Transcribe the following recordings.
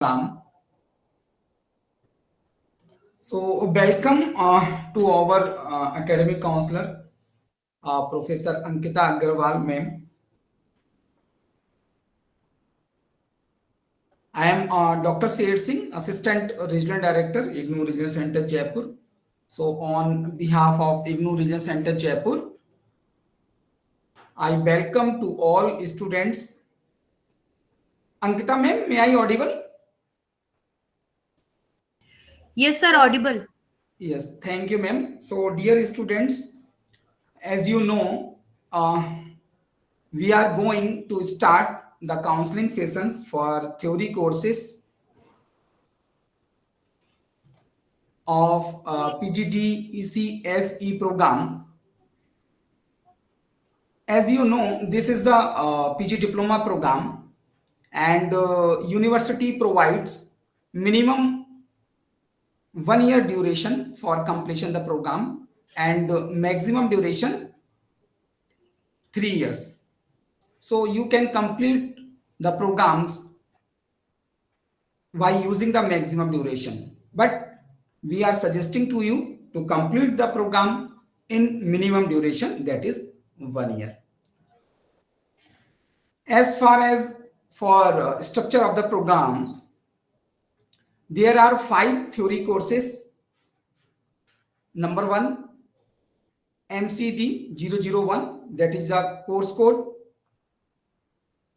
Ram. So, welcome to our academic counselor, Professor Ankita Agarwal, ma'am. I am Dr. Sher Singh, Assistant Regional Director, IGNOU Regional Center, Jaipur. So, on behalf of IGNOU Regional Center, Jaipur, I welcome to all students. Ankita, ma'am, may I audible? Yes, sir, audible. Yes, thank you, ma'am. So, dear students, as you know, we are going to start the counseling sessions for theory courses of PGD ECFE program. As you know, this is the PG diploma program, and university provides minimum 1 year duration for completion the program and maximum duration 3 years. So you can complete the programs by using the maximum duration, but we are suggesting to you to complete the program in minimum duration, that is 1 year. As far as for structure of the program, there are 5 theory courses. Number one, MCD 001, that is a course code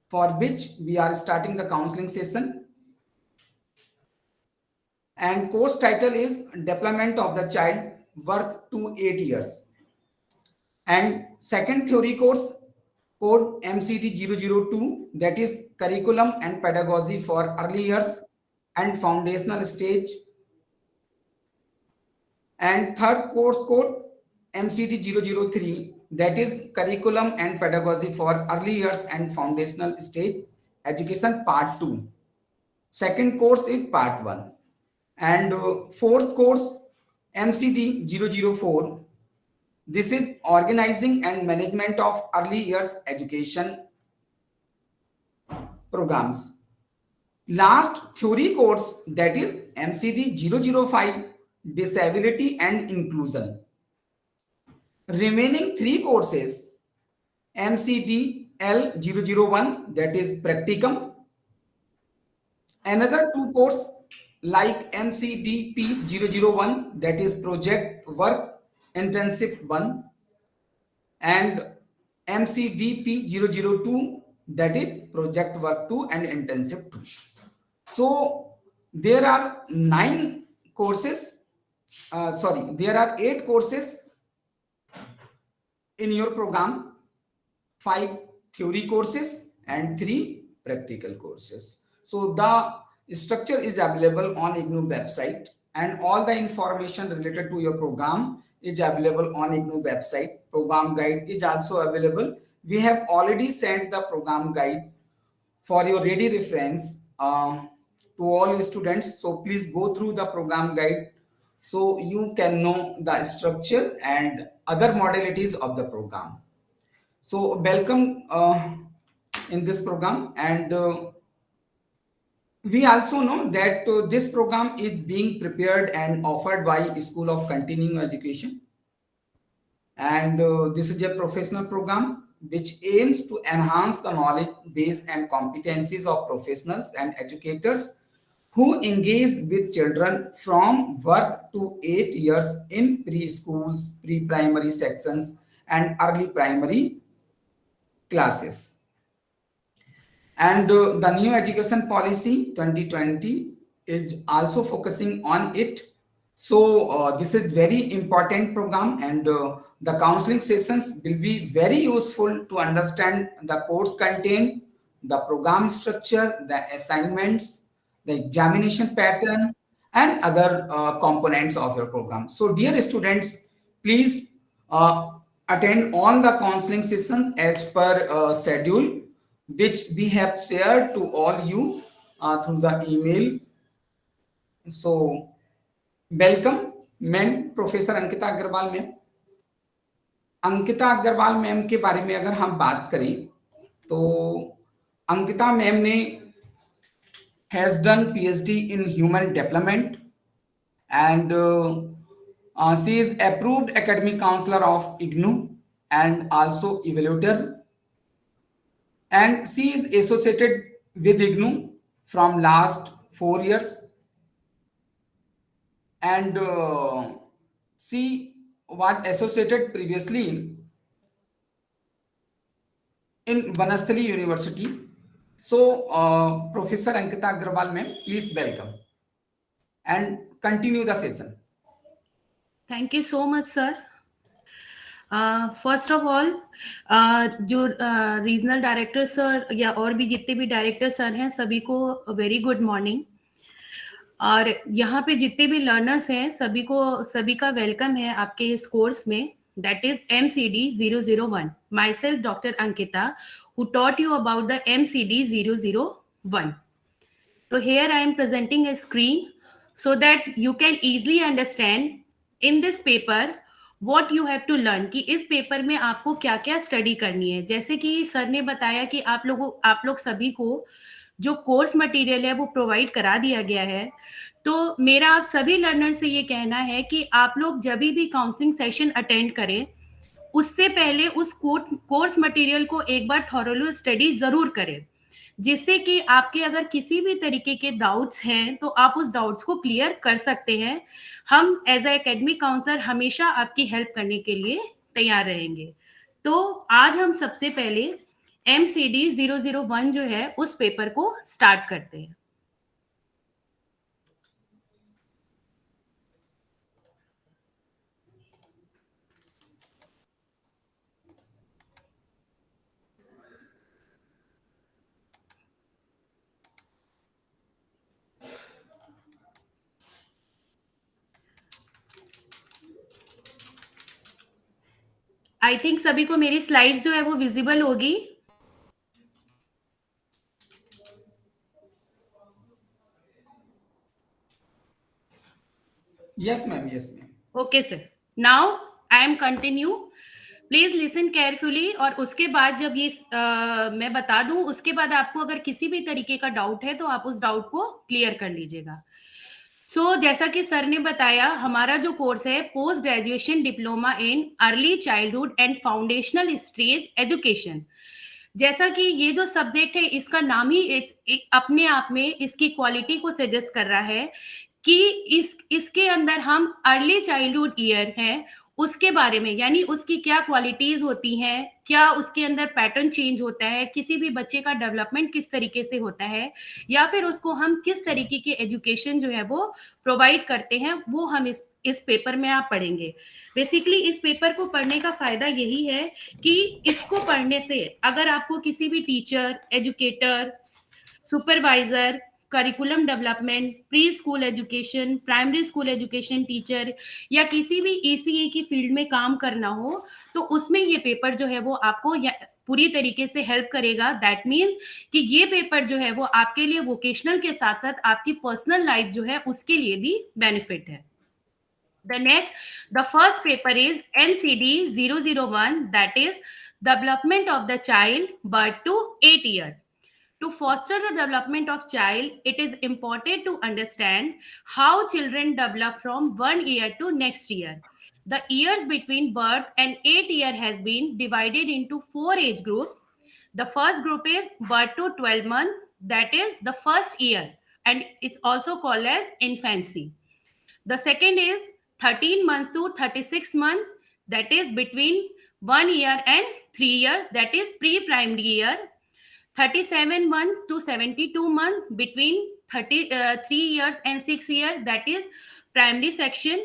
for which we are starting the counseling session, and course title is Deployment of the Child Worth to 8 years. And second theory course code MCT 002, that is Curriculum and Pedagogy for Early Years and Foundational Stage. And third course code MCT 003, that is Curriculum and Pedagogy for Early Years and Foundational Stage Education Part 2. Second course is Part 1. And fourth course MCT 004, this is Organizing and Management of Early Years Education Programs. Last theory course, that is MCD 005, Disability and Inclusion. Remaining 3 courses, MCD L001, that is Practicum. Another 2 course like MCDP 001, that is Project Work Intensive 1, and MCDP 002, that is Project Work 2 and Intensive 2. So there are 9 courses, there are 8 courses in your program, 5 theory courses and 3 practical courses. So the structure is available on IGNOU website, and all the information related to your program is available on IGNOU website. Program guide is also available. We have already sent the program guide for your ready reference to all students. So please go through the program guide so you can know the structure and other modalities of the program. So welcome in this program, and we also know that this program is being prepared and offered by School of Continuing Education, and this is a professional program which aims to enhance the knowledge base and competencies of professionals and educators who engage with children from birth to 8 years in preschools, pre-primary sections, and early primary classes. And the new education policy 2020 is also focusing on it. So this is very important program, and the counseling sessions will be very useful to understand the course content, the program structure, the assignments, the examination pattern, and other components of your program. So dear students, please attend all the counseling sessions as per schedule, which we have shared to all you through the email. So welcome ma'am professor Ankita Agarwal ma'am. Ankita Agarwal ma'am के बारे में अगर हम बात करें तो Ankita ma'am ने has done PhD in human development, and she is approved academic counselor of IGNOU and also evaluator, and she is associated with IGNOU from last 4 years, and she was associated previously in Vanasthali University. So, Professor Ankita Agrawal, ma'am, please welcome and continue the session. Thank you so much, sir. First of all जो regional director sir या और भी जितने भी director sir हैं सभी को very good morning. और यहाँ पे जितने भी लर्नर्स हैं सभी का वेलकम है आपके इस कोर्स में, that is MCD 001। My self doctor Ankita who taught you about the MCD 001. So here I am presenting a screen so that you can easily understand in this paper what you have to learn, कि इस paper में आपको क्या क्या study करनी है। जैसे कि सर ने बताया कि आप लोग सभी को जो कोर्स मटेरियल है वो प्रोवाइड करा दिया गया है। तो मेरा आप सभी लर्नर से ये कहना है कि आप लोग जब भी काउंसलिंग सेशन अटेंड करें उससे पहले उस कोर्स मटेरियल को एक बार थॉरोली स्टडी जरूर करें, जिससे कि आपके अगर किसी भी तरीके के डाउट्स हैं तो आप उस डाउट्स को क्लियर कर सकते हैं। हम एज ए एकेडमिक काउंसलर हमेशा आपकी हेल्प करने के लिए तैयार रहेंगे। तो आज हम सबसे पहले MCD 001 जो है उस पेपर को स्टार्ट करते हैं। आई थिंक सभी को मेरी स्लाइड्स जो है वो विजिबल होगी। Yes, ma'am. Yes, ma'am. Okay sir, now I am continue, please listen carefully. और उसके बाद जब ये मैं बता दूं उसके बाद आपको अगर किसी भी तरीके का डाउट है तो आप उस डाउट को क्लियर कर लीजिएगा। सो जैसा कि सर ने बताया हमारा जो कोर्स है post graduation diploma in early childhood and foundational stage education. जैसा कि ये जो सब्जेक्ट है इसका नाम ही अपने आप में इसकी क्वालिटी को सजेस्ट कर रहा है कि इसके अंदर हम अर्ली चाइल्डहुड ईयर है उसके बारे में, यानी उसकी क्या क्वालिटीज होती हैं, क्या उसके अंदर पैटर्न चेंज होता है, किसी भी बच्चे का डेवलपमेंट किस तरीके से होता है, या फिर उसको हम किस तरीके की एजुकेशन जो है वो प्रोवाइड करते हैं, वो हम इस पेपर में आप पढ़ेंगे। बेसिकली इस पेपर को पढ़ने का फायदा यही है कि इसको पढ़ने से अगर आपको किसी भी teacher, educator, supervisor, curriculum development, pre school education, primary school education teacher या किसी भी ECE की फील्ड में काम करना हो तो उसमें ये पेपर जो है वो आपको पूरी तरीके से हेल्प करेगा। दैट मीन्स कि ये पेपर जो है वो आपके लिए वोकेशनल के साथ साथ आपकी पर्सनल लाइफ जो है उसके लिए भी बेनिफिट है। The first paper is MCD 001, that is development of the child birth to 8 years. To foster the development of child, it is important to understand how children develop from 1 year to next year. The years between birth and 8 year has been divided into 4 age groups. The first group is birth to 12 month, that is the first year, and it's also called as infancy. The second is 13 months to 36 months, that is between 1 year and 3 years, that is pre-primary year. 37 months to 72 months, between 3 years and 6 years, that is primary section.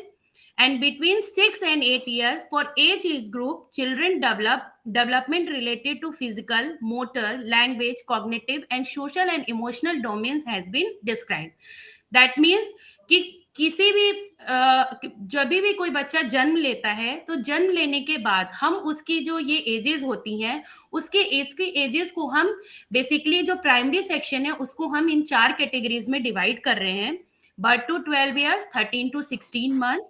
And between 6 and 8 years, for age group, children development related to physical, motor, language, cognitive and social and emotional domains has been described. That means कि किसी भी जब भी कोई बच्चा जन्म लेता है तो जन्म लेने के बाद हम उसकी जो ये एजेस होती हैं उसके एजेस को हम बेसिकली जो प्राइमरी सेक्शन है उसको हम इन 4 कैटेगरीज में डिवाइड कर रहे हैं। Birth to 12 years, 13 to 16 month,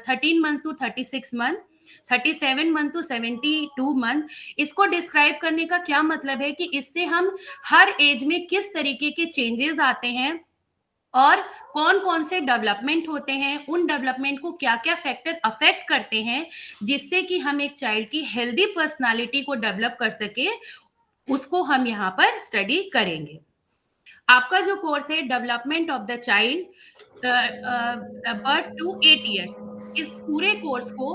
13 month to 36 month, 37 month to 72 month, इसको डिस्क्राइब करने का क्या मतलब है कि इससे हम हर एज में किस तरीके के चेंजेस आते हैं और कौन कौन से डेवलपमेंट होते हैं, उन डेवलपमेंट को क्या क्या फैक्टर अफेक्ट करते हैं, जिससे कि हम एक चाइल्ड की हेल्दी पर्सनालिटी को डेवलप कर सके, उसको हम यहाँ पर स्टडी करेंगे। आपका जो कोर्स है development of the child birth to 8 years, इस पूरे कोर्स को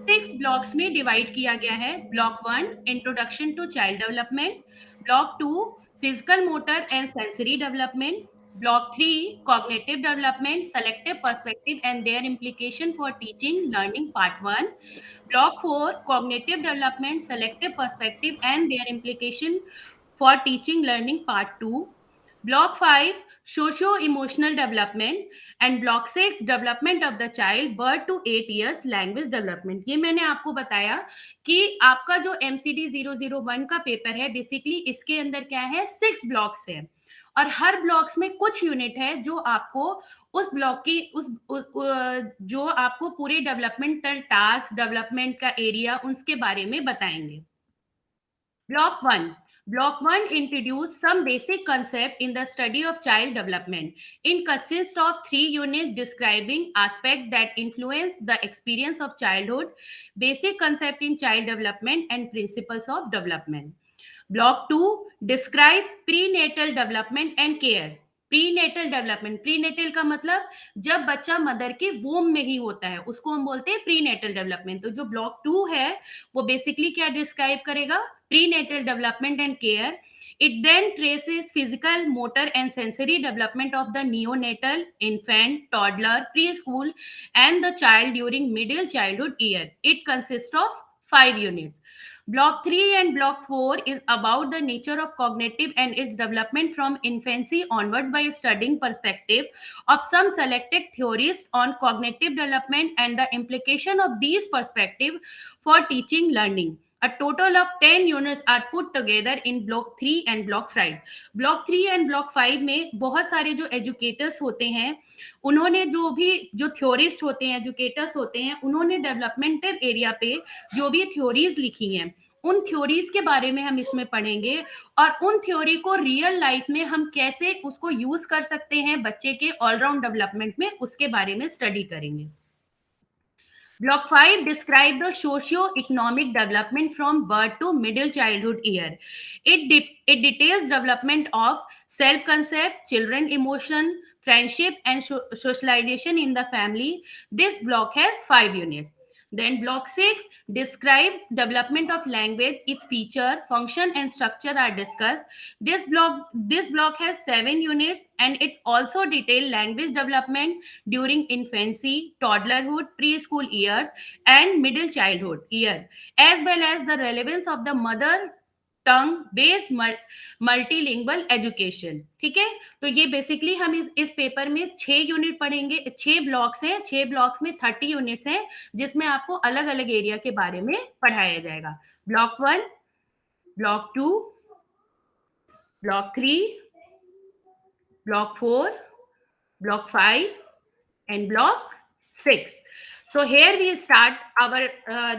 6 ब्लॉक्स में डिवाइड किया गया है। Block 1 introduction to child development, block 2 physical motor and sensory development, block 3 cognitive development, selective perspective and their implication for teaching learning part 1, block 4 cognitive development, selective perspective and their implication for teaching learning part 2, block 5 socio emotional development, and block 6 development of the child birth to 8 years language development। ये मैंने आपको बताया कि आपका जो MCD 001 का paper है basically इसके अंदर क्या है, 6 ब्लॉक्स है और हर ब्लॉक्स में कुछ यूनिट है जो आपको उस ब्लॉक की जो आपको पूरे डेवलपमेंटल टास्क, डेवलपमेंट का एरिया, उसके बारे में बताएंगे। Block 1. Block 1 introduced some basic concept in the study of child development. It consists of 3 units describing aspects that influence the experience of childhood, basic concept in child development, and principles of development. Block 2 describe prenatal development and care. Prenatal development, prenatal का मतलब जब बच्चा mother के वोम में ही होता है उसको हम बोलते हैं प्रीनेटल डेवलपमेंट। तो जो ब्लॉक 2 है वो बेसिकली क्या डिस्क्राइब करेगा, prenatal development and care. It then traces physical, motor, and sensory development of the neonatal, infant, toddler, preschool, and the child during middle childhood year. It consists of 5 units. Block 3 and Block 4 is about the nature of cognitive and its development from infancy onwards by studying perspective of some selected theories on cognitive development and the implication of these perspectives for teaching learning. A total of 10 units are put together in Block 3 and Block 5. Block 3 and Block 5 में बहुत सारे जो educators होते हैं, उन्होंने जो theorist होते हैं, एजुकेटर्स होते हैं, उन्होंने डेवलपमेंटल एरिया पे जो भी थ्योरीज लिखी हैं, उन थ्योरीज के बारे में हम इसमें पढ़ेंगे और उन थ्योरी को रियल लाइफ में हम कैसे उसको यूज कर सकते हैं बच्चे के ऑलराउंड डेवलपमेंट में, उसके बारे में स्टडी करेंगे। Block 5 describe the socio-economic development from birth to middle childhood year. It details development of self-concept, children emotion, friendship, and socialization in the family. This block has 5 units. Then Block 6 describes development of language, its feature, function, and structure are discussed. This block has 7 units and it also details language development during infancy, toddlerhood, preschool years, and middle childhood year, as well as the relevance of the mother tongue based multilingual education. ठीक है, तो ये basically हम इस paper में 6 unit पढ़ेंगे, 6 blocks हैं, 6 blocks में 30 यूनिट्स हैं जिसमें आपको अलग अलग एरिया के बारे में पढ़ाया जाएगा। Block 1, block 2, block 3, block 4, block 5 and block 6. So here we start our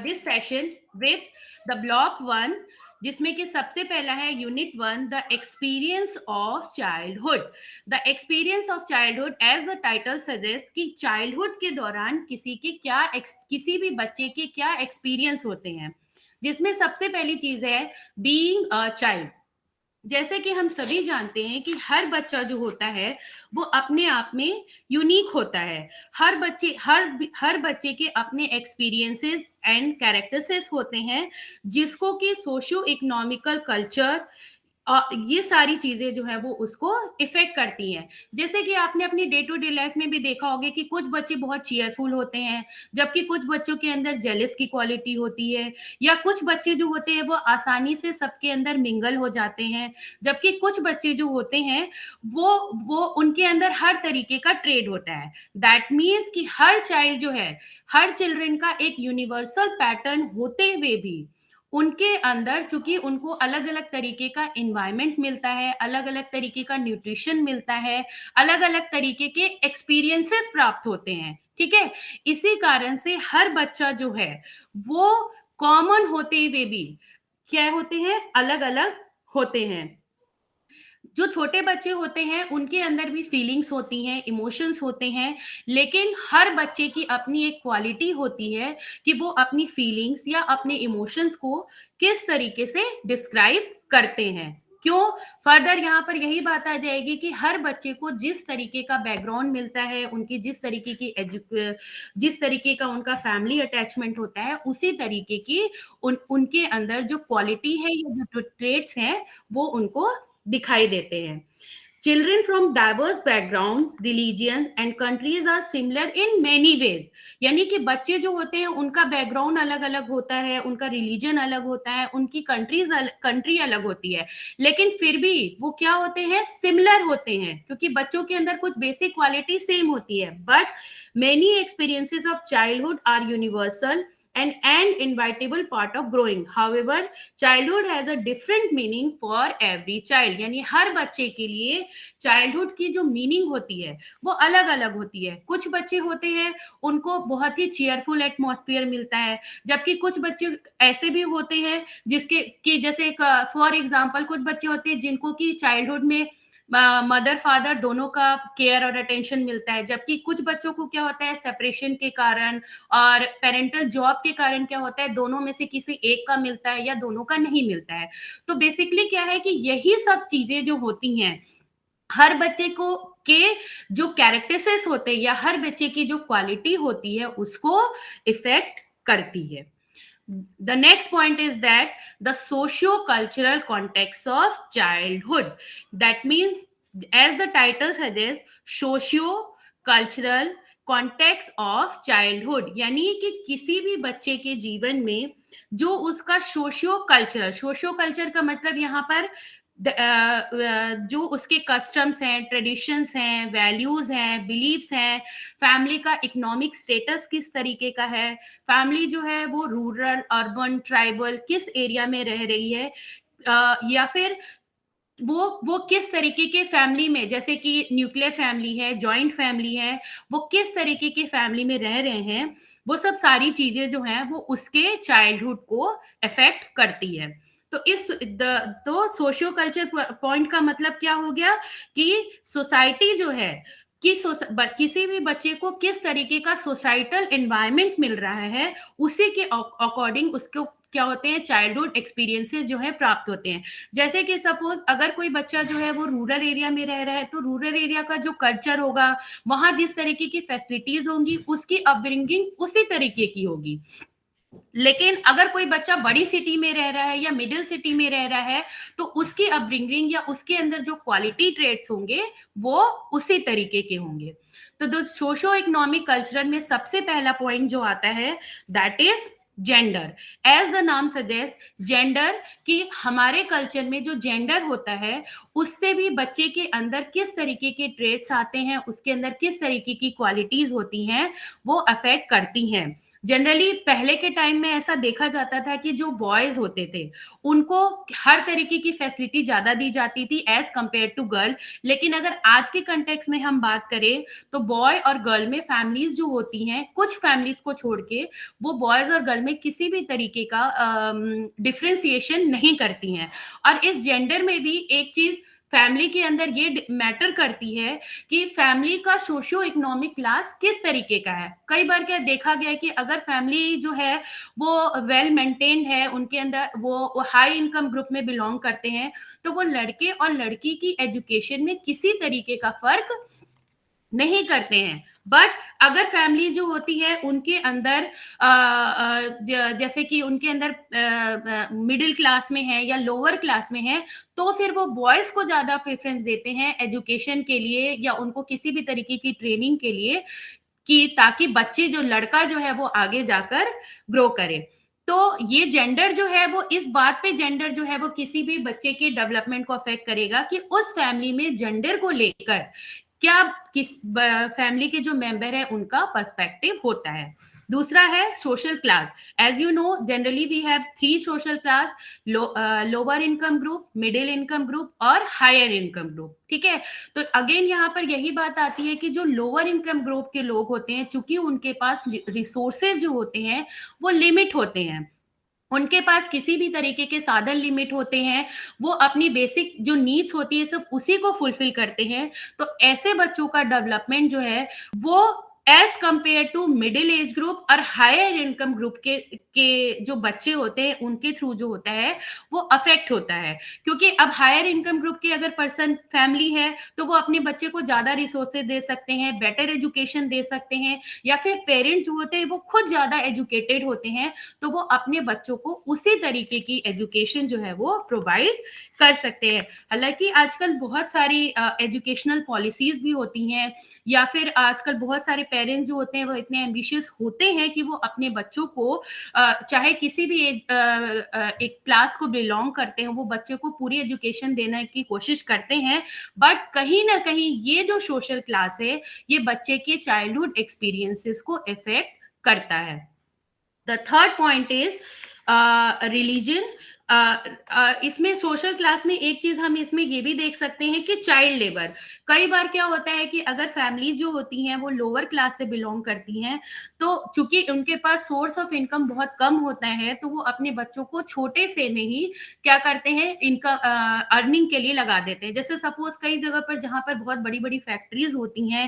this session with the block 1, जिसमें कि सबसे पहला है unit 1, the experience of childhood. The experience of childhood as the title suggest कि चाइल्डहुड के दौरान किसी भी बच्चे के क्या एक्सपीरियंस होते हैं, जिसमें सबसे पहली चीज है बीइंग अ चाइल्ड। जैसे कि हम सभी जानते हैं कि हर बच्चा जो होता है वो अपने आप में यूनिक होता है। हर बच्चे के अपने एक्सपीरियंसेस एंड कैरेक्टरिस्टिक्स होते हैं जिसको कि सोशियो इकोनॉमिकल कल्चर ये सारी चीजें जो है वो उसको इफेक्ट करती हैं। जैसे कि आपने अपनी डे टू डे लाइफ में भी देखा होगा कि कुछ बच्चे बहुत चीयरफुल होते हैं, जबकि कुछ बच्चों के अंदर जेलस की क्वालिटी होती है, या कुछ बच्चे जो होते हैं वो आसानी से सबके अंदर मिंगल हो जाते हैं, जबकि कुछ बच्चे जो होते हैं वो उनके अंदर हर तरीके का ट्रेड होता है। दैट मीन्स कि हर चाइल्ड जो है, हर चिल्ड्रन का एक यूनिवर्सल पैटर्न होते हुए भी उनके अंदर चूंकि उनको अलग अलग तरीके का एनवायरनमेंट मिलता है, अलग अलग तरीके का न्यूट्रिशन मिलता है, अलग अलग तरीके के एक्सपीरियंसेस प्राप्त होते हैं। ठीक है। इसी कारण से हर बच्चा जो है वो कॉमन होते हुए भी क्या होते हैं, अलग अलग होते हैं। जो छोटे बच्चे होते हैं उनके अंदर भी फीलिंग्स होती हैं, इमोशंस होते हैं, लेकिन हर बच्चे की अपनी एक क्वालिटी होती है कि वो अपनी फीलिंग्स या अपने इमोशंस को किस तरीके से डिस्क्राइब करते हैं। क्यों? फर्दर यहाँ पर यही बात आ जाएगी कि हर बच्चे को जिस तरीके का बैकग्राउंड मिलता है, उनकी जिस तरीके की जिस तरीके का उनका फैमिली अटैचमेंट होता है, उसी तरीके की उनके अंदर जो क्वालिटी है या जो ट्रेट्स हैं वो उनको दिखाई देते हैं। Children from diverse backgrounds, religions and countries are similar in many ways. यानी कि बच्चे जो होते हैं उनका बैकग्राउंड अलग अलग होता है, उनका रिलीजन अलग होता है, उनकी कंट्री अलग होती है, लेकिन फिर भी वो क्या होते हैं, सिमिलर होते हैं, क्योंकि बच्चों के अंदर कुछ बेसिक क्वालिटी सेम होती है। But many experiences of childhood are universal and inevitable part of growing. However, childhood has a different meaning for every child. यानी हर बच्चे के लिए चाइल्डहुड की जो मीनिंग होती है वो अलग अलग होती है। कुछ बच्चे होते हैं उनको बहुत ही चीयरफुल एटमॉस्फेयर मिलता है, जबकि कुछ बच्चे ऐसे भी होते हैं जिसके कि जैसे फॉर एग्जांपल कुछ बच्चे होते हैं जिनको कि चाइल्डहुड में मदर फादर दोनों का केयर और अटेंशन मिलता है, जबकि कुछ बच्चों को क्या होता है, सेपरेशन के कारण और पेरेंटल जॉब के कारण क्या होता है, दोनों में से किसी एक का मिलता है या दोनों का नहीं मिलता है। तो बेसिकली क्या है कि यही सब चीजें जो होती हैं हर बच्चे को के जो कैरेक्टरिस्टिक्स होते हैं या हर बच्चे की जो क्वालिटी होती है उसको इफेक्ट करती है। The next point is that the socio-cultural context of childhood. That means, as the title suggests, socio-cultural context of childhood. यानी कि किसी भी बच्चे के जीवन में जो उसका सोशियो कल्चर का मतलब यहाँ पर जो उसके कस्टम्स हैं, ट्रेडिशंस हैं, वैल्यूज हैं, बिलीव्स हैं, फैमिली का इकोनॉमिक स्टेटस किस तरीके का है, फैमिली जो है वो रूरल, अर्बन, ट्राइबल किस एरिया में रह रही है, या फिर वो किस तरीके के फैमिली में, जैसे कि न्यूक्लियर फैमिली है, जॉइंट फैमिली है, वो किस तरीके की फैमिली में रह रहे हैं, वो सब सारी चीजें जो हैं वो उसके चाइल्डहुड को अफेक्ट करती है। तो सोशियो कल्चर पॉइंट का मतलब क्या हो गया कि सोसाइटी जो है कि किसी भी बच्चे को किस तरीके का सोसाइटल एनवायरनमेंट मिल रहा है, उसी के अकॉर्डिंग उसको क्या होते हैं, चाइल्डहुड एक्सपीरियंसेस जो है प्राप्त होते हैं। जैसे कि सपोज अगर कोई बच्चा जो है वो रूरल एरिया में रह रहा है, तो रूरल एरिया का जो कल्चर होगा, वहां जिस तरीके की फैसिलिटीज होंगी, उसकी अपब्रिंगिंग उसी तरीके की होगी। लेकिन अगर कोई बच्चा बड़ी सिटी में रह रहा है या मिडिल सिटी में रह रहा है, तो उसकी अपब्रिंगिंग या उसके अंदर जो क्वालिटी ट्रेट्स होंगे वो उसी तरीके के होंगे। तो सोशो इकोनॉमिक कल्चरल में सबसे पहला पॉइंट जो आता है that is gender. As the नाम सजेस्ट, जेंडर कि हमारे कल्चर में जो जेंडर होता है उससे भी बच्चे के अंदर किस तरीके के ट्रेट्स आते हैं, उसके अंदर किस तरीके की क्वालिटीज होती हैं, वो अफेक्ट करती हैं। जनरली पहले के टाइम में ऐसा देखा जाता था कि जो बॉयज होते थे उनको हर तरीके की फैसिलिटी ज्यादा दी जाती थी एज कंपेयर टू गर्ल। लेकिन अगर आज के कंटेक्स्ट में हम बात करें तो बॉय और गर्ल में फैमिलीज जो होती हैं, कुछ फैमिलीज को छोड़ के वो बॉयज और गर्ल में किसी भी तरीके का डिफ्रेंसिएशन नहीं करती हैं। और इस जेंडर में भी एक चीज फैमिली के अंदर ये मैटर करती है कि फैमिली का सोशियो इकोनॉमिक क्लास किस तरीके का है। कई बार क्या देखा गया है कि अगर फैमिली जो है वो वेल मेंटेन्ड है, उनके अंदर वो हाई इनकम ग्रुप में बिलोंग करते हैं, तो वो लड़के और लड़की की एजुकेशन में किसी तरीके का फर्क नहीं करते हैं। बट अगर फैमिली जो होती है उनके अंदर जैसे कि उनके अंदर मिडिल क्लास में है या लोअर क्लास में है, तो फिर वो बॉयज को ज्यादा प्रेफरेंस देते हैं एजुकेशन के लिए या उनको किसी भी तरीके की ट्रेनिंग के लिए, कि ताकि बच्चे जो लड़का जो है वो आगे जाकर ग्रो करे। तो ये जेंडर जो है वो इस बात पे जेंडर जो है वो किसी भी बच्चे के डेवलपमेंट को अफेक्ट करेगा कि उस फैमिली में जेंडर को लेकर क्या किस फैमिली के जो मेंबर है उनका पर्सपेक्टिव होता है। दूसरा है social class. As you know, generally we have 3 social class: lower income group, middle income group और हायर इनकम ग्रुप. ठीक है. तो अगेन यहाँ पर यही बात आती है कि जो लोअर इनकम ग्रुप के लोग होते हैं, चूंकि उनके पास रिसोर्सेज जो होते हैं वो लिमिट होते हैं, उनके पास किसी भी तरीके के साधन लिमिट होते हैं, वो अपनी बेसिक जो नीड्स होती है सब उसी को फुलफिल करते हैं. तो ऐसे बच्चों का डेवलपमेंट जो है वो as compare to middle age group और हायर इनकम ग्रुप के जो बच्चे होते हैं उनके थ्रू जो होता है वो अफेक्ट होता है. क्योंकि अब हायर इनकम ग्रुप की अगर पर्सन फैमिली है तो वो अपने बच्चे को ज्यादा रिसोर्सेज दे सकते हैं, बेटर एजुकेशन दे सकते हैं, या फिर पेरेंट्स जो होते हैं वो खुद ज्यादा एजुकेटेड होते हैं, तो वो अपने बच्चों को उसी तरीके की एजुकेशन जो है वो प्रोवाइड कर सकते हैं. हालांकि आजकल बहुत सारी एजुकेशनल पॉलिसीज भी होती हैं, या फिर आजकल बहुत सारे पेरेंट्स जो होते हैं वो इतने एम्बिशियस होते हैं कि वो अपने बच्चों को चाहे किसी भी एक क्लास को बिलोंग करते हैं, वो बच्चे को पूरी एजुकेशन देने की कोशिश करते हैं. बट कहीं ना कहीं ये जो सोशल क्लास है ये बच्चे के चाइल्डहुड एक्सपीरियंसेस को इफेक्ट करता है. The third point is religion. इसमें सोशल क्लास में एक चीज हम इसमें ये भी देख सकते हैं कि चाइल्ड लेबर. कई बार क्या होता है कि अगर फैमिली जो होती हैं वो लोअर क्लास से बिलोंग करती हैं, तो चूंकि उनके पास सोर्स ऑफ इनकम बहुत कम होता है, तो वो अपने बच्चों को छोटे से में ही क्या करते हैं, इनका अर्निंग के लिए लगा देते हैं. जैसे सपोज कई जगह पर जहां पर बहुत बड़ी बड़ी फैक्ट्रीज होती हैं,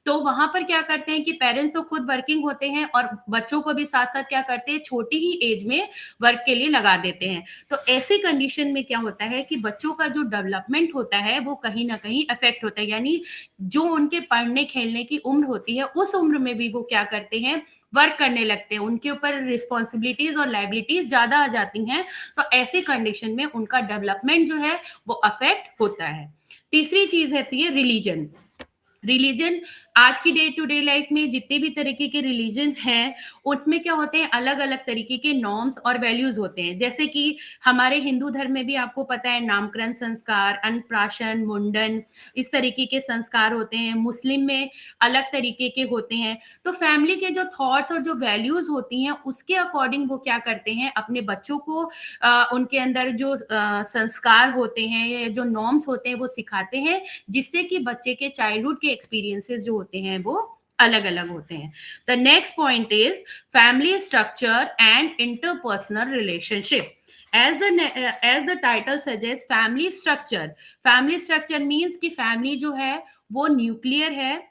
तो वहां पर क्या करते हैं कि पेरेंट्स तो खुद वर्किंग होते हैं और बच्चों को भी साथ साथ क्या करते हैं, छोटी ही एज में वर्क के लिए लगा देते हैं. तो ऐसी कंडीशन में क्या होता है कि बच्चों का जो डेवलपमेंट होता है वो कहीं ना कहीं अफेक्ट होता है. यानी जो उनके पढ़ने खेलने की उम्र होती है उस उम्र में भी वो क्या करते हैं, वर्क करने लगते हैं, उनके ऊपर रिस्पॉन्सिबिलिटीज और लाइबिलिटीज ज्यादा आ जाती हैं. तो ऐसी कंडीशन में उनका डेवलपमेंट जो है वो अफेक्ट होता है. तीसरी चीज है रिलीजन. रिलीजन आज की डे टू डे लाइफ में जितने भी तरीके के रिलीजन हैं उसमें क्या होते हैं, अलग अलग तरीके के नॉर्म्स और वैल्यूज होते हैं. जैसे कि हमारे हिंदू धर्म में भी आपको पता है नामकरण संस्कार, अन्नप्राशन, मुंडन, इस तरीके के संस्कार होते हैं. मुस्लिम में अलग तरीके के होते हैं. तो फैमिली के जो थॉट्स और जो वैल्यूज होती हैं उसके अकॉर्डिंग वो क्या करते हैं, अपने बच्चों को उनके अंदर जो संस्कार होते हैं या जो नॉर्म्स होते हैं वो सिखाते हैं, जिससे कि बच्चे के चाइल्डहुड के एक्सपीरियंसेस जो होते हैं वो अलग अलग होते हैं. The next point is family structure and interpersonal relationship. as the title suggests, family structure means कि फैमिली जो है वो न्यूक्लियर है,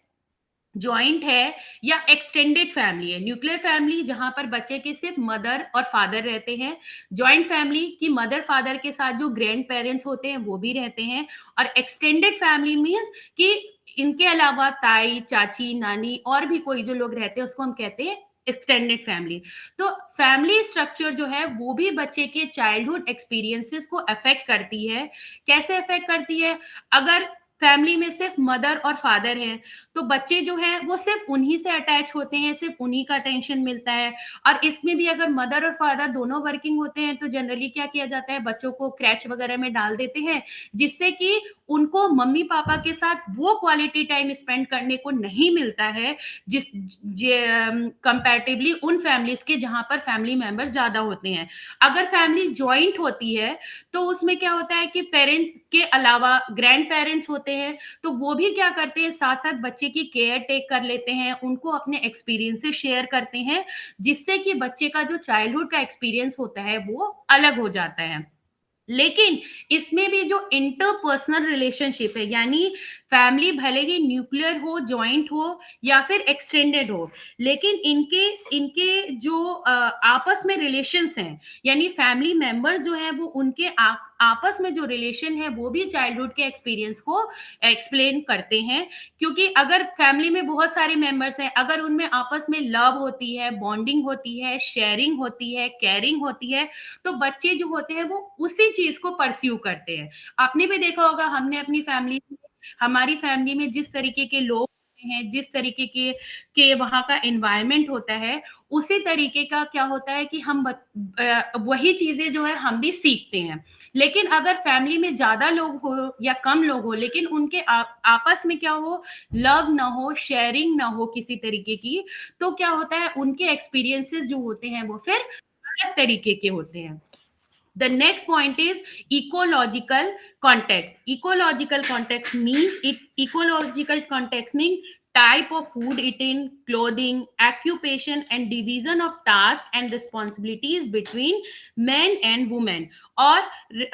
जॉइंट है, या एक्सटेंडेड फैमिली है. न्यूक्लियर फैमिली जहां पर बच्चे के सिर्फ मदर और फादर रहते हैं, जॉइंट फैमिली की मदर फादर के साथ जो ग्रैंड पेरेंट्स होते हैं वो भी रहते हैं, और एक्सटेंडेड फैमिली मीन्स कि इनके अलावा ताई, चाची, नानी और भी कोई जो लोग रहते हैं उसको हम कहते हैं एक्सटेंडेड फैमिली. तो फैमिली स्ट्रक्चर जो है वो भी बच्चे के चाइल्डहुड एक्सपीरियंसेस को अफेक्ट करती है. कैसे अफेक्ट करती है? अगर फैमिली में सिर्फ मदर और फादर हैं तो बच्चे जो हैं वो सिर्फ उन्हीं से अटैच होते हैं, सिर्फ उन्हीं का टेंशन मिलता है. और इसमें भी अगर मदर और फादर दोनों वर्किंग होते हैं तो जनरली क्या किया जाता है, बच्चों को क्रैच वगैरह में डाल देते हैं, जिससे कि उनको मम्मी पापा के साथ वो क्वालिटी टाइम स्पेंड करने को नहीं मिलता है जिस कंपैरेटिवली उन फैमिलीज के जहां पर फैमिली मेंबर्स ज्यादा होते हैं. अगर फैमिली ज्वाइंट होती है तो उसमें क्या होता है कि पेरेंट के अलावा ग्रैंड पेरेंट्स होते हैं, तो वो भी क्या करते हैं, साथ साथ बच्चे की केयर टेक कर लेते हैं, उनको अपने एक्सपीरियंसेस शेयर करते हैं, जिससे कि बच्चे का जो चाइल्डहुड का एक्सपीरियंस होता है वो अलग हो जाता है. लेकिन इसमें भी जो इंटरपर्सनल रिलेशनशिप है, यानी फैमिली भले ही न्यूक्लियर हो, जॉइंट हो या फिर एक्सटेंडेड हो, लेकिन इनके इनके जो आपस में रिलेशंस हैं, यानी फैमिली मेंबर्स जो हैं वो उनके आपस में जो रिलेशन है वो भी चाइल्डहुड के एक्सपीरियंस को एक्सप्लेन करते हैं. क्योंकि अगर फैमिली में बहुत सारे मेंबर्स हैं, अगर उनमें आपस में लव होती है, बॉन्डिंग होती है, शेयरिंग होती है, केयरिंग होती है, तो बच्चे जो होते हैं वो उसी चीज को परस्यू करते हैं. आपने भी देखा होगा, हमने अपनी फैमिली हमारी फैमिली में जिस तरीके के लोग हैं, जिस तरीके के वहाँ का एनवायरनमेंट होता है, उसी तरीके का क्या होता है कि हम वही चीजें जो है हम भी सीखते हैं। लेकिन अगर फैमिली में ज्यादा लोग हो या कम लोग हो, लेकिन उनके आपस में क्या हो, लव ना हो, शेयरिंग ना हो किसी तरीके की, तो क्या होता है, उनके एक्सपीरियंसेस जो होते हैं वो फिर अलग तरीके के होते हैं। The next point is ecological context. Ecological context means ecological context means type of food eaten, clothing, occupation, and division of tasks and responsibilities between men and women. Or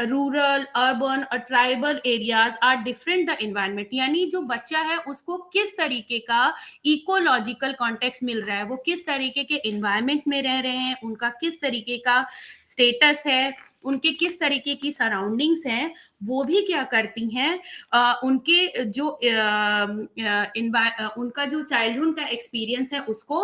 rural, urban or tribal areas are different the environment. यानी जो बच्चा है उसको किस तरीके का ecological context मिल रहा है, वो किस तरीके के एनवायरनमेंट में रह रहे हैं, उनका किस तरीके का स्टेटस है, उनके किस तरीके की सराउंडिंग्स हैं, वो भी क्या करती हैं, उनके जो उनका जो चाइल्डहुड का एक्सपीरियंस है उसको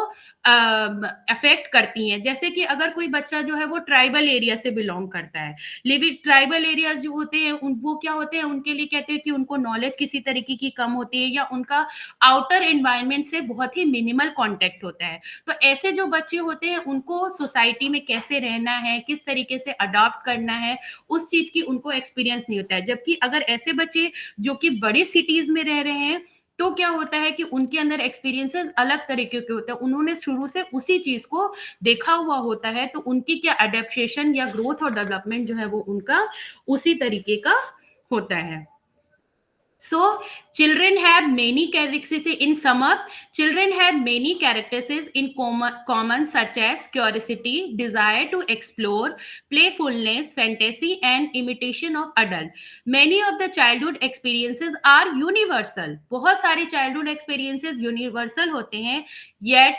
अफेक्ट करती हैं। जैसे कि अगर कोई बच्चा जो है वो ट्राइबल एरिया से बिलोंग करता है, लेकिन ट्राइबल एरियाज जो होते हैं वो क्या होते हैं, उनके लिए कहते हैं कि उनको नॉलेज किसी तरीके की कम होती है, या उनका आउटर एनवायरनमेंट से बहुत ही मिनिमल कॉन्टेक्ट होता है। तो ऐसे जो बच्चे होते हैं उनको सोसाइटी में कैसे रहना है, किस तरीके से अडॉप्ट करना है, उस चीज की उनको एक्सपीरियंस नहीं होता है। जबकि अगर ऐसे बच्चे जो कि बड़े सिटीज में रह रहे हैं, तो क्या होता है कि उनके अंदर एक्सपीरियंसेस अलग तरीके के होते हैं, उन्होंने शुरू से उसी चीज को देखा हुआ होता है, तो उनकी क्या अडेप्टेशन या ग्रोथ और डेवलपमेंट जो है वो उनका उसी तरीके का होता है। So children have many characteristics. In sum up, children have many characteristics in common such as curiosity, desire to explore, playfulness, fantasy, and imitation of adult. Many of the childhood experiences are universal. बहुत सारे childhood experiences universal होते हैं, yet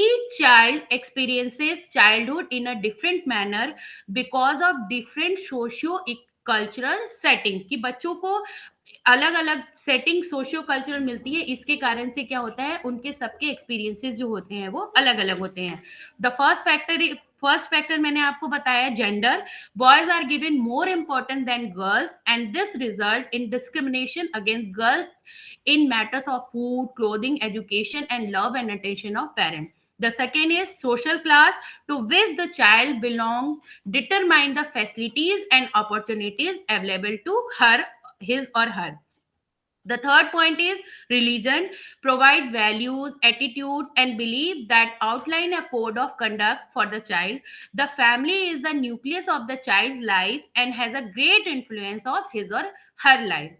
each child experiences childhood in a different manner because of different socio-cultural setting. कि बच्चों को अलग अलग setting socio cultural मिलती है, इसके कारण से क्या होता है, उनके सबके एक्सपीरियंसेस जो होते हैं वो अलग अलग होते हैं। द फर्स्ट फैक्टर मैंने आपको बताया gender, boys are given more important than girls and this result in discrimination against girls in matters of food, clothing, education, and love and attention of parents. The second is social class to which the child belongs determine the facilities and opportunities available to his or her. The third point is religion, provide values, attitudes, and belief that outline a code of conduct for the child. The family is the nucleus of the child's life and has a great influence of his or her life.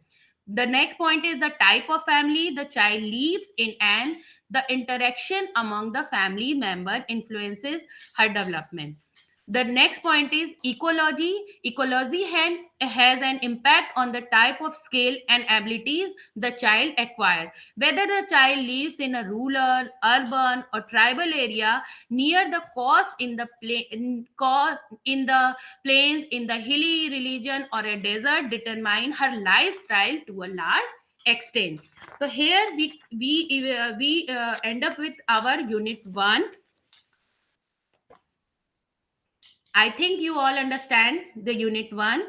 The next point is the type of family the child lives in, and the interaction among the family member influences her development. The next point is ecology. Ecology has an impact on the type of skill and abilities the child acquires. Whether the child lives in a rural, urban, or tribal area, near the coast, in the plains, in the hilly region, or a desert, determine her lifestyle to a large extent. So here we end up with our unit 1. I think you all understand the unit 1.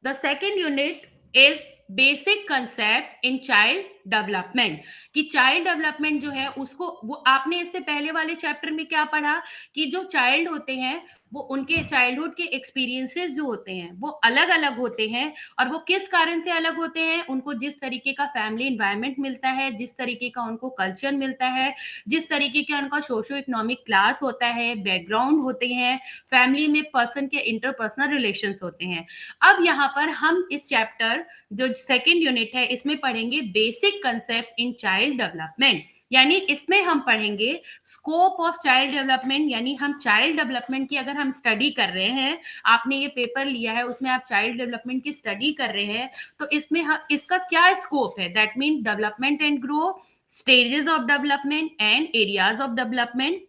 The second unit is basic concept in child development, कि child development जो है उसको वो आपने इससे पहले वाले chapter में क्या पढ़ा कि जो चाइल्ड होते हैं वो उनके चाइल्डहुड के एक्सपीरियंसेस जो होते हैं वो अलग अलग होते हैं, और वो किस कारण से अलग होते हैं, उनको जिस तरीके का फैमिली एनवायरनमेंट मिलता है, जिस तरीके का उनको कल्चर मिलता है, जिस तरीके का उनका सोशो इकोनॉमिक क्लास होता है, बैकग्राउंड होते हैं, फैमिली में पर्सन के इंटरपर्सनल रिलेशंस होते हैं। अब यहाँ पर हम इस चैप्टर जो सेकेंड यूनिट है इसमें पढ़ेंगे basic concept in child development, यानी इसमें हम पढ़ेंगे स्कोप ऑफ चाइल्ड डेवलपमेंट, यानी हम चाइल्ड डेवलपमेंट की अगर हम स्टडी कर रहे हैं, आपने ये पेपर लिया है उसमें आप चाइल्ड डेवलपमेंट की स्टडी कर रहे हैं, तो इसमें इसका क्या स्कोप है, that mean development and grow, stages of development and areas of development.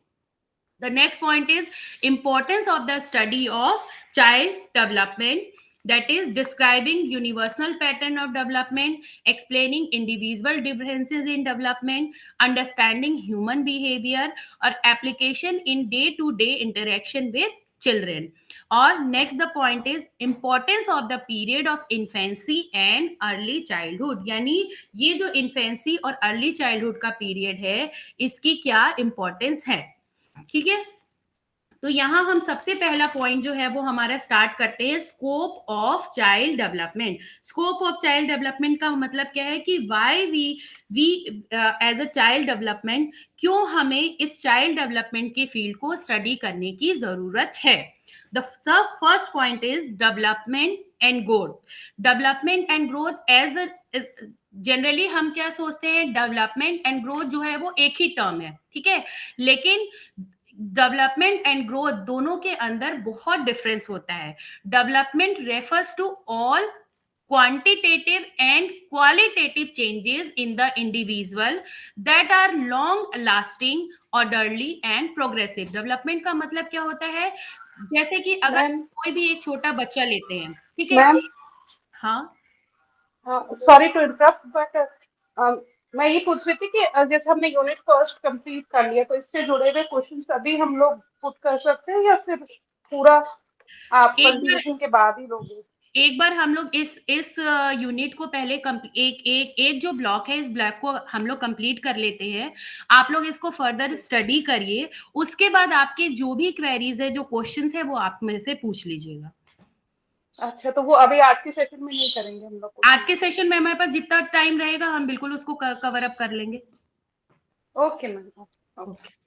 The next point is importance of the study of child development, that is describing universal pattern of development, explaining individual differences in development, understanding human behavior or application in day-to-day interaction with children. और next the point is importance of the period of infancy and early childhood, यानी ये जो infancy और early childhood का period है इसकी क्या importance है. ठीक है, तो यहाँ हम सबसे पहला पॉइंट जो है वो हमारा स्टार्ट करते हैं scope of child development. Scope of child development का मतलब क्या है कि why we as a child development, क्यों हमें इस चाइल्ड डेवलपमेंट के फील्ड को स्टडी करने की जरूरत है. The first point is development and growth. Development and growth as the generally हम क्या सोचते हैं, डेवलपमेंट एंड ग्रोथ जो है वो एक ही टर्म है, ठीक है, लेकिन डेवलपमेंट एंड ग्रोथ दोनों के अंदर बहुत डिफरेंस होता है. Development refers to all quantitative and qualitative changes in the individual that are long lasting, orderly and progressive. Development का मतलब क्या होता है, जैसे कि अगर कोई भी एक छोटा बच्चा लेते हैं, ठीक है. हाँ, सॉरी टू इंटरप्ट, बट मैं ये पूछ रही थी कि जैसे हमने यूनिट फर्स्ट कंप्लीट कर लिया, तो इससे जुड़े हुए क्वेश्चंस अभी हम लोग पुट कर सकते हैं या फिर पूरा आप कंक्लूजन के बाद ही लोगे? एक बार हम लोग इस यूनिट को पहले एक जो ब्लॉक है इस ब्लॉक को हम लोग कंप्लीट कर लेते हैं. आप लोग इसको फर्दर स्टडी करिए, उसके बाद आपके जो भी क्वेरीज है, जो क्वेश्चंस है, वो आप मेरे से पूछ लीजिएगा. अच्छा, तो वो अभी आज के सेशन में नहीं करेंगे हम लोग? आज के सेशन में हमारे पास जितना टाइम रहेगा हम बिल्कुल उसको कवर अप कर लेंगे. Okay ma'am, okay.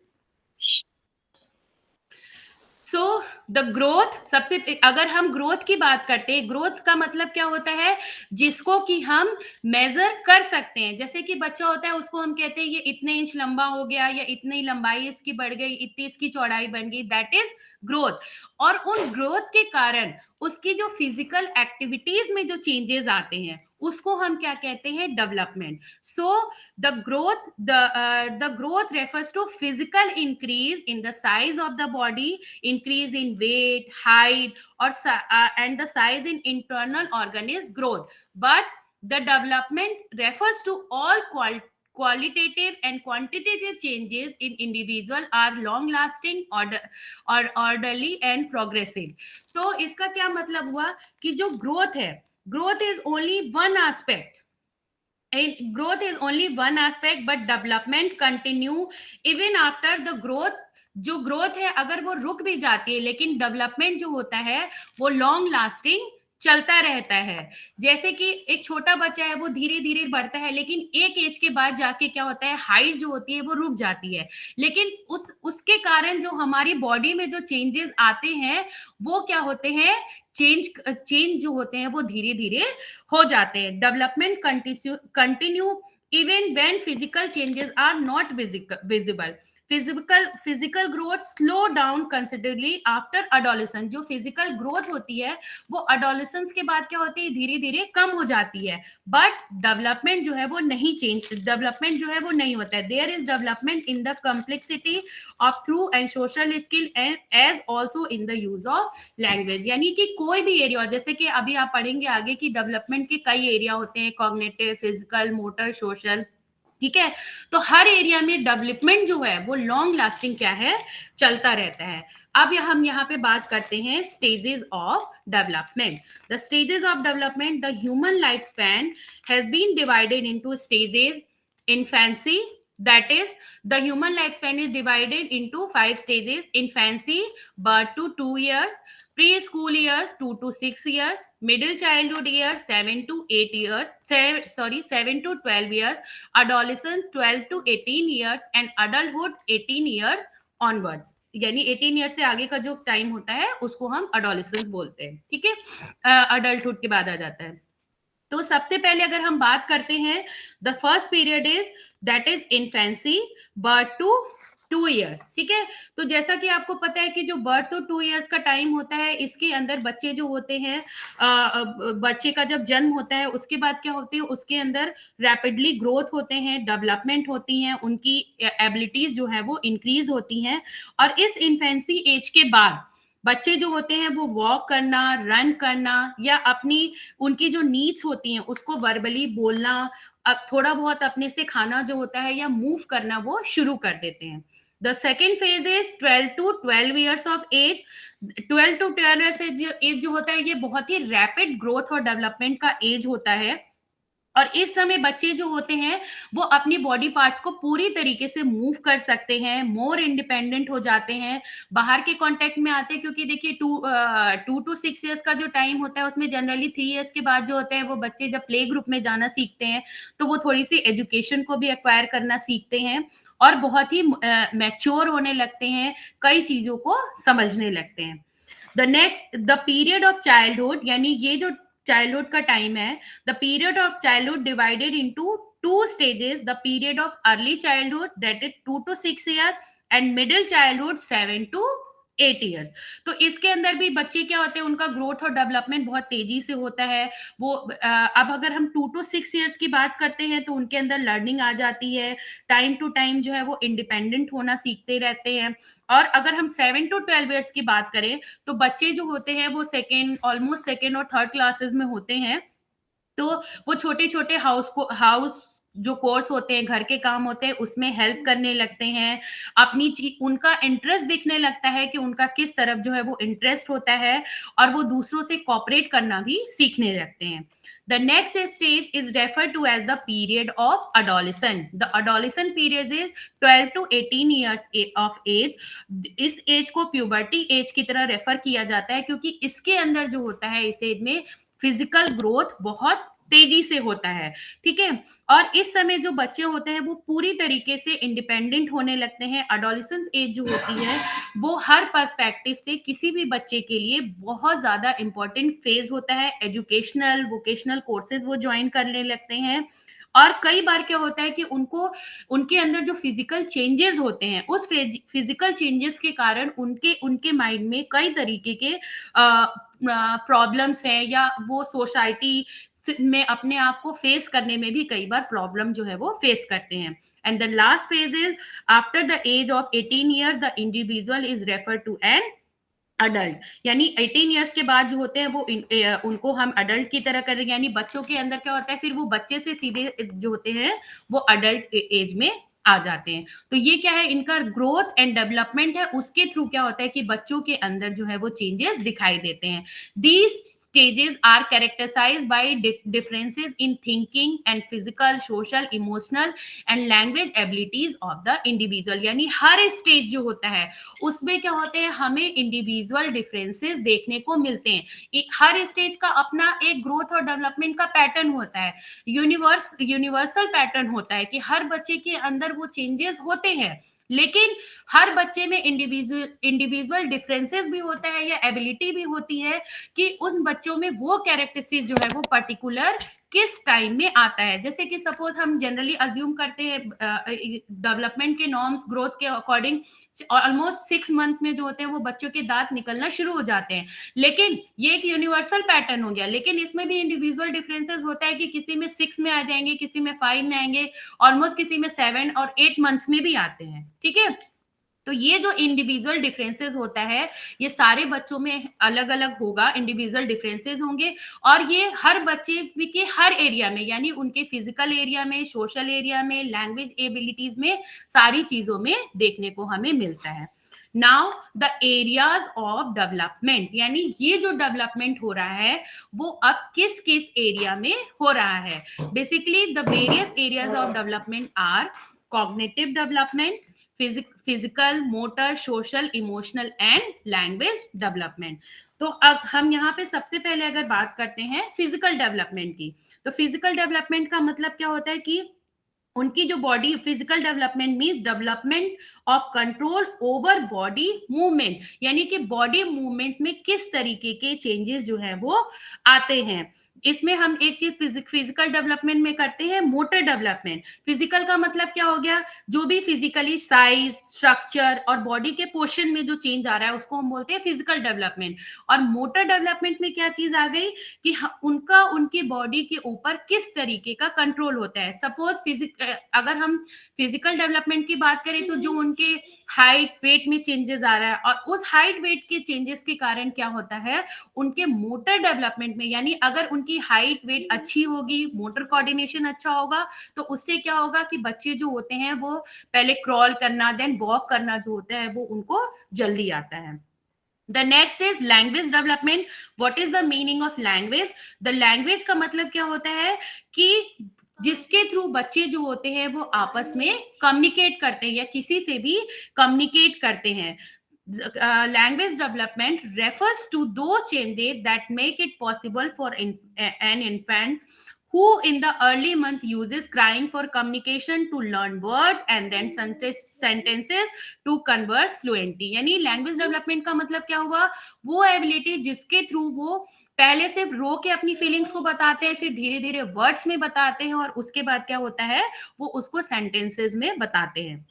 So the growth, सबसे अगर हम ग्रोथ की बात करते हैं, ग्रोथ का मतलब क्या होता है, जिसको कि हम मेजर कर सकते हैं. जैसे कि बच्चा होता है, उसको हम कहते हैं ये इतने इंच लंबा हो गया, या इतनी लंबाई इसकी बढ़ गई, इतनी इसकी चौड़ाई बन गई, दैट इज ग्रोथ. और उन ग्रोथ के कारण उसकी जो फिजिकल एक्टिविटीज में जो चेंजेस आते हैं उसको हम क्या कहते हैं, development. So the growth refers to physical increase in the size of the body, increase in weight, height, or and the size in internal organ is growth. But the development refers to all qualitative and quantitative changes in individual are long lasting, orderly and progressive. So इसका क्या मतलब हुआ कि जो growth है, growth is only one aspect. Growth is only one aspect, but development continue even after the growth. जो growth है अगर वो रुक भी जाती है, लेकिन डेवलपमेंट जो होता है वो लॉन्ग लास्टिंग चलता रहता है. जैसे कि एक छोटा बच्चा है वो धीरे धीरे बढ़ता है, लेकिन एक एज के बाद जाके क्या होता है, हाइट जो होती है वो रुक जाती है, लेकिन उसके कारण जो हमारी बॉडी में जो चेंजेस आते हैं वो क्या होते हैं, चेंज जो होते हैं वो धीरे धीरे हो जाते हैं. Development continue even when physical changes are not visible. Physical growth slow down considerably after adolescence. जो फिजिकल ग्रोथ होती है वो एडोलेसेंस के बाद क्या होती है, धीरे धीरे कम हो जाती है, बट डेवलपमेंट जो है वो नहीं डेवलपमेंट जो है वो नहीं होता है. There is development in the complexity of through and social skill and as also in the use of language. यानी कि कोई भी एरिया, जैसे कि अभी आप पढ़ेंगे आगे कि डेवलपमेंट के कई एरिया होते हैं, कॉग्निटिव, फिजिकल, मोटर, सोशल, ठीक है. तो हर एरिया में डेवलपमेंट जो है वो लॉन्ग लास्टिंग क्या है, चलता रहता है. अब हम यहाँ पे बात करते हैं stages of development. The stages of development, the human life span has been divided into stages. Infancy, that is the human lifespan is divided into 5 stages. Infancy, birth to 2 years, preschool years 2 to 6 years, middle childhood years 7 to 8 years, 7 to 12 years, adolescence 12 to 18 years, and adulthood 18 years onwards. यानी 18 year से आगे का जो time होता है उसको हम adolescence बोलते हैं, ठीक है. अडल्टहुड के बाद आ जाता है. तो सबसे पहले अगर हम बात करते हैं, the first period is that is infancy, birth to 2 year, ठीक है. तो जैसा कि आपको पता है कि जो बर्थ टू 2 ईयर्स का टाइम होता है, इसके अंदर बच्चे जो होते हैं, बच्चे का जब जन्म होता है उसके बाद क्या होती है, उसके अंदर रैपिडली ग्रोथ होते हैं, डेवलपमेंट होती हैं, उनकी एबिलिटीज जो है वो इंक्रीज होती हैं. और इस इन्फेंसी एज के बाद बच्चे जो होते हैं वो वॉक करना, रन करना, या अपनी उनकी जो नीड्स होती हैं उसको वर्बली बोलना, थोड़ा बहुत अपने से खाना जो होता है या मूव करना वो शुरू कर देते हैं. The second phase is 12 to 12 years of age. 12 to 12 years as जो होता है ये बहुत ही रैपिड ग्रोथ और डेवलपमेंट का एज होता है, और इस समय बच्चे जो होते हैं वो अपनी बॉडी पार्ट्स को पूरी तरीके से मूव कर सकते हैं, मोर इंडिपेंडेंट हो जाते हैं, बाहर के कांटेक्ट में आते हैं, क्योंकि देखिए 2 to 6 इयर्स का जो टाइम होता है उसमें जनरली 3 इयर्स के बाद जो होते हैं वो बच्चे जब प्ले ग्रुप में जाना सीखते हैं तो वो थोड़ी सी एजुकेशन को भी एक्वायर करना सीखते हैं और बहुत ही मैच्योर होने लगते हैं, कई चीजों को समझने लगते हैं। द पीरियड ऑफ चाइल्डहुड, यानी ये जो चाइल्डहुड का टाइम है, the period of childhood divided into 2 stages, the period of early childhood that is 2 to 6 year and middle childhood 7 to 8 years. तो इसके अंदर भी बच्चे क्या होते हैं, उनका ग्रोथ और डेवलपमेंट बहुत तेजी से होता है। वो अब अगर हम 2 to 6 ईयर्स की बात करते हैं तो उनके अंदर लर्निंग आ जाती है, टाइम टू टाइम जो है वो इंडिपेंडेंट होना सीखते रहते हैं। और अगर हम 7 to 12 ईयर्स की बात करें तो बच्चे जो होते हैं वो ऑलमोस्ट सेकेंड और थर्ड क्लासेस में होते हैं, तो वो छोटे छोटे हाउस जो कोर्स होते हैं, घर के काम होते हैं, उसमें हेल्प करने लगते हैं, उनका इंटरेस्ट दिखने लगता है कि उनका किस तरफ जो है वो इंटरेस्ट होता है, और वो दूसरों से कोऑपरेट करना भी सीखने लगते हैं। The next stage is referred to as the period of adolescence. The adolescent period is 12 to 18 years of age. इस एज को प्यूबर्टी एज की तरह रेफर किया जाता है, क्योंकि इसके अंदर जो होता है इस एज में फिजिकल ग्रोथ बहुत तेजी से होता है, ठीक है। और इस समय जो बच्चे होते हैं वो पूरी तरीके से इंडिपेंडेंट होने लगते हैं। एडोलेसेंस एज जो होती है वो हर पर्सपेक्टिव से किसी भी बच्चे के लिए बहुत ज्यादा इंपॉर्टेंट फेज होता है। एजुकेशनल वोकेशनल कोर्सेज वो ज्वाइन करने लगते हैं, और कई बार क्या होता है कि उनके अंदर जो फिजिकल चेंजेस होते हैं, उस फिजिकल चेंजेस के कारण उनके माइंड में कई तरीके के प्रॉब्लम्स हैं, या वो सोसाइटी में अपने आप को फेस करने में भी कई बार प्रॉब्लम जो है वो फेस करते हैं। And the last phase is after the age of 18 year the individual is refer to an adult, यानी 18 इयर्स के बाद जो होते हैं वो उनको हम अडल्ट की तरह कर रहे हैं, यानी बच्चों के अंदर क्या होता है, फिर वो बच्चे से सीधे जो होते हैं वो अडल्ट एज में आ जाते हैं। तो ये क्या है, इनका ग्रोथ एंड डेवलपमेंट है, उसके थ्रू क्या होता है कि बच्चों के अंदर जो है वो चेंजेस दिखाई देते हैं। These stages are characterized by differences in thinking and physical, social, emotional and language abilities of the individual। यानी हर स्टेज जो होता है उसमें क्या होते हैं, हमें इंडिविजुअल डिफरेंसेस देखने को मिलते हैं। हर स्टेज का अपना एक ग्रोथ और डेवलपमेंट का पैटर्न होता है, यूनिवर्सल पैटर्न होता है कि हर बच्चे के अंदर वो चेंजेस होते हैं, लेकिन हर बच्चे में इंडिविजुअल डिफरेंसेस भी होता है, या एबिलिटी भी होती है कि उन बच्चों में वो कैरेक्टरिस्टिक्स जो है वो पर्टिकुलर किस टाइम में आता है। जैसे कि सपोज हम जनरली अज्यूम करते हैं डेवलपमेंट के नॉर्म्स ग्रोथ के अकॉर्डिंग ऑलमोस्ट 6 मंथ में जो होते हैं वो बच्चों के दांत निकलना शुरू हो जाते हैं, लेकिन ये एक यूनिवर्सल पैटर्न हो गया। लेकिन इसमें भी इंडिविजुअल डिफरेंसेस होता है कि किसी में 6 में आ जाएंगे, किसी में 5 में आएंगे, ऑलमोस्ट किसी में 7 और 8 मंथ्स में भी आते हैं, ठीक है। तो ये जो इंडिविजुअल डिफरेंसेस होता है ये सारे बच्चों में अलग अलग होगा, इंडिविजुअल डिफरेंसेस होंगे, और ये हर बच्चे के हर एरिया में, यानी उनके फिजिकल एरिया में, सोशल एरिया में, लैंग्वेज एबिलिटीज में, सारी चीजों में देखने को हमें मिलता है। Now the areas of development, यानी ये जो डेवलपमेंट हो रहा है वो अब किस किस एरिया में हो रहा है। Basically the various areas of development are cognitive development, physical, motor, social, emotional and language development. तो अब हम यहाँ पे सबसे पहले अगर बात करते हैं फिजिकल डेवलपमेंट की, तो फिजिकल डेवलपमेंट का मतलब क्या होता है कि उनकी जो body, physical development means development of control over body movement, यानी कि बॉडी मूवमेंट में किस तरीके के चेंजेस जो है वो आते हैं। इसमें हम एक चीज फिजिकल डेवलपमेंट में करते हैं, मोटर डेवलपमेंट। फिजिकल का मतलब क्या हो गया, जो भी फिजिकली साइज, स्ट्रक्चर और बॉडी के पोर्शन में जो चेंज आ रहा है उसको हम बोलते हैं फिजिकल डेवलपमेंट। और मोटर डेवलपमेंट में क्या चीज आ गई कि उनकी बॉडी के ऊपर किस तरीके का कंट्रोल होता है। सपोज अगर हम फिजिकल डेवलपमेंट की बात करें तो जो उनके हाइट वेट में चेंजेस आ रहा है, और उस हाइट वेट के चेंजेस के कारण क्या होता है, उनके मोटर डेवलपमेंट में, यानी अगर उनकी उनकी हाइट वेट अच्छी होगी, मोटर कोऑर्डिनेशन अच्छा होगा, तो उससे क्या होगा कि बच्चे जो होते हैं वो पहले क्रॉल करना देन वॉक करना जो होता है वो उनको जल्दी आता है. The next is language development. What is the meaning of language? The language का मतलब क्या होता है कि जिसके थ्रू बच्चे जो होते हैं वो आपस में कम्युनिकेट करते हैं या किसी से भी कम्युनिकेट करते हैं. Language development refers to those changes that make it possible for an infant who in the early month uses crying for communication to learn words and then sentences to converse fluently. यानी language development का मतलब क्या हुआ, वो ability जिसके through वो पहले सिर्फ रो के अपनी फीलिंग्स को बताते हैं, फिर धीरे धीरे वर्ड्स में बताते हैं और उसके बाद क्या होता है वो उसको सेंटेंसेस में बताते हैं.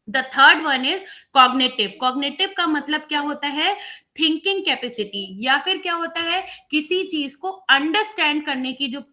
The third one is cognitive. Cognitive का मतलब क्या होता है, थिंकिंग कैपेसिटी, या फिर क्या होता है किसी चीज को अंडरस्टैंड करने की जो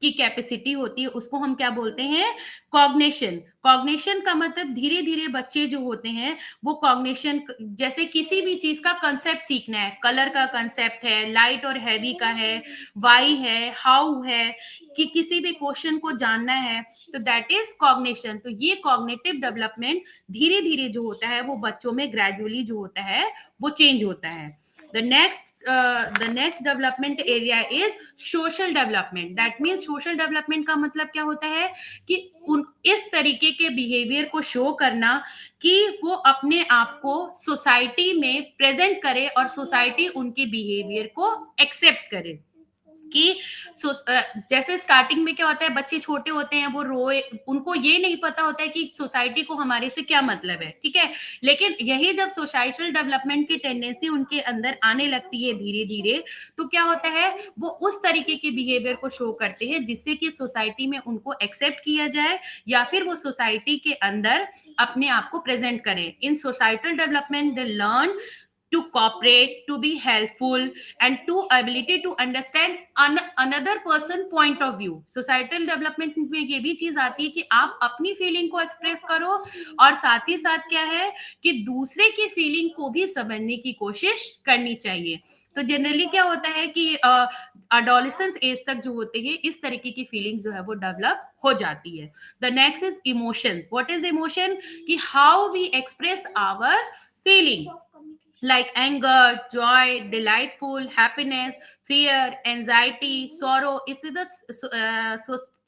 की कैपेसिटी होती है उसको हम क्या बोलते हैं, कॉग्निशन. कॉग्निशन का मतलब धीरे धीरे बच्चे जो होते हैं वो कॉग्निशन, जैसे किसी भी चीज का कंसेप्ट सीखना है, कलर का कंसेप्ट है, लाइट और हैवी का है, वाई है, हाउ है, कि किसी भी क्वेश्चन को जानना है, तो दैट इज कॉग्निशन. तो ये कॉग्निटिव डेवलपमेंट धीरे धीरे जो होता है वो बच्चों में ग्रेजुअली जो होता है वो चेंज होता है. The next development area is social development. That means social development का मतलब क्या होता है कि इस तरीके के बिहेवियर को शो करना कि वो अपने आप को सोसाइटी में प्रेजेंट करे और सोसाइटी उनके बिहेवियर को एक्सेप्ट करे. कि जैसे स्टार्टिंग में क्या होता है, बच्चे छोटे होते हैं वो रोए, उनको ये नहीं पता होता है कि सोसाइटी को हमारे से क्या मतलब है, ठीक है. लेकिन यही जब सोसाइटल डेवलपमेंट की टेंडेंसी उनके अंदर आने लगती है धीरे धीरे, तो क्या होता है वो उस तरीके के बिहेवियर को शो करते हैं जिससे कि सोसाइटी में उनको एक्सेप्ट किया जाए या फिर वो सोसाइटी के अंदर अपने आप को प्रेजेंट करें. In societal development they learn to cooperate, to be helpful and to ability to understand another person point of view. Societal development में ये भी चीज आती है कि आप अपनी फीलिंग को एक्सप्रेस करो और साथ ही साथ क्या है कि दूसरे की फीलिंग को भी समझने की कोशिश करनी चाहिए. तो जनरली क्या होता है कि एडोलेसेंस एज तक जो होते हैं इस तरीके की फीलिंग्स जो है वो डेवलप हो जाती है. The next is emotion. What is emotion, कि how we express our feeling like anger, joy, delightful, happiness, fear, anxiety, sorrow. It's the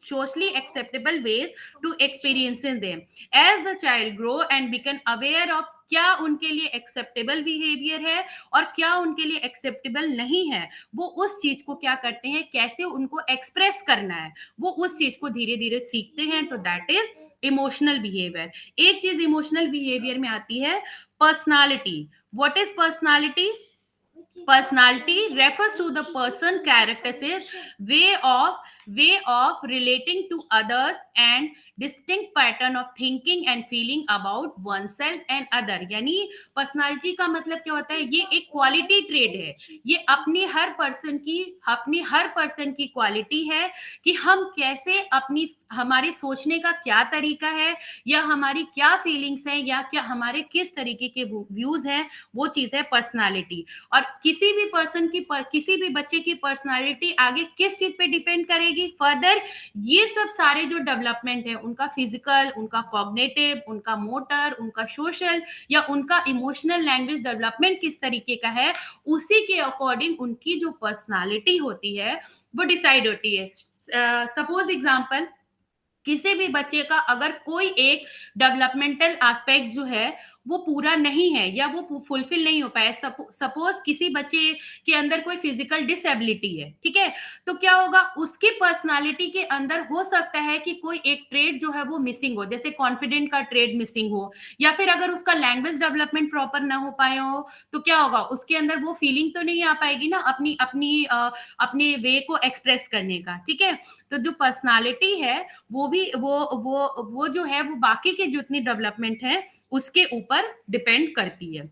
socially acceptable ways to experiencing them. As the child grow and become aware of क्या उनके लिए acceptable behaviour है और क्या उनके लिए acceptable नहीं है, वो उस चीज को क्या करते हैं, कैसे उनको एक्सप्रेस करना है, वो उस चीज को धीरे धीरे सीखते हैं. तो दैट इज इमोशनल बिहेवियर. एक चीज इमोशनल बिहेवियर में आती है personality. What is personality? Personality refers to the person characteristics, way of relating to others and distinct pattern of thinking and feeling about oneself and other. यानी personality का मतलब क्या होता है, ये एक क्वालिटी ट्रेड है, ये अपनी हर पर्सन की क्वालिटी है कि हम कैसे हमारे सोचने का क्या तरीका है या हमारी क्या फीलिंग्स हैं या क्या हमारे किस तरीके के व्यूज हैं, वो चीज है पर्सनालिटी. और किसी भी बच्चे की पर्सनालिटी आगे किस चीज पे डिपेंड करेगी, फर्दर ये सब सारे जो डेवलपमेंट है उनका फिजिकल, उनका कॉग्निटिव, उनका मोटर, उनका सोशल या उनका इमोशनल लैंग्वेज डेवलपमेंट किस तरीके का है, उसी के अकॉर्डिंग उनकी जो पर्सनालिटी होती है वो डिसाइड होती है. सपोज एग्जांपल, किसी भी बच्चे का अगर कोई एक डेवलपमेंटल एस्पेक्ट जो है वो पूरा नहीं है या वो फुलफिल नहीं हो पाया, सपोज किसी बच्चे के अंदर कोई फिजिकल डिसेबिलिटी है, ठीक है, तो क्या होगा उसकी पर्सनालिटी के अंदर हो सकता है कि कोई एक ट्रेड जो है वो मिसिंग हो, जैसे कॉन्फिडेंट का ट्रेड मिसिंग हो, या फिर अगर उसका लैंग्वेज डेवलपमेंट प्रॉपर ना हो पाए हो तो क्या होगा उसके अंदर वो फीलिंग तो नहीं आ पाएगी ना अपने वे को एक्सप्रेस करने का, ठीक है. तो जो पर्सनालिटी है वो भी वो जो है वो बाकी के जितनी डेवलपमेंट है उसके ऊपर डिपेंड करती है.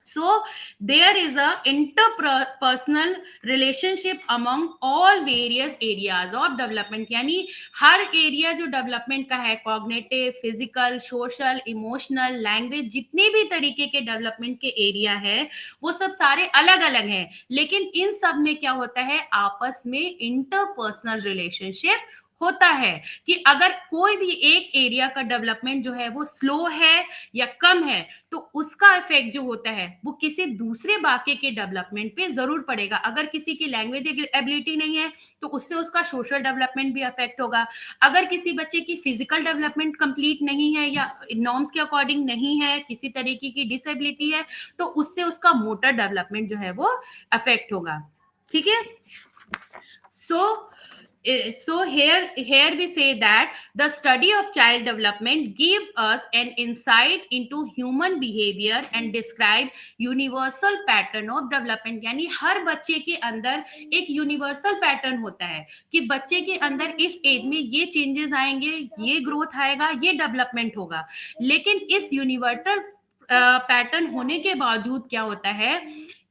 So there is a interpersonal relationship among all various areas of development. यानी हर एरिया जो डेवलपमेंट का है, cognitive, physical, social, emotional, language, जितने भी तरीके के डेवलपमेंट के एरिया है वो सब सारे अलग अलग हैं, लेकिन इन सब में क्या होता है, आपस में इंटरपर्सनल रिलेशनशिप होता है कि अगर कोई भी एक एरिया का डेवलपमेंट जो है वो स्लो है या कम है तो उसका इफेक्ट जो होता है वो किसी दूसरे बाकी के डेवलपमेंट पे जरूर पड़ेगा। अगर किसी की लैंग्वेज एबिलिटी नहीं है तो उससे उसका सोशल डेवलपमेंट भी अफेक्ट होगा। अगर किसी बच्चे की फिजिकल डेवलपमेंट कंप्लीट नहीं है या नॉर्म्स के अकॉर्डिंग नहीं है, किसी तरीके की डिसेबिलिटी है, तो उससे उसका मोटर डेवलपमेंट जो है वो अफेक्ट होगा। ठीक है। So here we say that the study of child development give us an insight into human behavior and describe universal pattern of development। यानी हर बच्चे के अंदर एक यूनिवर्सल पैटर्न होता है कि बच्चे के अंदर इस एज में ये चेंजेस आएंगे, ये ग्रोथ आएगा, ये डेवलपमेंट होगा। लेकिन इस यूनिवर्सल पैटर्न होने के बावजूद क्या होता है,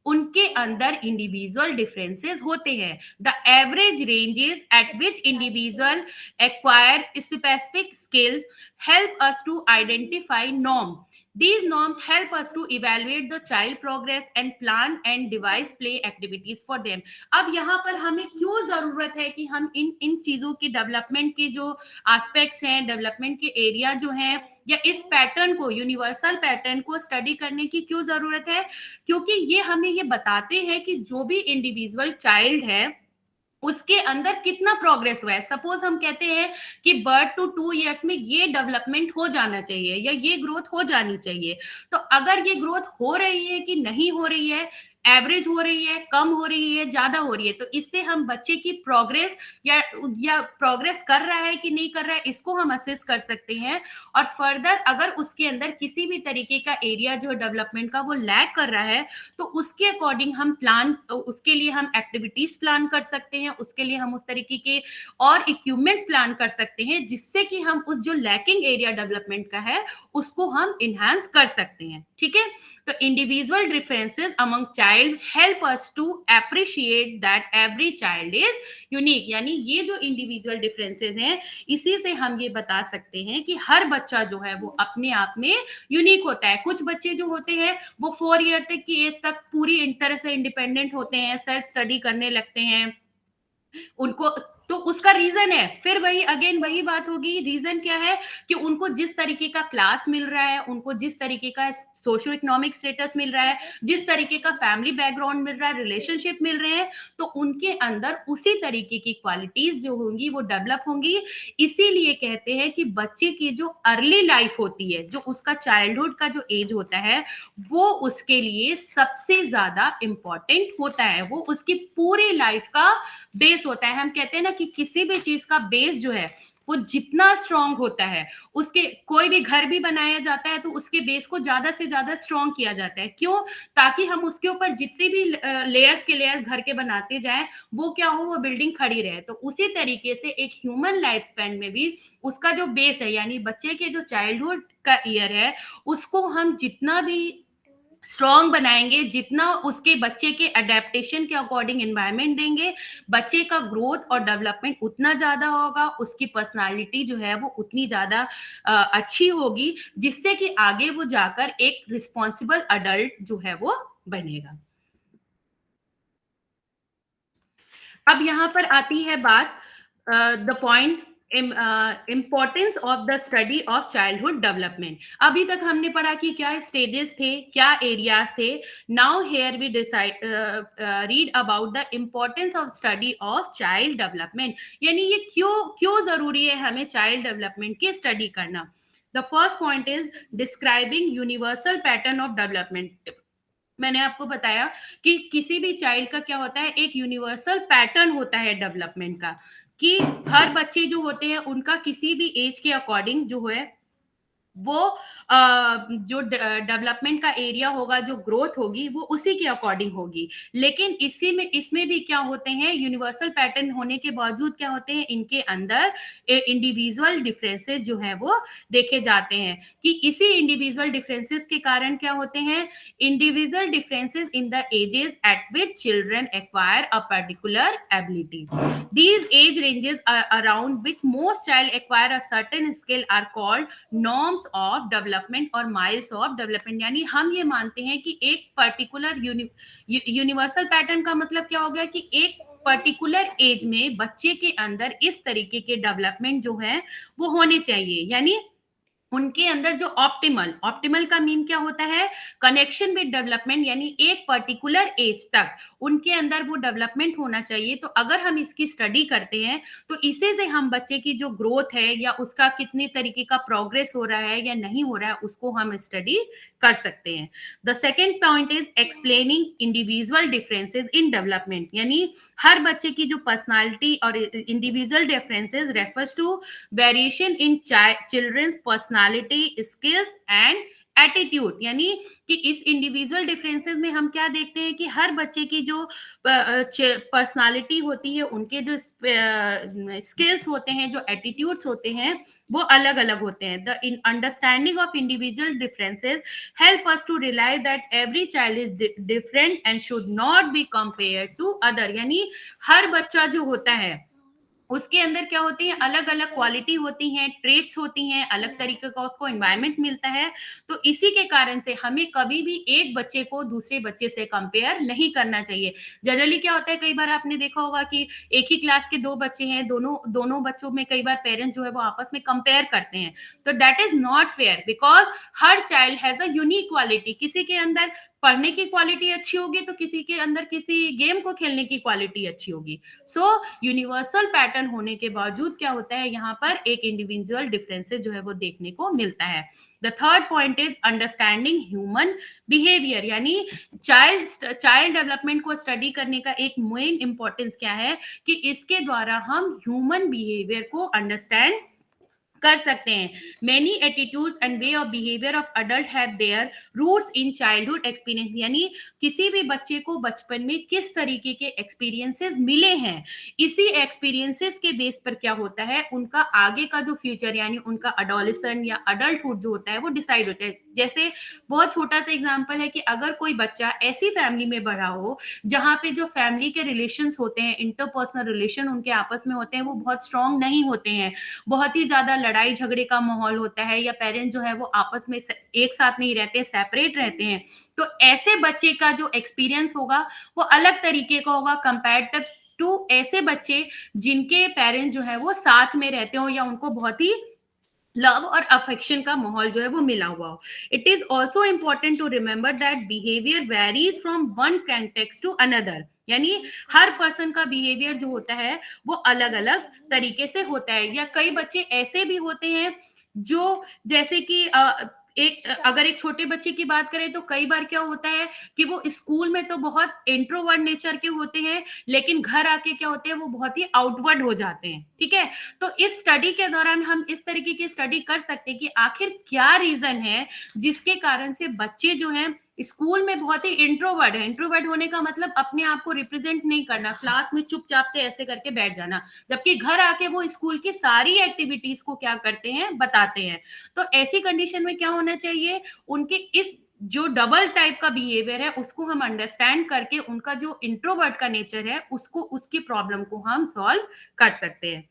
उनके अंदर इंडिविजुअल डिफरेंसेस होते हैं। The average ranges at which individual acquire specific skills help us to identify norm. These norms help us to evaluate the child progress and plan and devise play activities for them। अब यहाँ पर हमें क्यों जरूरत है कि हम इन चीजों की डेवलपमेंट की जो एस्पेक्ट्स हैं, डेवलपमेंट के एरिया जो हैं, या इस पैटर्न को, यूनिवर्सल पैटर्न को स्टडी करने की क्यों जरूरत है? क्योंकि ये हमें ये बताते हैं कि जो भी इंडिविजुअल चाइल्ड है उसके अंदर कितना प्रोग्रेस हुआ है। सपोज हम कहते हैं कि बर्थ टू 2 इयर्स में ये डेवलपमेंट हो जाना चाहिए या ये ग्रोथ हो जानी चाहिए, तो अगर ये ग्रोथ हो रही है कि नहीं हो रही है, एवरेज हो रही है, कम हो रही है, ज्यादा हो रही है, तो इससे हम बच्चे की प्रोग्रेस या प्रोग्रेस कर रहा है कि नहीं कर रहा है इसको हम असेस कर सकते हैं। और फर्दर अगर उसके अंदर किसी भी तरीके का एरिया जो डेवलपमेंट का वो लैक कर रहा है तो उसके अकॉर्डिंग हम प्लान, उसके लिए हम एक्टिविटीज प्लान कर सकते हैं, उसके लिए हम उस तरीके के और इक्विपमेंट प्लान कर सकते हैं जिससे कि हम उस जो लैकिंग एरिया डेवलपमेंट का है उसको हम इनहांस कर सकते हैं। ठीक है। तो individual differences among child help us to appreciate that every child is unique. यानी ये जो इंडिविजुअल डिफरेंसेस हैं इसी से हम ये बता सकते हैं कि हर बच्चा जो है वो अपने आप में यूनिक होता है। कुछ बच्चे जो होते हैं वो 4 ईयर तक की एज तक पूरी इंटर से इंडिपेंडेंट होते हैं, सेल्फ स्टडी करने लगते हैं, उनको तो उसका रीजन है, फिर वही अगेन वही बात होगी, रीजन क्या है कि उनको जिस तरीके का क्लास मिल रहा है, उनको जिस तरीके का सोशो इकोनॉमिक स्टेटस मिल रहा है, जिस तरीके का फैमिली बैकग्राउंड मिल रहा है, रिलेशनशिप मिल रहे हैं, तो उनके अंदर उसी तरीके की क्वालिटीज जो होंगी वो डेवलप होंगी। इसीलिए कहते हैं कि बच्चे की जो अर्ली लाइफ होती है, जो उसका चाइल्डहुड का जो एज होता है वो उसके लिए सबसे ज्यादा इंपॉर्टेंट होता है, वो उसकी पूरी लाइफ का बेस होता है। हम कहते हैं ना कि किसी भी चीज का बेस जो है वो जितना स्ट्रांग होता है, उसके कोई भी घर भी बनाया जाता है तो उसके बेस को ज्यादा से ज्यादा स्ट्रांग किया जाता है। क्यों? ताकि हम उसके ऊपर जितने भी लेयर्स के लेयर्स घर के बनाते जाएं वो क्या हो, वो बिल्डिंग खड़ी रहे। तो उसी तरीके से एक ह्यूमन लाइफ स्पैन में भी उसका जो बेस है, यानी बच्चे के जो चाइल्डहुड का ईयर है, उसको हम जितना भी स्ट्रॉन्ग बनाएंगे, जितना उसके बच्चे के अडेप्टेशन के अकॉर्डिंग एनवायरनमेंट देंगे, बच्चे का ग्रोथ और डेवलपमेंट उतना ज्यादा होगा, उसकी पर्सनालिटी जो है वो उतनी ज्यादा अच्छी होगी, जिससे कि आगे वो जाकर एक रिस्पॉन्सिबल अडल्ट जो है वो बनेगा। अब यहाँ पर आती है बात the point importance of the study of childhood development. अभी तक हमने पढ़ा कि क्या स्टेजेस थे, क्या एरियाज थे। Now here we decide read about the importance of study of child development. यानी ये क्यों जरूरी है हमें चाइल्ड डेवलपमेंट की स्टडी करना। The first point is describing universal pattern of development. मैंने आपको बताया कि किसी भी चाइल्ड का क्या होता है, एक यूनिवर्सल पैटर्न होता है डेवलपमेंट का, कि हर बच्चे जो होते हैं उनका किसी भी एज के अकॉर्डिंग जो है वो जो डेवलपमेंट का एरिया होगा, जो ग्रोथ होगी, वो उसी के अकॉर्डिंग होगी। लेकिन इसमें भी क्या होते हैं, यूनिवर्सल पैटर्न होने के बावजूद क्या होते हैं, इनके अंदर इंडिविजुअल डिफरेंसेस जो है वो देखे जाते हैं, कि इसी इंडिविजुअल डिफरेंसेस के कारण क्या होते हैं, individual differences in the ages at which children acquire a particular ability. These age ranges around which most child acquire a certain skill are called norms of development और miles of development। यानी हम ये मानते हैं कि एक particular universal pattern का मतलब क्या हो गया, कि एक पर्टिकुलर एज में बच्चे के अंदर इस तरीके के डेवलपमेंट जो है वो होने चाहिए। यानी उनके अंदर जो ऑप्टिमल का मीन क्या होता है, कनेक्शन विद डेवलपमेंट, यानी एक पर्टिकुलर एज तक उनके अंदर वो डेवलपमेंट होना चाहिए। तो अगर हम इसकी स्टडी करते हैं तो इसे से हम बच्चे की जो ग्रोथ है या उसका कितने तरीके का प्रोग्रेस हो रहा है या नहीं हो रहा है, उसको हम स्टडी कर सकते हैं। The second point is explaining individual differences in development. यानी हर बच्चे की जो पर्सनालिटी और individual differences refers to variation in children's personality, skills and attitude. यानी कि इस इंडिविजुअल डिफरेंसेस में हम क्या देखते हैं कि हर बच्चे की जो पर्सनालिटी होती है, उनके जो स्किल्स होते हैं, जो एटीट्यूड्स होते हैं, वो अलग अलग होते हैं। The understanding of individual differences help us to realize that every child is different and should not be compared to other. यानी हर बच्चा जो होता है उसके अंदर क्या होती है, अलग अलग क्वालिटी होती हैं, ट्रेट्स होती हैं, अलग तरीके का उसको एनवायरनमेंट मिलता है। तो इसी के कारण से हमें कभी भी एक बच्चे को दूसरे बच्चे से कंपेयर नहीं करना चाहिए। जनरली क्या होता है, कई बार आपने देखा होगा कि एक ही क्लास के दो बच्चे हैं, दोनों बच्चों में कई बार पेरेंट्स जो है वो आपस में कंपेयर करते हैं। तो that is not fair, because her child has a unique quality. किसी के अंदर पढ़ने की क्वालिटी अच्छी होगी तो किसी के अंदर किसी गेम को खेलने की क्वालिटी अच्छी होगी। सो यूनिवर्सल पैटर्न होने के बावजूद क्या होता है, यहाँ पर एक इंडिविजुअल डिफरेंसेस जो है वो देखने को मिलता है। The third point is understanding human behaviour. यानी चाइल्ड डेवलपमेंट को स्टडी करने का एक मेन इंपॉर्टेंस क्या है, कि इसके द्वारा हम ह्यूमन बिहेवियर को अंडरस्टैंड कर सकते हैं। Many attitudes and way of behaviour of adult have their roots in childhood experience. यानी किसी भी बच्चे को बचपन में किस तरीके के एक्सपीरियंसेस मिले हैं, इसी एक्सपीरियंसेस के बेस पर क्या होता है, उनका आगे का जो फ्यूचर यानी उनका अडोलेसेंट या अडल्टहुड जो होता है वो डिसाइड होता है। जैसे बहुत छोटा सा एग्जांपल है कि अगर कोई बच्चा ऐसी फैमिली में बड़ा हो जहां पे जो फैमिली के रिलेशंस होते हैं, इंटरपर्सनल रिलेशन उनके आपस में होते हैं, वो बहुत स्ट्रांग नहीं होते हैं, बहुत ही ज्यादा लड़ाई झगड़े का माहौल होता है, या पेरेंट्स जो है वो आपस में एक साथ नहीं रहते, सेपरेट रहते हैं, तो ऐसे बच्चे का जो एक्सपीरियंस होगा वो अलग तरीके का होगा कंपेरेटिव टू ऐसे बच्चे जिनके पेरेंट्स जो है वो साथ में रहते हो या उनको बहुत ही लव और अफेक्शन का माहौल जो है वो मिला हुआ हो। It is also important to remember that behaviour varies from one context to another. यानी हर पर्सन का बिहेवियर जो होता है वो अलग अलग तरीके से होता है। या कई बच्चे ऐसे भी होते हैं जो जैसे कि अगर एक छोटे बच्चे की बात करें तो कई बार क्या होता है कि वो स्कूल में तो बहुत इंट्रोवर्ट नेचर के होते हैं, लेकिन घर आके क्या होते हैं, वो बहुत ही आउटवर्ड हो जाते हैं। ठीक है, तो इस स्टडी के दौरान हम इस तरीके की स्टडी कर सकते हैं कि आखिर क्या रीजन है जिसके कारण से बच्चे जो हैं स्कूल में बहुत ही इंट्रोवर्ट है। इंट्रोवर्ट होने का मतलब अपने आप को रिप्रेजेंट नहीं करना, क्लास में चुपचाप से ऐसे करके बैठ जाना, जबकि घर आके वो स्कूल की सारी एक्टिविटीज को क्या करते हैं, बताते हैं। तो ऐसी कंडीशन में क्या होना चाहिए, उनके इस जो डबल टाइप का बिहेवियर है उसको हम अंडरस्टैंड करके उनका जो इंट्रोवर्ट का नेचर है उसको, उसकी प्रॉब्लम को हम सॉल्व कर सकते हैं।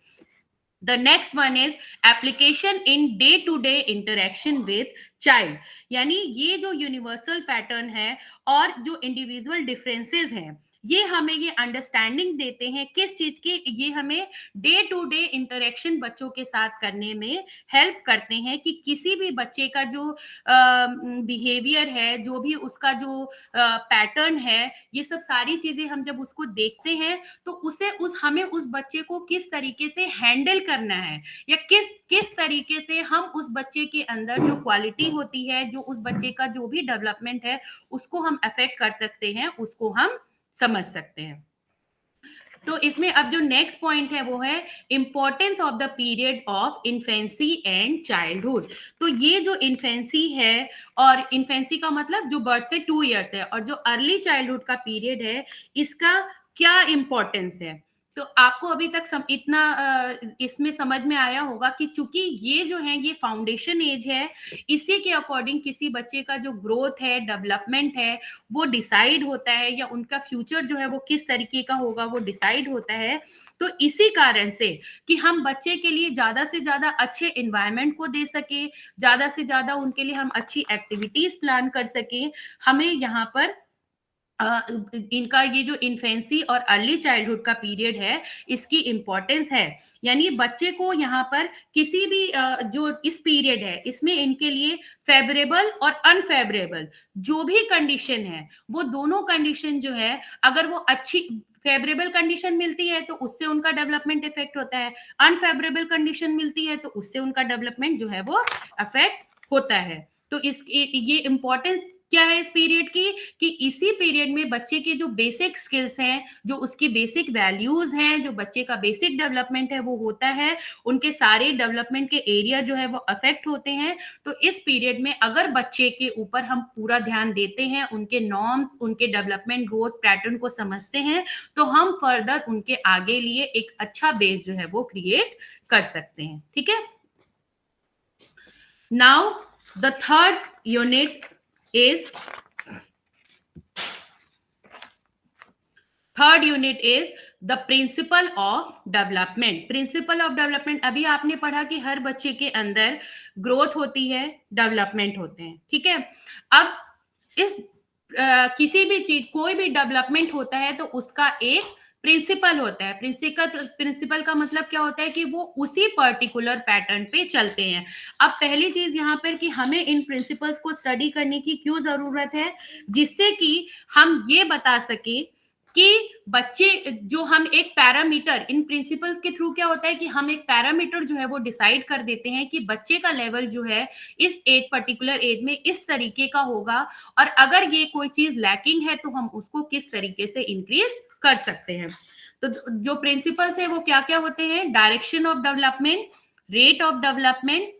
The next one is application in day to day interaction with child। यानी ये जो यूनिवर्सल पैटर्न है और जो इंडिविजुअल डिफरेंसेस हैं, ये हमें ये अंडरस्टैंडिंग देते हैं किस चीज की, ये हमें डे टू डे इंटरेक्शन बच्चों के साथ करने में हेल्प करते हैं कि किसी भी बच्चे का जो बिहेवियर है, जो भी उसका जो पैटर्न है, ये सब सारी चीजें हम जब उसको देखते हैं तो उसे हमें उस बच्चे को किस तरीके से हैंडल करना है, या किस तरीके से हम उस बच्चे के अंदर जो क्वालिटी होती है, जो उस बच्चे का जो भी डेवलपमेंट है उसको हम अफेक्ट कर सकते हैं, उसको हम समझ सकते हैं। तो इसमें अब जो नेक्स्ट पॉइंट है वो है importance of the period of infancy and childhood. तो ये जो इन्फेंसी है, और इन्फेंसी का मतलब जो बर्थ से 2 इयर्स है, और जो अर्ली चाइल्डहुड का पीरियड है, इसका क्या इंपॉर्टेंस है। तो आपको अभी तक इतना इसमें समझ में आया होगा कि चूंकि ये जो है ये फाउंडेशन एज है, इसी के अकॉर्डिंग किसी बच्चे का जो ग्रोथ है, डेवलपमेंट है, वो डिसाइड होता है, या उनका फ्यूचर जो है वो किस तरीके का होगा वो डिसाइड होता है। तो इसी कारण से कि हम बच्चे के लिए ज्यादा से ज्यादा अच्छे एनवायरनमेंट को दे सके, ज्यादा से ज्यादा उनके लिए हम अच्छी एक्टिविटीज प्लान कर सके, हमें यहाँ पर इनका ये जो इन्फेंसी और अर्ली चाइल्डहुड का पीरियड है, इसकी इंपॉर्टेंस है। यानी बच्चे को यहाँ पर किसी भी जो इस पीरियड है, इसमें इनके लिए फेवरेबल और अनफेवरेबल जो भी कंडीशन है, वो दोनों कंडीशन जो है, अगर वो अच्छी फेवरेबल कंडीशन मिलती है तो उससे उनका डेवलपमेंट इफेक्ट होता है, अनफेवरेबल कंडीशन मिलती है तो उससे उनका डेवलपमेंट जो है वो अफेक्ट होता है। तो इस ये इंपॉर्टेंस क्या है इस पीरियड की, कि इसी पीरियड में बच्चे के जो बेसिक स्किल्स हैं, जो उसकी बेसिक वैल्यूज हैं, जो बच्चे का बेसिक डेवलपमेंट है वो होता है, उनके सारे डेवलपमेंट के एरिया जो है वो अफेक्ट होते हैं। तो इस पीरियड में अगर बच्चे के ऊपर हम पूरा ध्यान देते हैं, उनके नॉर्म्स, उनके डेवलपमेंट ग्रोथ पैटर्न को समझते हैं, तो हम फर्दर उनके आगे लिए एक अच्छा बेस जो है वो क्रिएट कर सकते हैं। ठीक है, now the third unit is the principle of development। principle of development अभी आपने पढ़ा कि हर बच्चे के अंदर ग्रोथ होती है, डेवलपमेंट होते हैं। ठीक है, अब इस किसी भी चीज, कोई भी डेवलपमेंट होता है तो उसका एक प्रिंसिपल होता है। प्रिंसिपल का मतलब क्या होता है कि वो उसी पर्टिकुलर पैटर्न पे चलते हैं। अब पहली चीज यहाँ पर कि हमें इन प्रिंसिपल्स को स्टडी करने की क्यों जरूरत है, जिससे कि हम ये बता सके कि बच्चे जो हम एक पैरामीटर, इन प्रिंसिपल्स के थ्रू क्या होता है कि हम एक पैरामीटर जो है वो डिसाइड कर देते हैं कि बच्चे का लेवल जो है इस एज, पर्टिकुलर एज में इस तरीके का होगा, और अगर ये कोई चीज लैकिंग है तो हम उसको किस तरीके से इंक्रीज कर सकते हैं। तो जो प्रिंसिपल्स है वो क्या क्या होते हैं, direction of development, rate of development,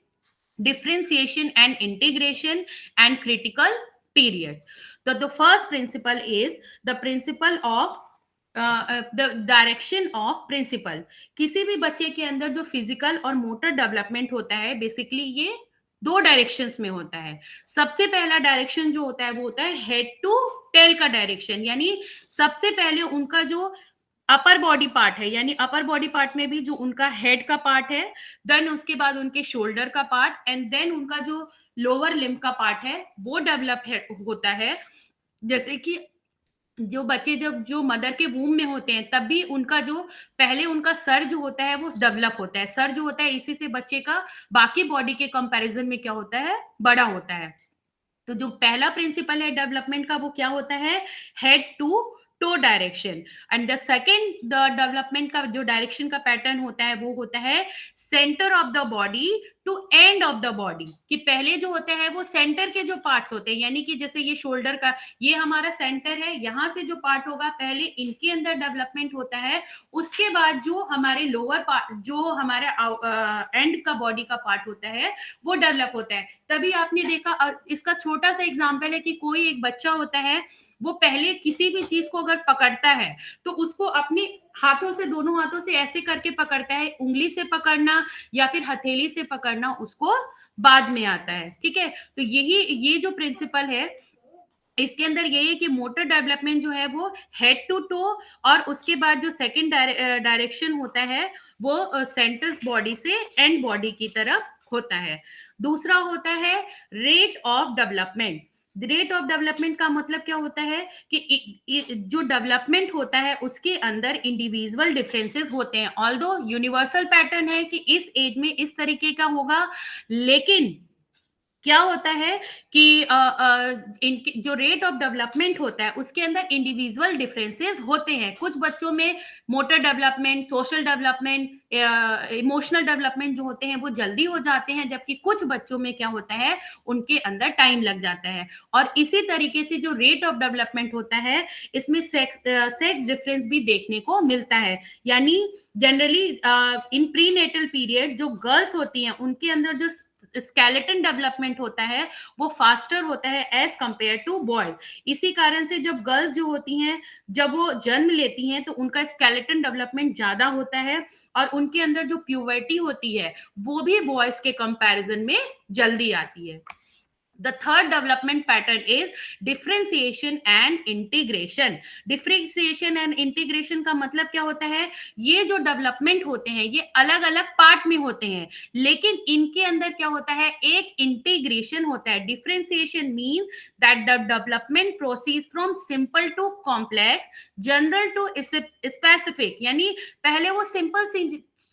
differentiation and integration, and critical period. So the first principle is the principle of the direction of principle। किसी भी बच्चे के अंदर जो फिजिकल और मोटर डेवलपमेंट होता है, बेसिकली ये 2 डायरेक्शंस में होता है। सबसे पहला डायरेक्शन जो होता है वो होता है हेड टू टेल का डायरेक्शन, यानी सबसे पहले उनका जो अपर बॉडी पार्ट है, यानी अपर बॉडी पार्ट में भी जो उनका हेड का पार्ट है, देन उसके बाद उनके शोल्डर का पार्ट, एंड देन उनका जो लोअर लिम्ब का पार्ट है वो डेवलप होता है। जैसे कि जो बच्चे जब जो मदर के वूम में होते हैं तब भी उनका जो पहले उनका सर जो होता है वो डेवलप होता है। सर जो होता है इसी से बच्चे का बाकी बॉडी के कंपैरिजन में क्या होता है, बड़ा होता है। तो जो पहला प्रिंसिपल है डेवलपमेंट का वो क्या होता है, head to toe direction. And the second the development का जो डायरेक्शन का पैटर्न होता है वो होता है centre of the body to end of the body. कि पहले जो होते हैं वो सेंटर के जो पार्ट्स होते हैं, यानी कि जैसे ये शोल्डर का, ये हमारा सेंटर है, यहाँ से जो पार्ट होगा पहले इनके अंदर डेवलपमेंट होता है, उसके बाद जो हमारे लोअर पार्ट, जो हमारा एंड का बॉडी का पार्ट होता है वो डेवलप होता है। तभी आपने देखा, इसका छोटा सा एग्जाम्पल है कि कोई एक बच्चा होता है, वो पहले किसी भी चीज को अगर पकड़ता है तो उसको अपने हाथों से, दोनों हाथों से ऐसे करके पकड़ता है, उंगली से पकड़ना या फिर हथेली से पकड़ना उसको बाद में आता है। ठीक है, तो ये जो प्रिंसिपल है इसके अंदर ये है कि मोटर डेवलपमेंट जो है वो हेड टू टो, और उसके बाद जो सेकंड डायरेक्शन होता है वो सेंटर बॉडी से एंड बॉडी की तरफ होता है। दूसरा होता है rate of development. Rate of development का मतलब क्या होता है कि जो डेवलपमेंट होता है उसके अंदर इंडिविजुअल डिफरेंसेस होते हैं। ऑल्दो यूनिवर्सल पैटर्न है कि इस एज में इस तरीके का होगा, लेकिन क्या होता है कि इनके जो रेट ऑफ डेवलपमेंट होता है उसके अंदर इंडिविजुअल डिफरेंसेस होते हैं। कुछ बच्चों में motor development, social development, emotional development जो होते हैं वो जल्दी हो जाते हैं, जबकि कुछ बच्चों में क्या होता है उनके अंदर टाइम लग जाता है। और इसी तरीके से जो रेट ऑफ डेवलपमेंट होता है इसमें सेक्स डिफरेंस भी देखने को मिलता है। यानी generally in prenatal period जो गर्ल्स होती हैं उनके अंदर जो स्केलेटन डेवलपमेंट होता है वो फास्टर होता है एज कंपेयर टू बॉयज। इसी कारण से जब गर्ल्स जो होती हैं जब वो जन्म लेती हैं तो उनका स्केलेटन डेवलपमेंट ज्यादा होता है और उनके अंदर जो प्यूबर्टी होती है वो भी बॉयज के कंपैरिजन में जल्दी आती है। The third development pattern is differentiation and integration. Differentiation and integration का मतलब क्या होता है, ये जो डेवलपमेंट होते हैं ये अलग अलग पार्ट में होते हैं, लेकिन इनके अंदर क्या होता है एक इंटीग्रेशन होता है। Differentiation mean that the development proceeds from simple to complex, general to specific. यानी पहले वो सिंपल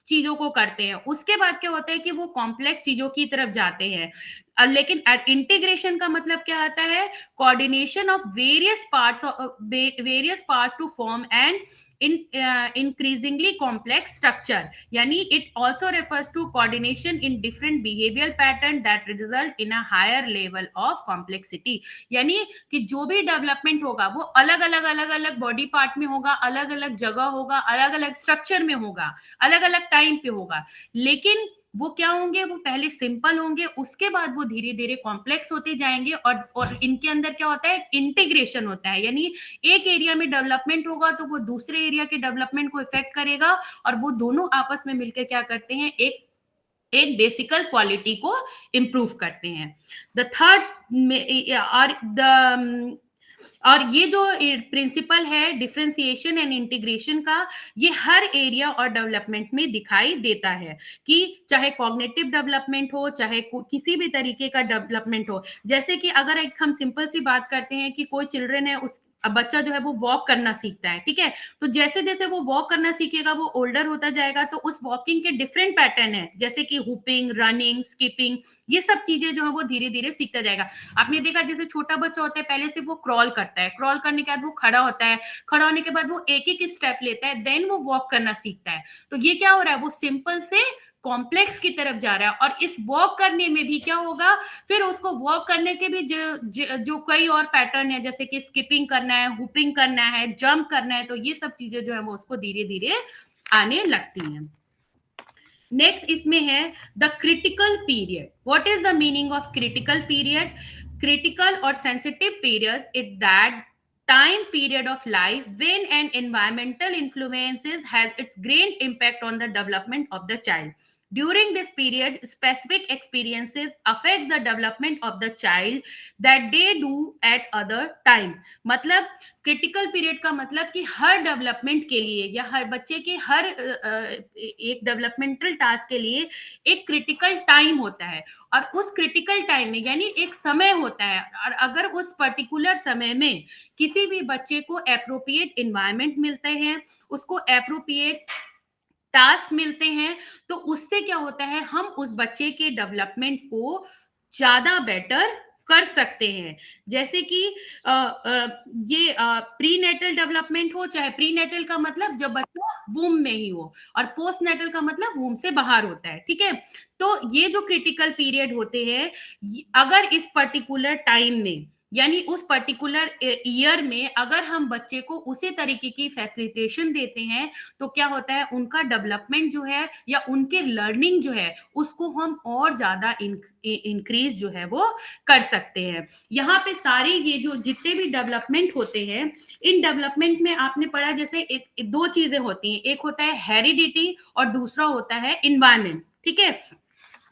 चीजों को करते हैं, उसके बाद क्या होता है कि वो कॉम्प्लेक्स चीजों की तरफ जाते हैं। लेकिन इंटीग्रेशन का मतलब क्या आता है, coordination of various part two form and increasingly complex structure. Yani it also refers to coordination in different behavioral pattern that result in a higher level of complexity. यानी कि जो भी डेवलपमेंट होगा वो अलग अलग बॉडी पार्ट में होगा, अलग अलग जगह होगा, अलग अलग स्ट्रक्चर में होगा, अलग अलग टाइम पे होगा, लेकिन वो क्या होंगे, वो पहले सिंपल होंगे, उसके बाद वो धीरे धीरे कॉम्प्लेक्स होते जाएंगे और इनके अंदर क्या होता है इंटीग्रेशन होता है। यानी एक एरिया में डेवलपमेंट होगा तो वो दूसरे एरिया के डेवलपमेंट को इफेक्ट करेगा और वो दोनों आपस में मिलकर क्या करते हैं एक बेसिकल क्वालिटी को इंप्रूव करते हैं। द थर्ड और ये जो प्रिंसिपल है डिफरेंशिएशन एंड इंटीग्रेशन का, ये हर एरिया और डेवलपमेंट में दिखाई देता है कि चाहे कॉग्निटिव डेवलपमेंट हो, चाहे किसी भी तरीके का डेवलपमेंट हो। जैसे कि अगर एक हम सिंपल सी बात करते हैं कि कोई चिल्ड्रन है, उस बच्चा जो है वो वॉक करना सीखता है, ठीक है, तो जैसे जैसे वो वॉक करना सीखेगा वो ओल्डर होता जाएगा तो उस वॉकिंग के डिफरेंट पैटर्न है, जैसे कि हुपिंग, रनिंग, स्किपिंग, ये सब चीजें जो है वो धीरे धीरे सीखता जाएगा। आपने देखा जैसे छोटा बच्चा होता है पहले से वो क्रॉल करता है, क्रॉल करने के बाद वो खड़ा होता है, खड़ा होने के बाद वो एक एक स्टेप लेता है, देन वो वॉक करना सीखता है। तो ये क्या हो रहा है, वो सिंपल से कॉम्प्लेक्स की तरफ जा रहा है। और इस वॉक करने में भी क्या होगा, फिर उसको वॉक करने के भी जो कई और पैटर्न है, जैसे कि स्किपिंग करना है, हुपिंग करना है, जंप करना है, तो ये सब चीजें जो है वो उसको धीरे धीरे आने लगती हैं। नेक्स्ट इसमें है the critical period. What is the meaning of critical period? Critical और sensitive period it that time period of life when an environmental influences has its great impact on the development of the child. During this period, specific experiences affect the development of the child that they do at other time. मतलब critical period का मतलब कि हर development के लिए या हर बच्चे के हर एक डेवलपमेंटल टास्क के लिए एक क्रिटिकल टाइम होता है और उस क्रिटिकल टाइम में यानी एक समय होता है, और अगर उस पर्टिकुलर समय में किसी भी बच्चे को एप्रोप्रिएट एनवायरनमेंट मिलते हैं, उसको एप्रोप्रिएट टास्क मिलते हैं, तो उससे क्या होता है, हम उस बच्चे के डेवलपमेंट को ज्यादा बेटर कर सकते हैं। जैसे कि ये प्री नेटल डेवलपमेंट हो, चाहे प्री नेटल का मतलब जब बच्चा वूम में ही हो, और पोस्ट नेटल का मतलब वूम से बाहर होता है, ठीक है। तो ये जो क्रिटिकल पीरियड होते हैं, अगर इस पर्टिकुलर टाइम में यानी उस पर्टिकुलर ईयर में अगर हम बच्चे को उसी तरीके की फैसिलिटेशन देते हैं तो क्या होता है, उनका डेवलपमेंट जो है या उनके लर्निंग जो है उसको हम और ज्यादा इंक्रीज जो है वो कर सकते हैं। यहाँ पे सारे ये जो जितने भी डेवलपमेंट होते हैं, इन डेवलपमेंट में आपने पढ़ा जैसे दो चीजें होती हैं, एक होता है हेरिडिटी और दूसरा होता है इन्वायरमेंट, ठीक है।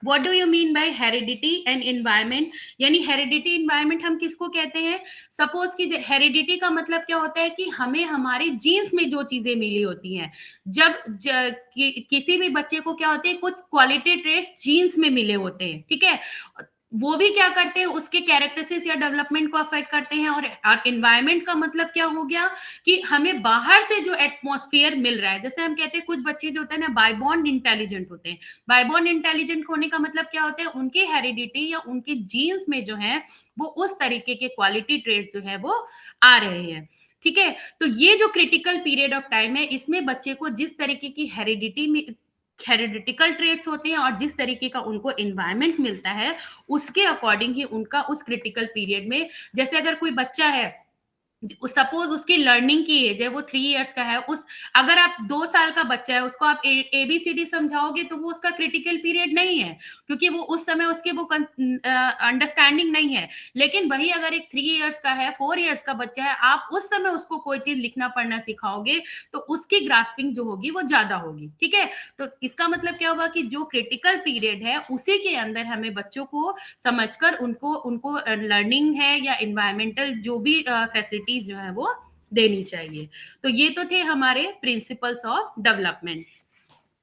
What do you mean by heredity and environment? यानी हेरिडिटी इन्वायरमेंट हम किसको कहते हैं? सपोज कि हेरिडिटी का मतलब क्या होता है कि हमें हमारे जीन्स में जो चीजें मिली होती हैं, जब किसी भी बच्चे को क्या होते हैं, कुछ क्वालिटी ट्रेट्स जीन्स में मिले होते हैं, ठीक है। वो भी क्या करते हैं, उसके कैरेक्टरिस्टिक्स या डेवलपमेंट को अफेक्ट करते हैं। और एनवायरमेंट का मतलब क्या हो गया कि हमें बाहर से जो एटमॉस्फेयर मिल रहा है, जैसे हम कहते हैं कुछ बच्चे जो होते हैं ना बायबॉर्न इंटेलिजेंट होते हैं। बायबॉर्न इंटेलिजेंट होने का मतलब क्या होता है, उनके हेरिडिटी या उनके जीन्स में जो है वो उस तरीके के क्वालिटी ट्रेट जो है वो आ रहे हैं। ठीक है, तो ये जो क्रिटिकल पीरियड ऑफ टाइम है, इसमें बच्चे को जिस तरीके की हेरिडिटिकल ट्रेट्स होते हैं और जिस तरीके का उनको एनवायरनमेंट मिलता है, उसके अकॉर्डिंग ही उनका उस क्रिटिकल पीरियड में, जैसे अगर कोई बच्चा है, सपोज उसकी लर्निंग की एज है वो 3 इयर्स का है, उस अगर आप 2 साल का बच्चा है उसको आप एबीसीडी समझाओगे तो वो उसका क्रिटिकल पीरियड नहीं है, क्योंकि वो उस समय उसके वो अंडरस्टैंडिंग नहीं है। लेकिन वही अगर एक 3 इयर्स का है, 4 इयर्स का बच्चा है, आप उस समय उसको कोई चीज लिखना पढ़ना सिखाओगे तो उसकी ग्रास्पिंग जो होगी वो ज्यादा होगी। ठीक है, तो इसका मतलब क्या होगा कि जो क्रिटिकल पीरियड है उसी के अंदर हमें बच्चों को समझकर उनको उनको लर्निंग है या इन्वायरमेंटल जो भी फैसिलिटीज जो है वो देनी चाहिए। तो ये तो थे हमारे principles of development.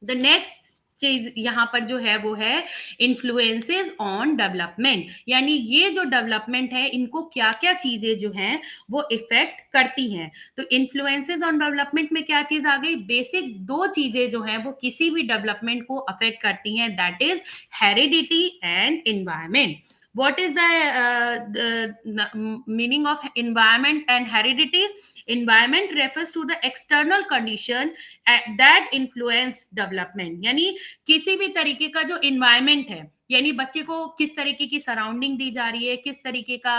The next चीज यहाँ पर जो है वो है इन्फ्लुएंसेस ऑन डेवलपमेंट, यानी ये जो डेवलपमेंट है इनको क्या क्या चीजें जो हैं वो इफेक्ट करती हैं। तो इन्फ्लुएंसेस ऑन डेवलपमेंट में क्या चीज आ गई, बेसिक 2 चीजें जो हैं वो किसी भी डेवलपमेंट को अफेक्ट करती हैं, that is heredity and environment. What is the meaning of environment and heredity? Environment refers to the external condition that influence development, यानी किसी भी तरीके का जो environment है, यानी बच्चे को किस तरीके की सराउंडिंग दी जा रही है, किस तरीके का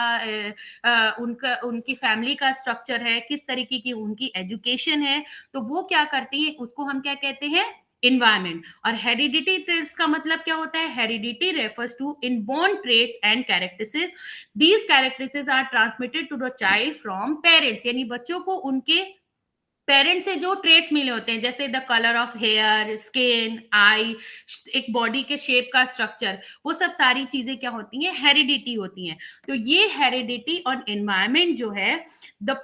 उनकी फैमिली का स्ट्रक्चर है, किस तरीके की उनकी एजुकेशन है, तो वो क्या करती है, उसको हम क्या कहते हैं, इन्वायरमेंट। और हेरिडिटी ट्रेट्स का मतलब क्या होता है, heredity refers to inborn traits and characteristics, these characteristics are transmitted to the child from parents, यानी बच्चों को उनके पेरेंट्स से जो ट्रेट्स मिले होते हैं, जैसे the colour of hair, skin, eye, एक बॉडी के शेप का स्ट्रक्चर, वो सब सारी चीजें क्या होती हैं, हेरिडिटी होती हैं। तो ये हेरिडिटी और एनवायरमेंट जो है, the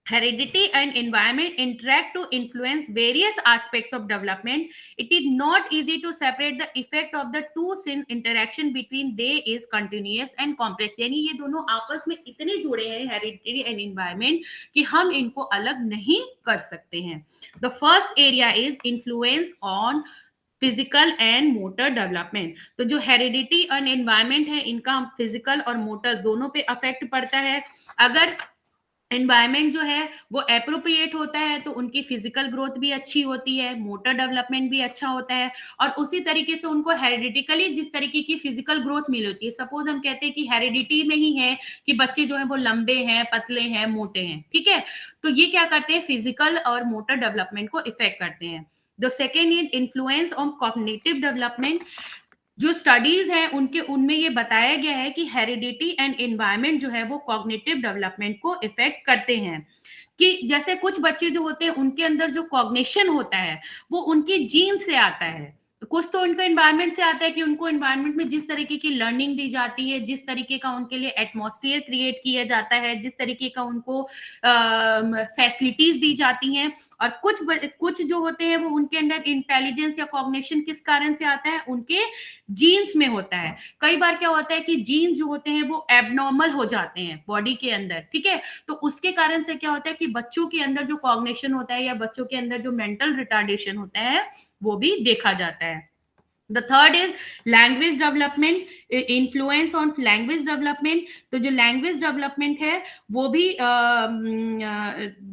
heredity and environment interact to influence various aspects of development. It is not easy to separate the effect of the two since interaction between they is continuous and complex, यानी ये दोनों आपस में इतने जुड़े हैं heredity and environment कि हम इनको अलग नहीं कर सकते हैं। The first area is influence on physical and motor development. तो जो हेरिडिटी और एनवायरमेंट है इनका फिजिकल और मोटर दोनों पे अफेक्ट पड़ता है। अगर एनवायरमेंट जो है वो एप्रोप्रिएट होता है तो उनकी फिजिकल ग्रोथ भी अच्छी होती है, मोटर डेवलपमेंट भी अच्छा होता है, और उसी तरीके से उनको हेरिडिटिकली जिस तरीके की फिजिकल ग्रोथ मिली होती है, सपोज हम कहते हैं कि हेरिडिटी में ही है कि बच्चे जो है वो लंबे हैं, पतले हैं, मोटे हैं, ठीक है, तो ये क्या करते हैं, फिजिकल और मोटर डेवलपमेंट को इफेक्ट करते हैं। The second is influence on cognitive development. जो स्टडीज हैं उनमें ये बताया गया है कि हेरिडिटी एंड एनवायरनमेंट जो है वो कॉग्निटिव डेवलपमेंट को इफेक्ट करते हैं, कि जैसे कुछ बच्चे जो होते हैं उनके अंदर जो कॉग्निशन होता है वो उनकी जीन से आता है, कुछ तो उनका एनवायरनमेंट से आता है कि उनको एनवायरनमेंट में जिस तरीके की लर्निंग दी जाती है, जिस तरीके का उनके लिए एटमॉस्फेयर क्रिएट किया जाता है, जिस तरीके का उनको फैसिलिटीज दी जाती हैं, और कुछ जो होते हैं वो उनके अंदर इंटेलिजेंस या कॉग्निशन किस कारण से आता है, उनके जीन्स में होता है। कई बार क्या होता है कि जीन्स जो होते हैं वो एबनॉर्मल हो जाते हैं बॉडी के अंदर, ठीक है, तो उसके कारण से क्या होता है कि बच्चों के अंदर जो कॉग्निशन होता है या बच्चों के अंदर जो मेंटल रिटार्डेशन होता है वो भी देखा जाता है। The third is language development, influence on language development। तो जो language development है वो भी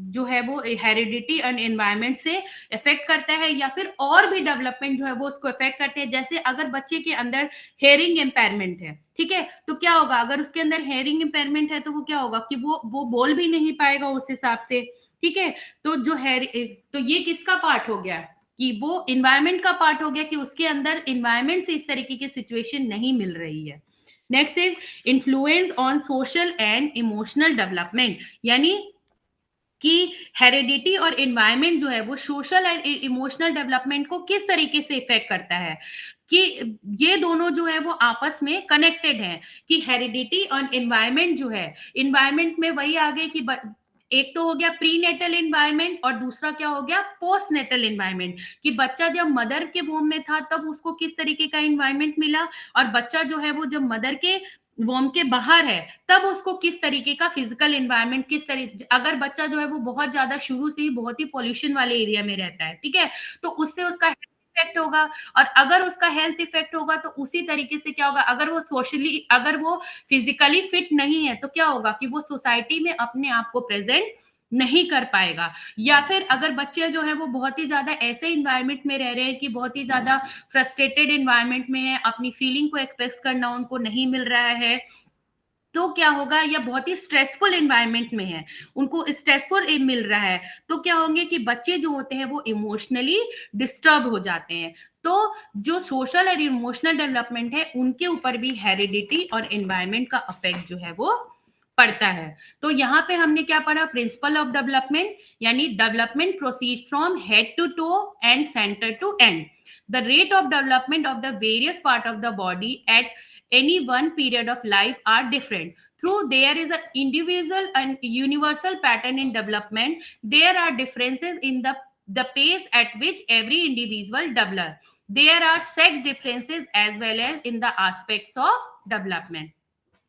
जो है वो हेरिडिटी एंड एनवायरनमेंट से इफेक्ट करता है, या फिर और भी डेवलपमेंट जो है वो उसको इफेक्ट करते हैं। जैसे अगर बच्चे के अंदर हेयरिंग इम्पेयरमेंट है, ठीक है, तो क्या होगा, अगर उसके अंदर हेयरिंग इम्पेयरमेंट है तो वो क्या होगा कि वो बोल भी नहीं पाएगा उस हिसाब से, ठीक है, तो जो है तो ये किसका पार्ट हो गया कि वो इन्वायरमेंट का पार्ट हो गया कि उसके अंदर इन्वायरमेंट से इस तरीके की सिचुएशन नहीं मिल रही है। Next is influence on social and emotional development, यानी कि हेरिडिटी और एनवायरनमेंट जो है वो सोशल एंड इमोशनल डेवलपमेंट को किस तरीके से इफेक्ट करता है, कि ये दोनों जो है वो आपस में कनेक्टेड हैं, कि हेरिडिटी और एनवायरनमेंट जो है, एनवायरनमेंट में वही आ गए कि एक तो हो गया प्री नेटल एनवायरमेंट और दूसरा क्या हो गया पोस्ट नेटल एनवायरमेंट, कि बच्चा जब मदर के वोम में था तब उसको किस तरीके का एनवायरमेंट मिला, और बच्चा जो है वो जब मदर के वोम के बाहर है तब उसको किस तरीके का फिजिकल एनवायरनमेंट, किस तरीके, अगर बच्चा जो है वो बहुत ज्यादा शुरू से ही बहुत ही पॉल्यूशन वाले एरिया में रहता है, ठीक है, तो उससे उसका इफेक्ट होगा, और अगर उसका हेल्थ इफेक्ट होगा तो उसी तरीके से क्या होगा, अगर वो सोशली, अगर वो फिजिकली फिट नहीं है तो क्या होगा कि वो सोसाइटी में अपने आप को प्रेजेंट नहीं कर पाएगा। या फिर अगर बच्चे जो है वो बहुत ही ज्यादा ऐसे इन्वायरमेंट में रह रहे हैं कि बहुत ही ज्यादा फ्रस्ट्रेटेड इन्वायरमेंट में है, अपनी फीलिंग को एक्सप्रेस करना उनको नहीं मिल रहा है, तो क्या होगा, या बहुत ही स्ट्रेसफुल एनवायरनमेंट में है, उनको स्ट्रेसफुल मिल रहा है, तो क्या होंगे कि बच्चे जो होते हैं वो इमोशनली डिस्टर्ब हो जाते हैं। तो जो सोशल और इमोशनल डेवलपमेंट है उनके ऊपर भी हेरिडिटी और एनवायरनमेंट का इफेक्ट जो है वो पड़ता है। तो यहाँ पे हमने क्या पढ़ा, प्रिंसिपल ऑफ डेवलपमेंट, यानी development proceed from head to toe and centre to end. The rate of development of the various part of the body at any one period of life are different. Though there is an individual and universal pattern in development, there are differences in the pace at which every individual develops. There are sex differences as well as in the aspects of development.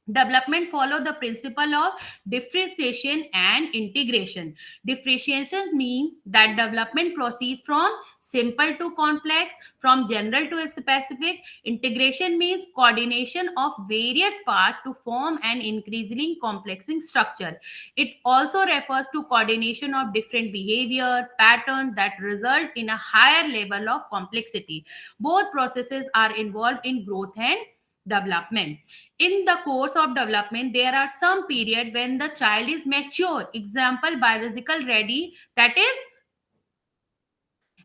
Development follow the principle of differentiation and integration. Differentiation means that development proceeds from simple to complex, from general to specific. Integration means coordination of various parts to form an increasingly complex structure. It also refers to coordination of different behavior patterns that result in a higher level of complexity. Both processes are involved in growth and development. In the course of development, there are some period when the child is mature, example biological ready, that is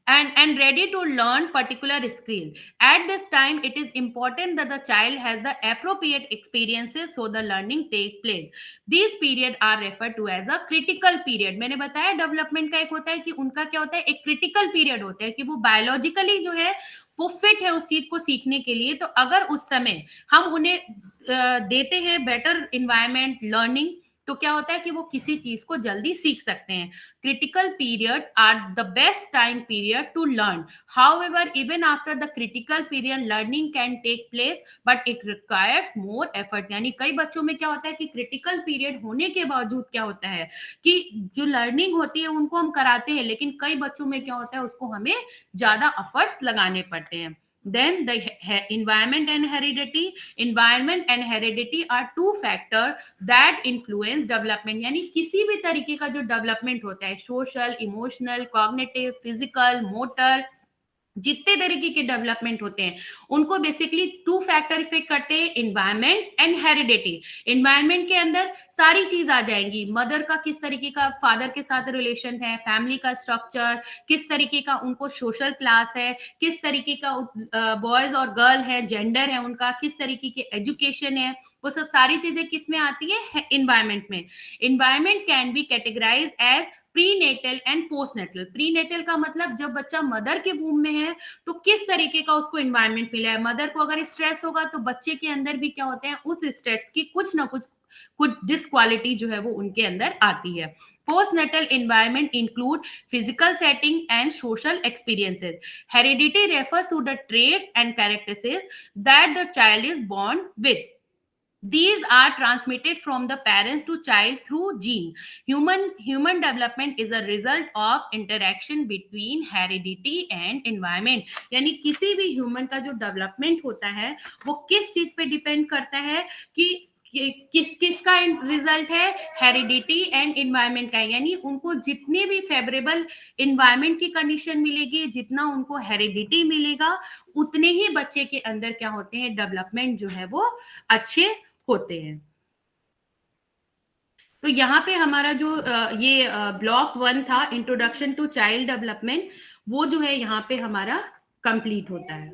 and ready to learn particular skill. At this time, it is important that the child has the appropriate experiences so the learning takes place. These period are referred to as a critical period. मैंने बताया development का एक होता है कि उनका क्या होता है, एक क्रिटिकल पीरियड होता है कि वो बायोलॉजिकली जो है वो फिट है उस चीज को सीखने के लिए, तो अगर उस समय हम उन्हें देते हैं बेटर इन्वायरमेंट लर्निंग, तो क्या होता है कि वो किसी चीज को जल्दी सीख सकते हैं. Critical periods are the best time period to learn. However, even after the critical period, learning can take place, but it requires more effort. यानी कई बच्चों में क्या होता है कि critical period होने के बावजूद क्या होता है कि जो learning होती है उनको हम कराते हैं, लेकिन कई बच्चों में क्या होता है उसको हमें ज्यादा efforts लगाने पड़ते हैं. Then the environment and heredity. Environment and heredity are two factors that influence development. यानी किसी भी तरीके का जो डेवलपमेंट होता है, social, emotional, cognitive, physical, motor, जितने तरीके के डेवलपमेंट होते हैं उनको बेसिकली टू फैक्टर इफेक्ट करते हैं, एनवायरनमेंट एंड हेरिडिटी. एनवायरनमेंट के अंदर सारी चीज आ जाएंगी, मदर का किस तरीके का फादर के साथ रिलेशन है, फैमिली का स्ट्रक्चर, किस तरीके का उनको सोशल क्लास है, किस तरीके का बॉयज और गर्ल है, जेंडर है उनका, किस तरीके की एजुकेशन है, वो सब सारी चीजें किस में आती है, एनवायरनमेंट में. Environment can be categorize as prenatal and postnatal. Prenatal का मतलब जब बच्चा मदर के वूम में है तो किस तरीके का उसको एनवायरनमेंट मिला है. मदर को अगर स्ट्रेस होगा तो बच्चे के अंदर भी क्या होते हैं, उस स्ट्रेस की कुछ ना कुछ डिसक्वालिटी जो है वो उनके अंदर आती है. Postnatal environment include physical setting and social experiences. Heredity refers to the traits and characteristics that the child is born with. These are transmitted from the parents to child through gene. Human development is a result of interaction between heredity and environment. यानी किसी भी human का जो development होता है वो किस चीज पे डिपेंड करता है कि किसका रिजल्ट है, हेरिडिटी एंड एनवायरनमेंट का. यानी उनको जितने भी फेवरेबल एनवायरनमेंट की कंडीशन मिलेगी, जितना उनको हेरिडिटी मिलेगा, उतने ही बच्चे के अंदर क्या होते हैं, डेवलपमेंट जो है वो अच्छे होते हैं. तो यहाँ पे हमारा जो ये ब्लॉक 1 था, इंट्रोडक्शन टू चाइल्ड डेवलपमेंट, वो जो है यहाँ पे हमारा कंप्लीट होता है.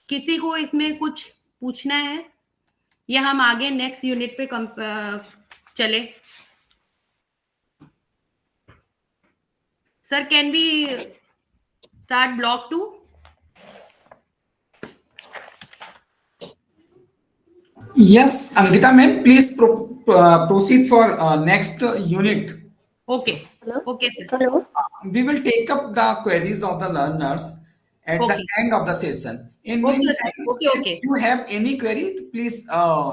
किसी को इसमें कुछ पूछना है या हम आगे नेक्स्ट यूनिट पे चले? Sir, can be start block 2? Yes, Ankita ma'am, please proceed for next unit. Okay. Hello? Okay, sir. Hello? We will take up the queries of the learners at the Okay. end of the session. In Okay, meantime, sir. Okay, if okay. you have any query, please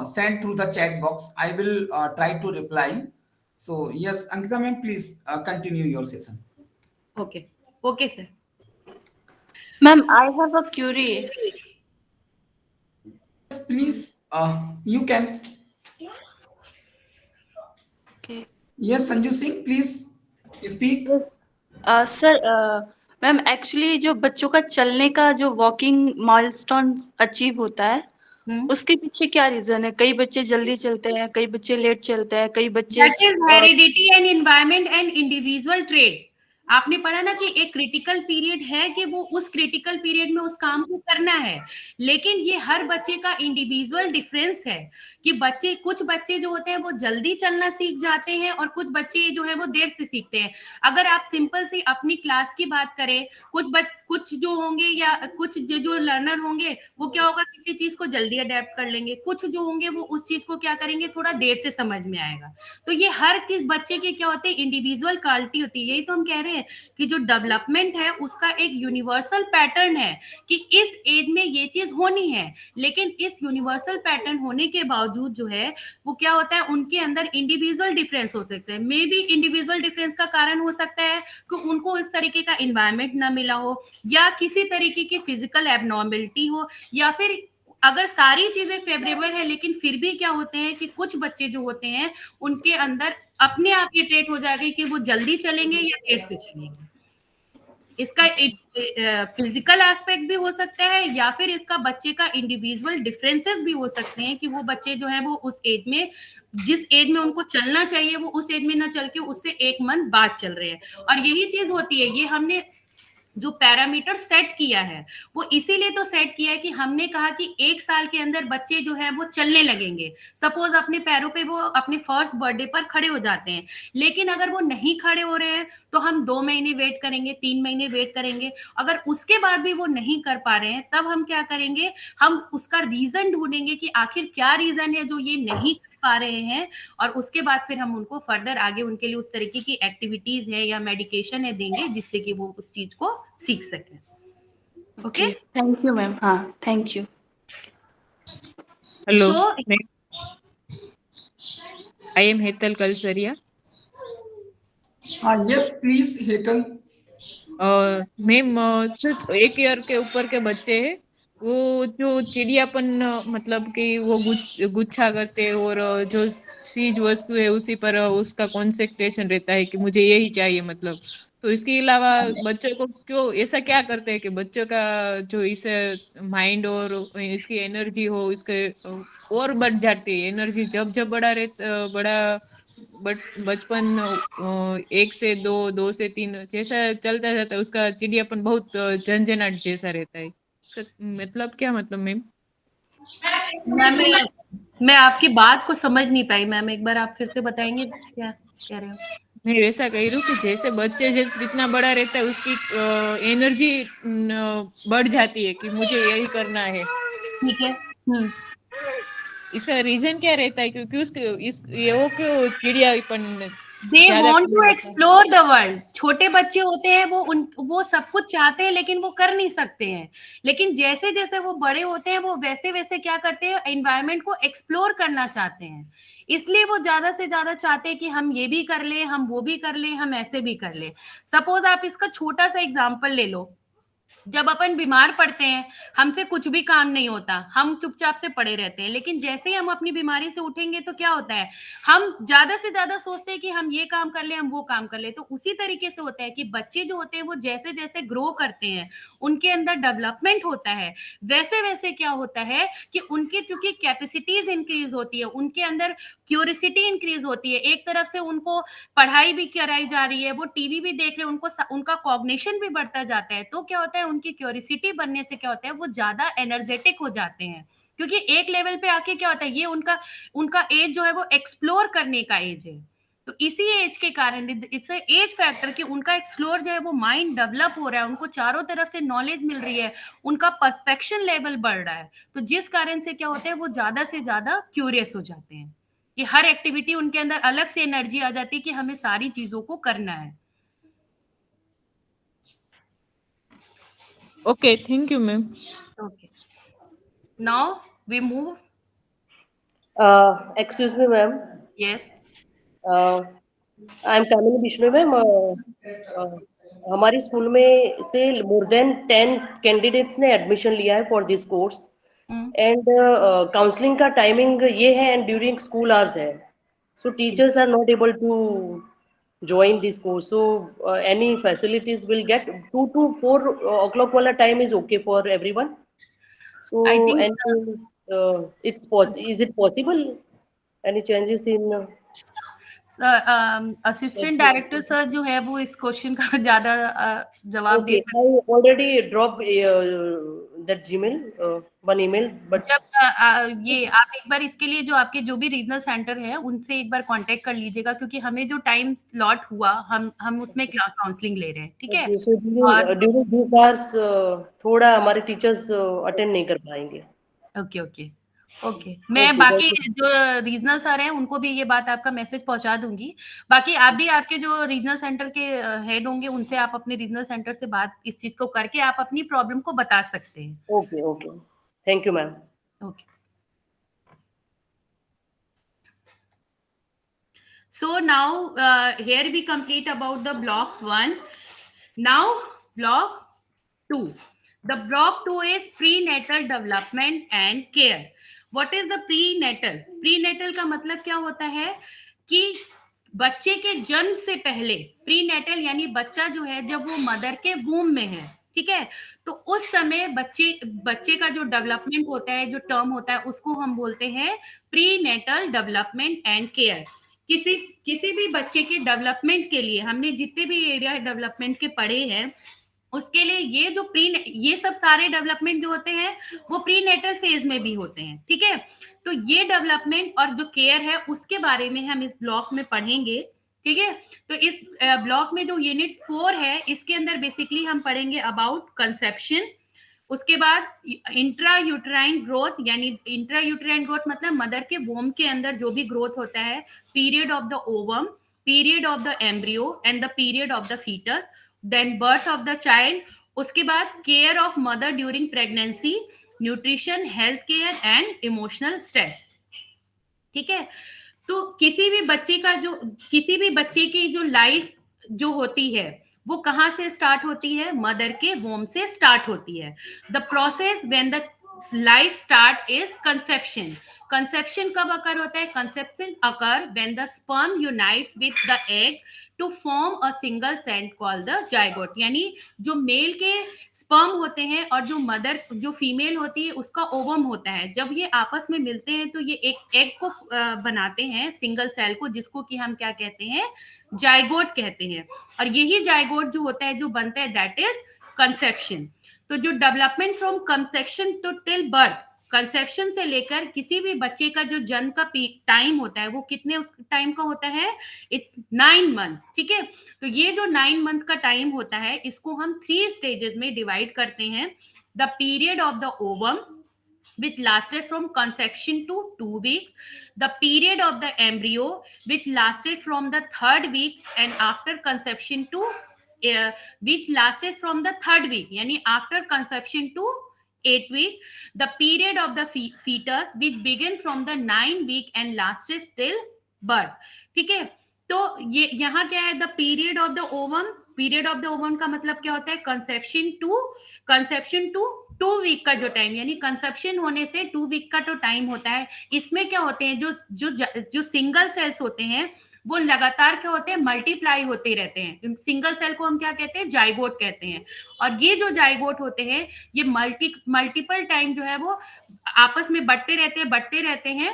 send through the chat box. I will try to reply. So yes, Ankita ma'am, please continue your session. Okay. Okay, sir. Ma'am, I have a query. Yes, please, you can. Okay. Yes, Sanju Singh, please speak. Yes. Sir ma'am actually जो बच्चों का चलने का जो walking milestone achieve होता है Hmm. उसके पीछे क्या रीजन है? कई बच्चे जल्दी चलते हैं, कई बच्चे लेट चलते हैं, कई बच्चे That is heredity and environment and individual trait. आपने पढ़ा ना कि एक क्रिटिकल पीरियड है कि वो उस क्रिटिकल पीरियड में उस काम को करना है, लेकिन ये हर बच्चे का इंडिविजुअल डिफरेंस है कि बच्चे, कुछ बच्चे जो होते हैं वो जल्दी चलना सीख जाते हैं और कुछ बच्चे जो है वो देर से सीखते हैं। अगर आप सिंपल सी अपनी क्लास की बात करें, कुछ जो होंगे या कुछ जो लर्नर होंगे वो क्या होगा, किसी चीज को जल्दी अडेप्ट कर लेंगे, कुछ जो होंगे वो उस चीज को क्या करेंगे, थोड़ा देर से समझ में आएगा। तो ये हर किस बच्चे के क्या होते हैं, इंडिविजुअल क्वालिटी होती है। यही तो हम कह रहे हैं कि जो डेवलपमेंट है उसका एक यूनिवर्सल पैटर्न है कि इस एज में ये चीज होनी है, लेकिन इस यूनिवर्सल पैटर्न होने के बावजूद जो है वो क्या होता है, उनके अंदर इंडिविजुअल डिफरेंस हो सकते हैं। मे बी इंडिविजुअल डिफरेंस का कारण हो सकता है कि उनको इस तरीके का इन्वायरमेंट ना मिला हो, या किसी तरीके की फिजिकल एबनॉर्मलिटी हो, या फिर अगर सारी चीजें फेवरेबल है लेकिन फिर भी क्या होते हैं कि कुछ बच्चे जो होते हैं उनके अंदर अपने आप ये ट्रेट हो जाएगा कि वो जल्दी चलेंगे या देर से चलेंगे। इसका फिजिकल एस्पेक्ट भी हो सकता है या फिर इसका बच्चे का इंडिविजुअल डिफरेंसेस भी हो सकते हैं कि वो बच्चे जो है वो उस एज में, जिस एज में उनको चलना चाहिए वो उस एज में ना चल के उससे एक मंथ बाद चल रहे हैं। और यही चीज होती है, ये हमने जो पैरामीटर सेट किया है वो इसीलिए तो सेट किया है कि हमने कहा कि 1 साल के अंदर बच्चे जो है वो चलने लगेंगे। सपोज अपने पैरों पे वो अपने फर्स्ट बर्थडे पर खड़े हो जाते हैं, लेकिन अगर वो नहीं खड़े हो रहे हैं तो हम 2 महीने वेट करेंगे, 3 महीने वेट करेंगे। अगर उसके बाद भी वो नहीं कर पा रहे हैं तब हम क्या करेंगे, हम उसका रीजन ढूंढेंगे कि आखिर क्या रीजन है जो ये नहीं कर पा रहे हैं, और उसके बाद फिर हम उनको फर्दर आगे उनके लिए उस तरीके की एक्टिविटीज है या मेडिकेशन है देंगे जिससे कि वो उस चीज को सीख सके। Okay, thank you ma'am. हाँ, thank you. Hello, So- I am Hetal Kalsaria. Yes, please, Hetal. Ma'am सिर्फ 1 ईयर के ऊपर के बच्चे हैं, वो जो चिड़ियापन मतलब कि वो गुच्छा करते हैं और जो चीज वस्तु है उसी पर उसका कॉन्सेंट्रेशन रहता है कि मुझे यही चाहिए मतलब। तो इसके अलावा बच्चों को क्यों ऐसा क्या करते हैं कि बच्चों का जो इसे माइंड और इसकी एनर्जी हो इसके और बढ़ जाती है एनर्जी जब जब बड़ा बचपन 1 से 2, 2 से 3 जैसा चलता जाता है उसका चिड़ियापन बहुत झंझनाट जैसा रहता है। मतलब क्या मतलब मैम? मैं आपकी बात को समझ नहीं पाई मैम, एक बार आप फिर से बताएंगे क्या कह रहे हो? मैं वैसा कह रही हूँ कि जैसे बच्चे जैसे जितना बड़ा रहता है उसकी एनर्जी बढ़ जाती है कि मुझे यही करना है। ठीक है। इसका रीजन क्या रहता है? क्योंकि ये वो क्यों चिड़ियापन दे ज्यादा वॉन्ट टू करने लगता है? Explore the world. छोटे बच्चे होते हैं वो सब कुछ चाहते हैं लेकिन वो कर नहीं सकते हैं, लेकिन जैसे जैसे वो बड़े होते हैं वो वैसे वैसे क्या करते हैं, एनवायरनमेंट को एक्सप्लोर करना चाहते हैं। इसलिए वो ज्यादा से ज्यादा चाहते हैं कि हम ये भी कर ले, हम वो भी कर ले, हम ऐसे भी कर ले। सपोज आप इसका छोटा सा एग्जाम्पल ले लो, जब अपन बीमार पड़ते हैं हमसे कुछ भी काम नहीं होता, हम चुपचाप से पड़े रहते हैं, लेकिन जैसे ही हम अपनी बीमारी से उठेंगे तो क्या होता है, हम ज्यादा से ज्यादा सोचते हैं कि हम ये काम कर ले, हम वो काम कर ले। तो उसी तरीके से होता है कि बच्चे जो होते हैं वो जैसे जैसे ग्रो करते हैं, उनके अंदर डेवलपमेंट होता है, वैसे वैसे क्या होता है कि उनकी चूंकि कैपेसिटीज इंक्रीज होती है, उनके अंदर क्यूरियोसिटी इंक्रीज होती है, एक तरफ से उनको पढ़ाई भी कराई जा रही है, वो टीवी भी देख रहे हैं, उनका कॉग्निशन भी बढ़ता जाता है। तो क्या होता है, उनकी क्यूरियोसिटी बनने से क्या होता है, वो ज्यादा एनर्जेटिक हो जाते हैं, क्योंकि एक लेवल पे आके क्या होता है, ये उनका एज जो है वो एक्सप्लोर करने का एज है। तो इसी एज के कारण इट्स एज फैक्टर कि उनका एक्सप्लोर जो है वो माइंड डेवलप हो रहा है, उनको चारों तरफ से नॉलेज मिल रही है, उनका परफेक्शन लेवल बढ़ रहा है, तो जिस कारण से क्या होता है वो ज्यादा से ज्यादा क्यूरियस हो जाते हैं। कि हर एक्टिविटी उनके अंदर अलग से एनर्जी आ जाती है कि हमें सारी चीजों को करना है। Okay, thank you ma'am. Okay, now we move. Excuse me, ma'am. Yes, I am Kamini Bishnoi ma'am. हमारी स्कूल में से मोर देन 10 कैंडिडेट्स ने एडमिशन लिया है for this course, and counselling का टाइमिंग ये है एंड ड्यूरिंग स्कूल आवर्स है, so teachers are not able to join this course, so any facilities will get 2 to 4 o'clock wala time is okay for everyone, so I think and is it possible any changes in assistant director sir जो है वो इस question का ज्यादा जवाब दे Okay, सकते I already dropped that Gmail, one email, but जब ये आप एक बार इसके लिए जो आपके जो भी रीजनल सेंटर है उनसे एक बार कांटेक्ट कर लीजिएगा, क्योंकि हमें जो टाइम स्लॉट हुआ हम उसमें काउंसलिंग ले रहे हैं, ठीक है। okay, so और during these hours थोड़ा हमारे टीचर्स अटेंड नहीं कर पाएंगे। ओके ओके ओके, मैं Okay, बाकी thank you. जो रीजनल सर हैं उनको भी ये बात आपका मैसेज पहुंचा दूंगी। बाकी आप भी आपके जो रीजनल सेंटर के हेड होंगे उनसे आप अपने रीजनल सेंटर से बात इस चीज को करके आप अपनी प्रॉब्लम को बता सकते हैं। Okay, okay. Thank you, ma'am. Okay. So now here we complete about the block 1. Now block 2. The block 2 is prenatal development and care. What is the prenatal? Prenatal का मतलब क्या होता है कि बच्चे के जन्म से पहले, प्रीनेटल यानी बच्चा जो है जब वो मदर के वूम में है, ठीक है, तो उस समय बच्चे का जो डेवलपमेंट होता है, जो टर्म होता है, उसको हम बोलते हैं प्रीनेटल डेवलपमेंट एंड केयर। किसी भी बच्चे के डेवलपमेंट के लिए हमने जितने भी एरिया डेवलपमेंट के पढ़े हैं उसके लिए ये सब सारे डेवलपमेंट जो होते हैं वो प्रीनेटल फेज में भी होते हैं, ठीक है। तो ये डेवलपमेंट और जो केयर है उसके बारे में हम इस ब्लॉक में पढ़ेंगे, ठीक है। तो इस ब्लॉक में जो यूनिट 4 है इसके अंदर बेसिकली हम पढ़ेंगे अबाउट कंसेप्शन, उसके बाद इंट्रा यूट्राइन ग्रोथ, यानी इंट्रा यूट्राइन ग्रोथ मतलब मदर के वोम के अंदर जो भी ग्रोथ होता है, period of the ovum, period of the embryo and the period of the foetus, then birth of the child, उसके बाद care of mother during pregnancy, nutrition, health care and emotional stress, ठीक है। तो किसी भी बच्चे की जो लाइफ जो होती है वो कहाँ से स्टार्ट होती है? मदर के वोम से स्टार्ट होती है। The process when the life start is conception. Conception कब अकर होता है? Conception occur when the sperm unites with the egg to form a single cell called the zygote, यानी जो मेल के स्पर्म होते हैं और जो फीमेल होती है उसका ओवम होता है, जब ये आपस में मिलते हैं तो ये एक एग को बनाते हैं, सिंगल सेल को, जिसको कि हम क्या कहते हैं? जाइगोट कहते हैं। और यही जाइगोट जो होता है जो बनता है दैट इज कंसेप्शन। तो जो development from conception to till birth, conception से लेकर किसी भी बच्चे का जो जन्म का टाइम होता है वो कितने टाइम का होता है? इट्स 9 मंथ, ठीक है। तो ये जो 9 मंथ का टाइम होता है इसको हम 3 स्टेजेस में डिवाइड करते हैं। The period of the ovum which lasted from conception to 2 weeks, the period of the embryo which lasted from the 3rd week and after conception to which lasted from the 3rd week, yani after conception to 8 week, the period of the fetus which began from the 9 week and lasted till birth, ठीक है। तो ये यहाँ क्या है? The period of the ovum, period of the ovum का मतलब क्या होता है? कंसेप्शन टू 2 वीक का जो टाइम, यानी कंसेप्शन होने से 2 वीक का जो टाइम होता है, इसमें क्या होते हैं? जो सिंगल सेल्स होते हैं वो लगातार क्या होते हैं? मल्टीप्लाई होते रहते हैं। सिंगल सेल को हम क्या कहते हैं? जाइगोट कहते हैं। और ये जो जाइगोट होते हैं ये मल्टीपल टाइम जो है वो आपस में बढ़ते रहते हैं,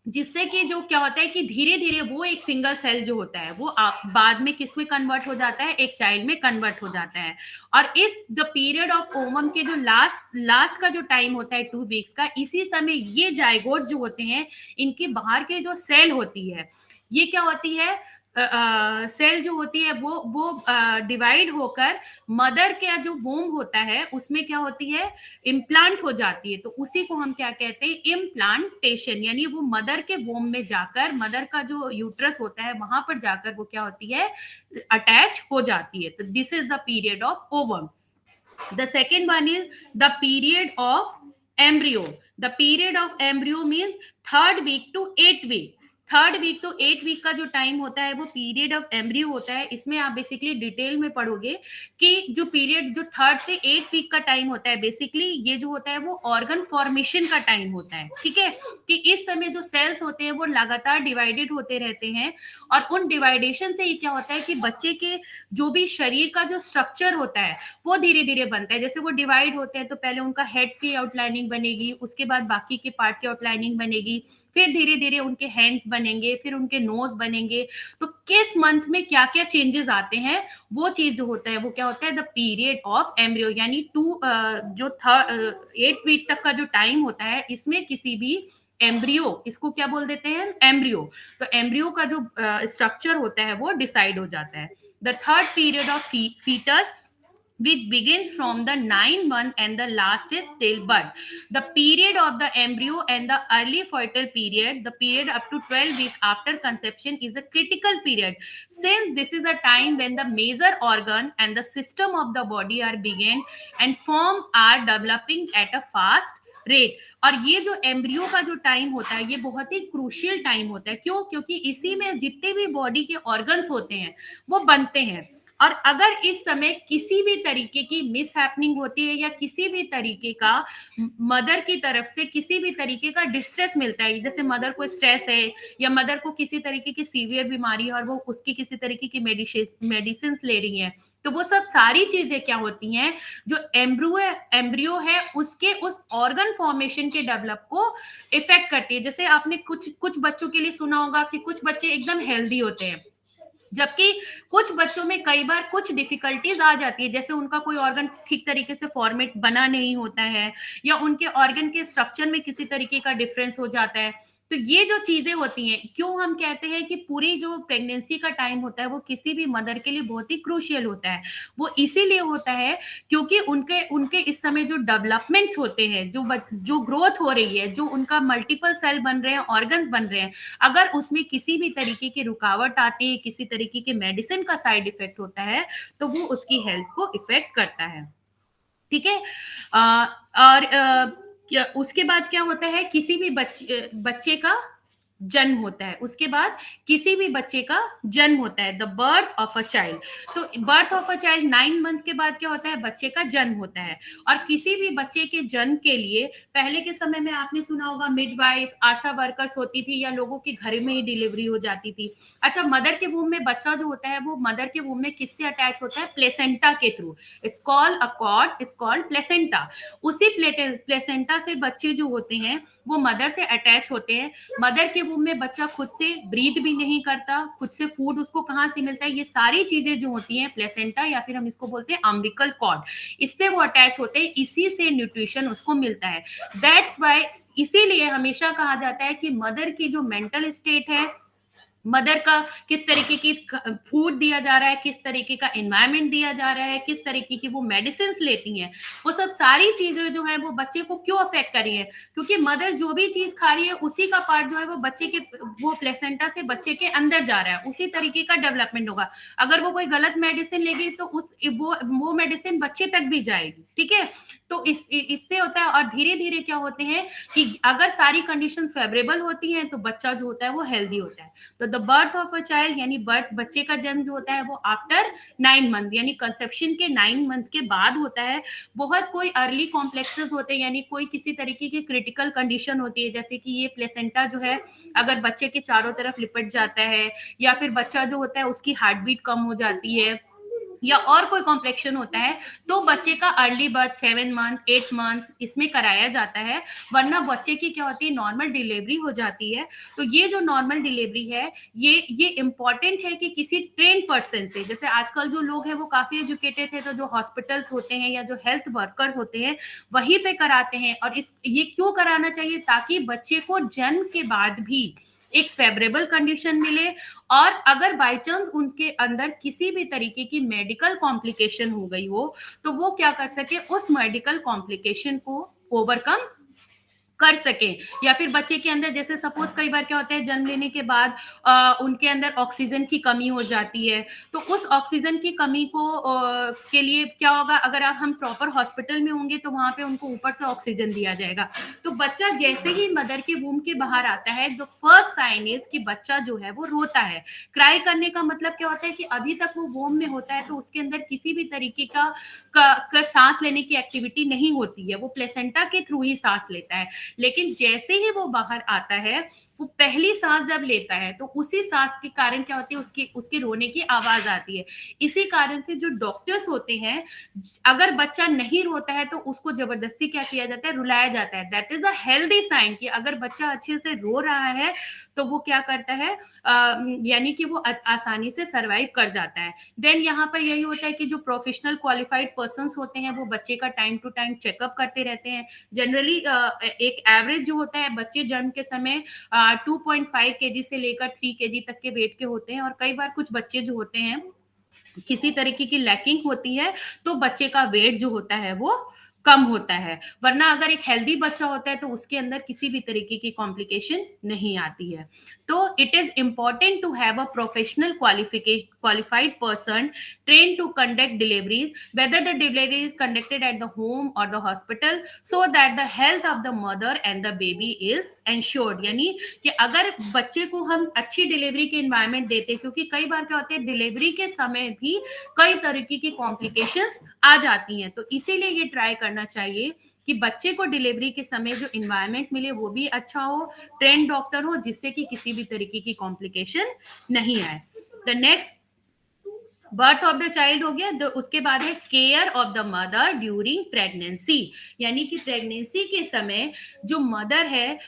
जिससे कि जो क्या होता है कि धीरे धीरे वो एक सिंगल सेल जो होता है वो बाद में किस में कन्वर्ट हो जाता है? एक चाइल्ड में कन्वर्ट हो जाता है। और इस द पीरियड ऑफ ओवम के जो लास्ट का जो टाइम होता है 2 वीक्स का, इसी समय ये जाइगोट जो होते हैं इनके बाहर के जो सेल होती है ये क्या होती है? सेल जो होती है वो डिवाइड होकर मदर का जो वोम होता है उसमें क्या होती है, इम्प्लांट हो जाती है। तो उसी को हम क्या कहते हैं, इम्प्लांटेशन, यानी वो मदर के वोम में जाकर, मदर का जो यूट्रस होता है वहां पर जाकर वो क्या होती है, अटैच हो जाती है। तो this is the period of ovum. The second one is the period of embryo. The period of embryo means 3rd week to 8th week. 3rd week to 8th week का जो टाइम होता है वो period of embryo होता है। इसमें आप basically detail में पढ़ोगे कि जो पीरियड जो 3rd से 8th वीक का टाइम होता है, बेसिकली ये जो होता है वो ऑर्गन फॉर्मेशन का टाइम होता है। ठीक है, कि इस समय जो सेल्स होते हैं वो लगातार डिवाइडेड होते रहते हैं, और उन डिवाइडेशन से ये क्या होता है कि बच्चे के जो भी शरीर का जो स्ट्रक्चर होता है वो धीरे धीरे बनता है। जैसे वो डिवाइड होते हैं तो पहले उनका हेड की आउटलाइनिंग बनेगी, उसके बाद बाकी के पार्ट की आउटलाइनिंग बनेगी, फिर धीरे धीरे उनके हैंड्स बनेंगे, फिर उनके नोज बनेंगे। तो किस मंथ में क्या क्या चेंजेस आते हैं वो चीज जो होता है वो क्या होता है, द पीरियड ऑफ एम्ब्रियो, यानी जो 8 वीक तक का जो टाइम होता है इसमें किसी भी एम्ब्रियो, इसको क्या बोल देते हैं, एम्ब्रियो। तो एम्ब्रियो का जो स्ट्रक्चर होता है वो डिसाइड हो जाता है। The 3rd period of fetus which begins from the 9th month and the last is till birth. The period of the embryo and the early fetal period, the period up to 12 weeks after conception, is a critical period, since this is the time when the major organ and the system of the body are begin and form are developing at a fast rate. और ये जो embryo का जो time होता है ये बहुत ही crucial time होता है। क्यों? क्योंकि इसी में जितने भी बॉडी के ऑर्गन्स होते हैं वो बनते हैं, और अगर इस समय किसी भी तरीके की मिस हैपनिंग होती है या किसी भी तरीके का मदर की तरफ से किसी भी तरीके का डिस्ट्रेस मिलता है, जैसे मदर को स्ट्रेस है या मदर को किसी तरीके की सीवियर बीमारी है और वो उसकी किसी तरीके की मेडिसिन ले रही है, तो वो सब सारी चीजें क्या होती हैं, जो एम्ब्रियो है उसके उस ऑर्गन फॉर्मेशन के डेवलप को इफेक्ट करती है। जैसे आपने कुछ बच्चों के लिए सुना होगा कि कुछ बच्चे एकदम हेल्दी होते हैं, जबकि कुछ बच्चों में कई बार कुछ डिफिकल्टीज आ जाती है, जैसे उनका कोई ऑर्गन ठीक तरीके से फॉर्मेट बना नहीं होता है या उनके ऑर्गन के स्ट्रक्चर में किसी तरीके का डिफरेंस हो जाता है। तो ये जो चीजें होती हैं, क्यों हम कहते हैं कि पूरी जो प्रेगनेंसी का टाइम होता है वो किसी भी मदर के लिए बहुत ही क्रूशियल होता है। वो इसीलिए होता है क्योंकि उनके इस समय जो डेवलपमेंट्स होते हैं, जो ग्रोथ हो रही है, जो उनका मल्टीपल सेल बन रहे हैं, ऑर्गन्स बन रहे हैं, अगर उसमें किसी भी तरीके की रुकावट आती है, किसी तरीके के मेडिसिन का साइड इफेक्ट होता है, तो वो उसकी हेल्थ को इफेक्ट करता है। ठीक है, और उसके बाद क्या होता है, किसी भी बच्चे का जन्म होता है, उसके बाद किसी भी बच्चे का जन्म होता है, the birth of a child. तो birth of a child 9 month के बाद क्या होता है, बच्चे का जन्म होता है। और किसी भी बच्चे के जन्म के लिए पहले के समय में आपने सुना होगा मिडवाइफ, आशा वर्कर्स होती थी या लोगों के घर में ही डिलीवरी हो जाती थी। अच्छा, मदर के वूम में बच्चा जो होता है वो मदर के वूम में किससे अटैच होता है, प्लेसेंटा के through. It's called a cord, it's called placenta. उसी प्लेसेंटा से बच्चे जो होते हैं वो मदर से अटैच होते हैं। मदर के वूम में बच्चा खुद से ब्रीथ भी नहीं करता, खुद से फूड उसको कहाँ से मिलता है, ये सारी चीजें जो होती हैं प्लेसेंटा या फिर हम इसको बोलते हैं अम्बिलिकल कॉर्ड, इससे वो अटैच होते हैं, इसी से न्यूट्रिशन उसको मिलता है। दैट्स व्हाई इसीलिए हमेशा कहा जाता है कि मदर की जो मेंटल स्टेट है, मदर का किस तरीके की फूड दिया जा रहा है, किस तरीके का एनवायरनमेंट दिया जा रहा है, किस तरीके की वो मेडिसिन लेती हैं, वो सब सारी चीजें जो है वो बच्चे को क्यों अफेक्ट कर रही है, क्योंकि मदर जो भी चीज खा रही है उसी का पार्ट जो है वो बच्चे के, वो प्लेसेंटा से बच्चे के अंदर जा रहा है, उसी तरीके का डेवलपमेंट होगा। अगर वो कोई गलत मेडिसिन लेगी तो वो मेडिसिन बच्चे तक भी जाएगी। ठीक है, तो इससे होता है, और धीरे धीरे क्या होते हैं कि अगर सारी कंडीशन फेवरेबल होती हैं तो बच्चा जो होता है वो हेल्दी होता है। तो the birth of a child यानी बच्चे का जन्म जो होता है वो आफ्टर 9 मंथ यानी कंसेप्शन के 9 मंथ के बाद होता है। बहुत कोई अर्ली कॉम्प्लेक्सेस होते हैं, यानी कोई किसी तरीके की क्रिटिकल कंडीशन होती है, जैसे कि ये प्लेसेंटा जो है अगर बच्चे के चारों तरफ लिपट जाता है, या फिर बच्चा जो होता है उसकी हार्ट बीट कम हो जाती है, या और कोई कॉम्प्लेक्शन होता है, तो बच्चे का अर्ली बर्थ 7 मंथ 8 मंथ इसमें कराया जाता है, वरना बच्चे की क्या होती है, नॉर्मल डिलीवरी हो जाती है। तो ये जो नॉर्मल डिलीवरी है ये इम्पॉर्टेंट है कि किसी ट्रेन पर्सन से, जैसे आजकल जो लोग हैं वो काफी एजुकेटेड है, तो जो हॉस्पिटल्स होते हैं या जो हेल्थ वर्कर होते हैं वहीं पे कराते हैं। और ये क्यों कराना चाहिए, ताकि बच्चे को जन्म के बाद भी एक फेवरेबल कंडीशन मिले, और अगर बाय चांस उनके अंदर किसी भी तरीके की मेडिकल कॉम्प्लिकेशन हो गई हो तो वो क्या कर सके, उस मेडिकल कॉम्प्लिकेशन को ओवरकम कर सके। या फिर बच्चे के अंदर जैसे सपोज कई बार क्या होता है, जन्म लेने के बाद उनके अंदर ऑक्सीजन की कमी हो जाती है, तो उस ऑक्सीजन की कमी को के लिए क्या होगा, अगर हम प्रॉपर हॉस्पिटल में होंगे तो वहां पे उनको ऊपर से ऑक्सीजन दिया जाएगा। तो बच्चा जैसे ही मदर के वूम के बाहर आता है, जो फर्स्ट साइन इज कि बच्चा जो है वो रोता है। क्राई करने का मतलब क्या होता है कि अभी तक वो वूम में होता है तो उसके अंदर किसी भी तरीके का सांस लेने की एक्टिविटी नहीं होती है, वो प्लेसेंटा के थ्रू ही सांस लेता है। लेकिन जैसे ही वो बाहर आता है, वो पहली सांस जब लेता है तो उसी सांस के कारण क्या होती है, उसके रोने की आवाज आती है। इसी कारण से जो डॉक्टर्स होते हैं, अगर बच्चा नहीं रोता है तो उसको जबरदस्ती क्या किया जाता है, रुलाया जाता है। That is a healthy sign कि अगर बच्चा अच्छे से रो रहा है तो वो क्या करता है, यानी कि वो आसानी से सरवाइव कर जाता है। देन यहाँ पर यही होता है कि जो प्रोफेशनल क्वालिफाइड पर्सन होते हैं वो बच्चे का टाइम टू टाइम चेकअप करते रहते हैं। जनरली एक एवरेज जो होता है, बच्चे जन्म के समय 2.5 केजी से लेकर 3 केजी तक के वेट के होते हैं, और कई बार कुछ बच्चे जो होते हैं किसी तरीके की लैकिंग होती है तो बच्चे का वेट जो होता है वो कम होता है। वरना अगर एक हेल्दी बच्चा होता है तो उसके अंदर किसी भी तरीके की कॉम्प्लिकेशन नहीं आती है। तो it is important to have a professional qualified person trained to conduct deliveries, whether the delivery is conducted at the home or the hospital, so that the health of the mother and the baby is ensured। यानी कि अगर बच्चे को हम अच्छी delivery के environment देते हैं, क्योंकि कई बार क्या होता है डिलीवरी के समय भी कई तरीके की कॉम्प्लिकेशंस आ जाती हैं, तो इसीलिए ये ट्राई करना चाहिए कि बच्चे को डिलीवरी के समय जो इन्वायरमेंट मिले वो भी अच्छा हो, ट्रेंड डॉक्टर हो, जिससे कि किसी भी तरीके की कॉम्प्लिकेशन नहीं आए। The next birth of the child हो गया, तो उसके बाद है care of the mother during pregnancy. यानी कि प्रेगनेंसी के समय जो मदर है,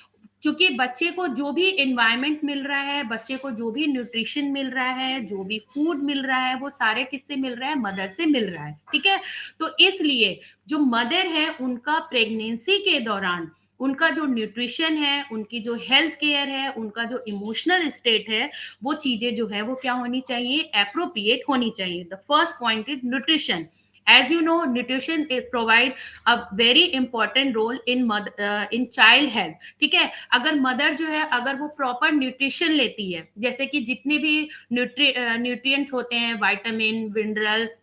क्योंकि बच्चे को जो भी एनवायरनमेंट मिल रहा है, बच्चे को जो भी न्यूट्रिशन मिल रहा है, जो भी फूड मिल रहा है, वो सारे किससे मिल रहा है, मदर से मिल रहा है। ठीक है, तो इसलिए जो मदर है उनका प्रेगनेंसी के दौरान उनका जो न्यूट्रिशन है, उनकी जो हेल्थ केयर है, उनका जो इमोशनल स्टेट है, वो चीजें जो है वो क्या होनी चाहिए, एप्रोप्रिएट होनी चाहिए। The first point is nutrition. As you know, nutrition is provide a very important role in child health। ठीक है, अगर मदर जो है अगर वो प्रॉपर न्यूट्रिशन लेती है, जैसे कि जितने भी न्यूट्रिएंट्स होते हैं, vitamin, minerals,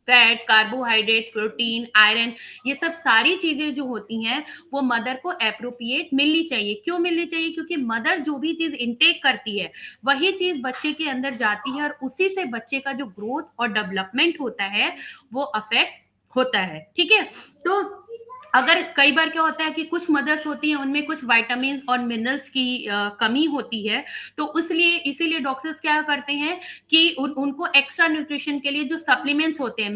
fat, carbohydrate, protein, iron, ये सब सारी चीजें जो होती हैं वो मदर को एप्रोप्रिएट मिलनी चाहिए। क्यों मिलनी चाहिए? क्योंकि मदर जो भी चीज इंटेक करती है वही चीज बच्चे के अंदर जाती है, और उसी से बच्चे का जो ग्रोथ और डेवलपमेंट होता है वो अफेक्ट होता है। ठीक है, तो अगर कई बार क्या होता है कि कुछ मदर्स होती हैं उनमें कुछ विटामिन और मिनरल्स की कमी होती है, तो इसीलिए डॉक्टर्स क्या करते हैं कि उनको एक्स्ट्रा न्यूट्रिशन के लिए जो सप्लीमेंट्स होते हैं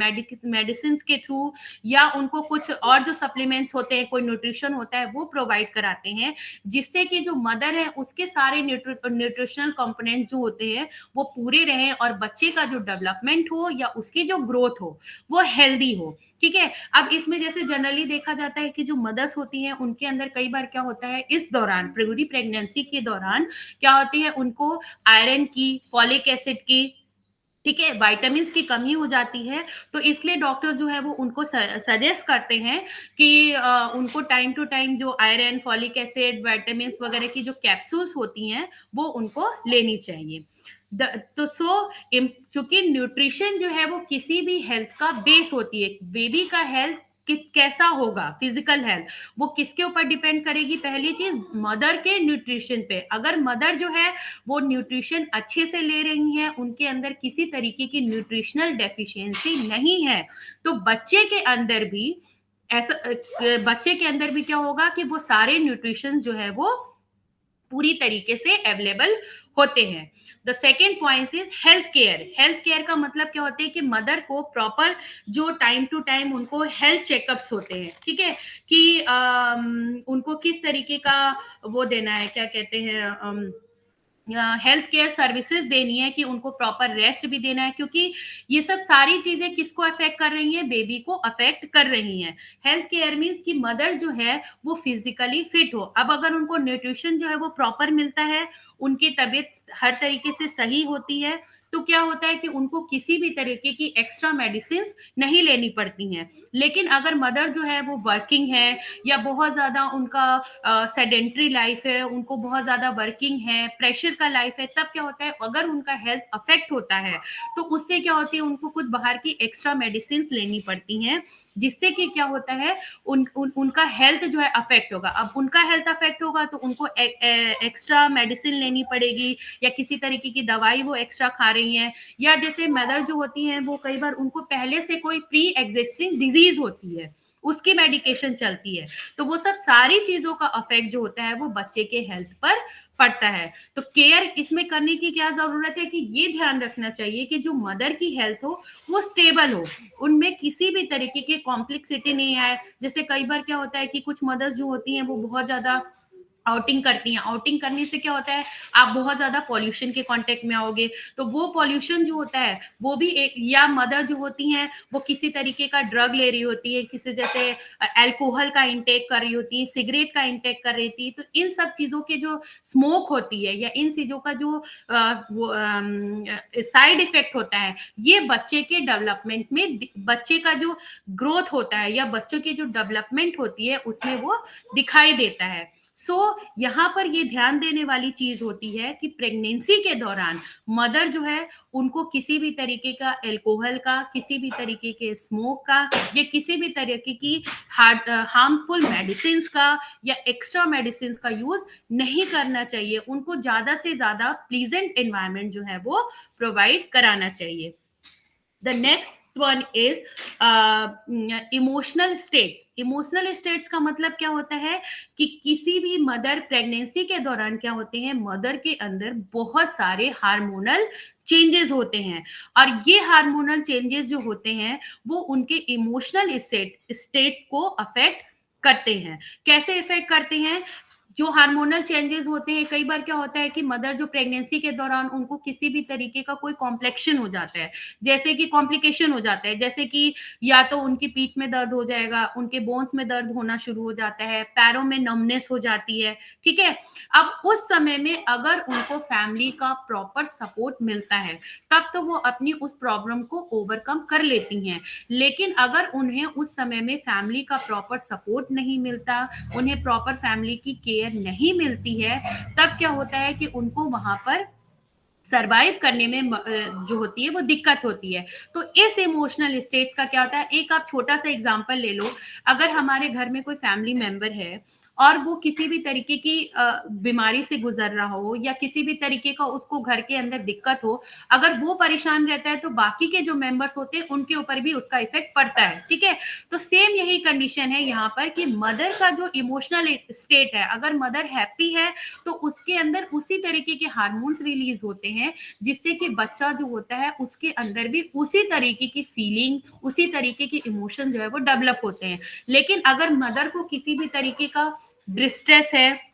मेडिसिन के थ्रू, या उनको कुछ और जो सप्लीमेंट्स होते हैं, कोई न्यूट्रिशन होता है वो प्रोवाइड कराते हैं, जिससे कि जो मदर है उसके सारे न्यूट्रिशनल कंपोनेंट जो होते हैं वो पूरे रहें, और बच्चे का जो डेवलपमेंट हो या उसकी जो ग्रोथ हो वो हेल्दी हो। ठीक है, अब इसमें जैसे जनरली देखा जाता है कि जो मदर्स होती हैं उनके अंदर कई बार क्या होता है, इस दौरान पूरी प्रेगनेंसी के दौरान क्या होती है, उनको आयरन की, फॉलिक एसिड की, ठीक है, विटामिन की कमी हो जाती है। तो इसलिए डॉक्टर जो है वो उनको सजेस्ट करते हैं कि उनको टाइम टू टाइम जो आयरन, फॉलिक एसिड, विटामिन वगैरह की जो कैप्सूल्स होती हैं वो उनको लेनी चाहिए। तो चूंकि न्यूट्रिशन जो है वो किसी भी हेल्थ का बेस होती है। बेबी का हेल्थ कैसा होगा, फिजिकल हेल्थ, वो किसके ऊपर डिपेंड करेगी? पहली चीज मदर के न्यूट्रिशन पे। अगर मदर जो है वो न्यूट्रिशन अच्छे से ले रही है, उनके अंदर किसी तरीके की न्यूट्रिशनल डेफिशिएंसी नहीं है, तो बच्चे के अंदर भी क्या होगा कि वो सारे न्यूट्रिशन जो है वो पूरी तरीके से अवेलेबल होते हैं। The second point is health care. Health care का मतलब क्या होता है कि मदर को प्रॉपर जो टाइम टू टाइम उनको हेल्थ चेकअप्स होते हैं, ठीक है, कि उनको किस तरीके का वो देना है, क्या कहते हैं, हेल्थ केयर सर्विसेज देनी है, कि उनको प्रॉपर रेस्ट भी देना है, क्योंकि ये सब सारी चीजें किसको अफेक्ट कर रही हैं, बेबी को अफेक्ट कर रही हैं। हेल्थ केयर मीन कि मदर जो है वो फिजिकली फिट हो। अब अगर उनको न्यूट्रिशन जो है वो प्रॉपर मिलता है, उनकी तबीयत हर तरीके से सही होती है, तो क्या होता है कि उनको किसी भी तरीके की एक्स्ट्रा मेडिसिन नहीं लेनी पड़ती हैं। लेकिन अगर मदर जो है वो वर्किंग है, या बहुत ज्यादा उनका सेडेंट्री लाइफ है, उनको बहुत ज्यादा वर्किंग है, प्रेशर का लाइफ है, तब क्या होता है, अगर उनका हेल्थ अफेक्ट होता है तो उससे क्या होती है, उनको कुछ बाहर की एक्स्ट्रा मेडिसिन लेनी पड़ती हैं, जिससे कि क्या होता है, उनका हेल्थ जो है अफेक्ट होगा। अब उनका हेल्थ अफेक्ट होगा तो उनको एक्स्ट्रा मेडिसिन लेनी पड़ेगी, या किसी तरीके की दवाई वो एक्स्ट्रा खा रही हैं, या जैसे मदर जो होती हैं वो कई बार उनको पहले से कोई प्री एग्जिस्टिंग डिजीज होती है, उसकी मेडिकेशन चलती है, तो वो सब सारी चीजों का इफेक्ट जो होता है वो बच्चे के हेल्थ पर पड़ता है। तो केयर इसमें करने की क्या जरूरत है, कि ये ध्यान रखना चाहिए कि जो मदर की हेल्थ हो वो स्टेबल हो, उनमें किसी भी तरीके की कॉम्प्लेक्सिटी नहीं आए। जैसे कई बार क्या होता है कि कुछ मदर्स जो होती हैं वो बहुत ज्यादा आउटिंग करती हैं, आउटिंग करने से क्या होता है, आप बहुत ज्यादा पॉल्यूशन के कांटेक्ट में आओगे, तो वो पॉल्यूशन जो होता है वो भी एक, या मदर जो होती हैं वो किसी तरीके का ड्रग ले रही होती है, किसी जैसे अल्कोहल का इंटेक कर रही होती है, सिगरेट का इंटेक कर रही थी, तो इन सब चीजों के जो स्मोक होती है, या इन चीजों का जो साइड इफेक्ट होता है, ये बच्चे के डेवलपमेंट में, बच्चे का जो ग्रोथ होता है या बच्चों की जो डेवलपमेंट होती है उसमें वो दिखाई देता है। यहाँ पर ये ध्यान देने वाली चीज होती है कि प्रेगनेंसी के दौरान मदर जो है उनको किसी भी तरीके का अल्कोहल का, किसी भी तरीके के स्मोक का, या किसी भी तरीके की हार्मफुल मेडिसिन का या एक्स्ट्रा मेडिसिन का यूज नहीं करना चाहिए। उनको ज्यादा से ज्यादा प्लीजेंट एनवायरनमेंट जो है वो प्रोवाइड कराना चाहिए। The next one is emotional state. Emotional states का मतलब क्या होता है कि किसी भी मदर प्रेगनेंसी के दौरान क्या होते हैं, मदर के अंदर बहुत सारे हार्मोनल चेंजेस होते हैं, और ये हार्मोनल चेंजेस जो होते हैं वो उनके इमोशनल स्टेट को अफेक्ट करते हैं। कैसे इफेक्ट करते हैं, जो हार्मोनल चेंजेस होते हैं, कई बार क्या होता है कि मदर जो प्रेगनेंसी के दौरान उनको किसी भी तरीके का कोई कॉम्प्लेक्शन हो जाता है, जैसे कि कॉम्प्लिकेशन हो जाता है, जैसे कि या तो उनकी पीठ में दर्द हो जाएगा, उनके बोन्स में दर्द होना शुरू हो जाता है, पैरों में नमनेस हो जाती है, ठीक है। अब उस समय में अगर उनको फैमिली का प्रॉपर सपोर्ट मिलता है तब तो वो अपनी उस प्रॉब्लम को ओवरकम कर लेती हैं। लेकिन अगर उन्हें उस समय में फैमिली का प्रॉपर सपोर्ट नहीं मिलता, उन्हें प्रॉपर फैमिली की केयर नहीं मिलती है, तब क्या होता है कि उनको वहां पर सरवाइव करने में जो होती है वो दिक्कत होती है। तो इस इमोशनल स्टेट्स का क्या होता है, एक आप छोटा सा एग्जांपल ले लो, अगर हमारे घर में कोई फैमिली मेंबर है और वो किसी भी तरीके की बीमारी से गुजर रहा हो, या किसी भी तरीके का उसको घर के अंदर दिक्कत हो, अगर वो परेशान रहता है तो बाकी के जो मेंबर्स होते हैं उनके ऊपर भी उसका इफेक्ट पड़ता है, ठीक है। तो सेम यही कंडीशन है यहाँ पर कि मदर का जो इमोशनल स्टेट है, अगर मदर हैप्पी है तो उसके अंदर उसी तरीके के हार्मोन्स रिलीज होते हैं, जिससे कि बच्चा जो होता है उसके अंदर भी उसी तरीके की फीलिंग, उसी तरीके के इमोशन जो है वो डेवलप होते हैं। लेकिन अगर मदर को किसी भी तरीके का डिस्ट्रेस है,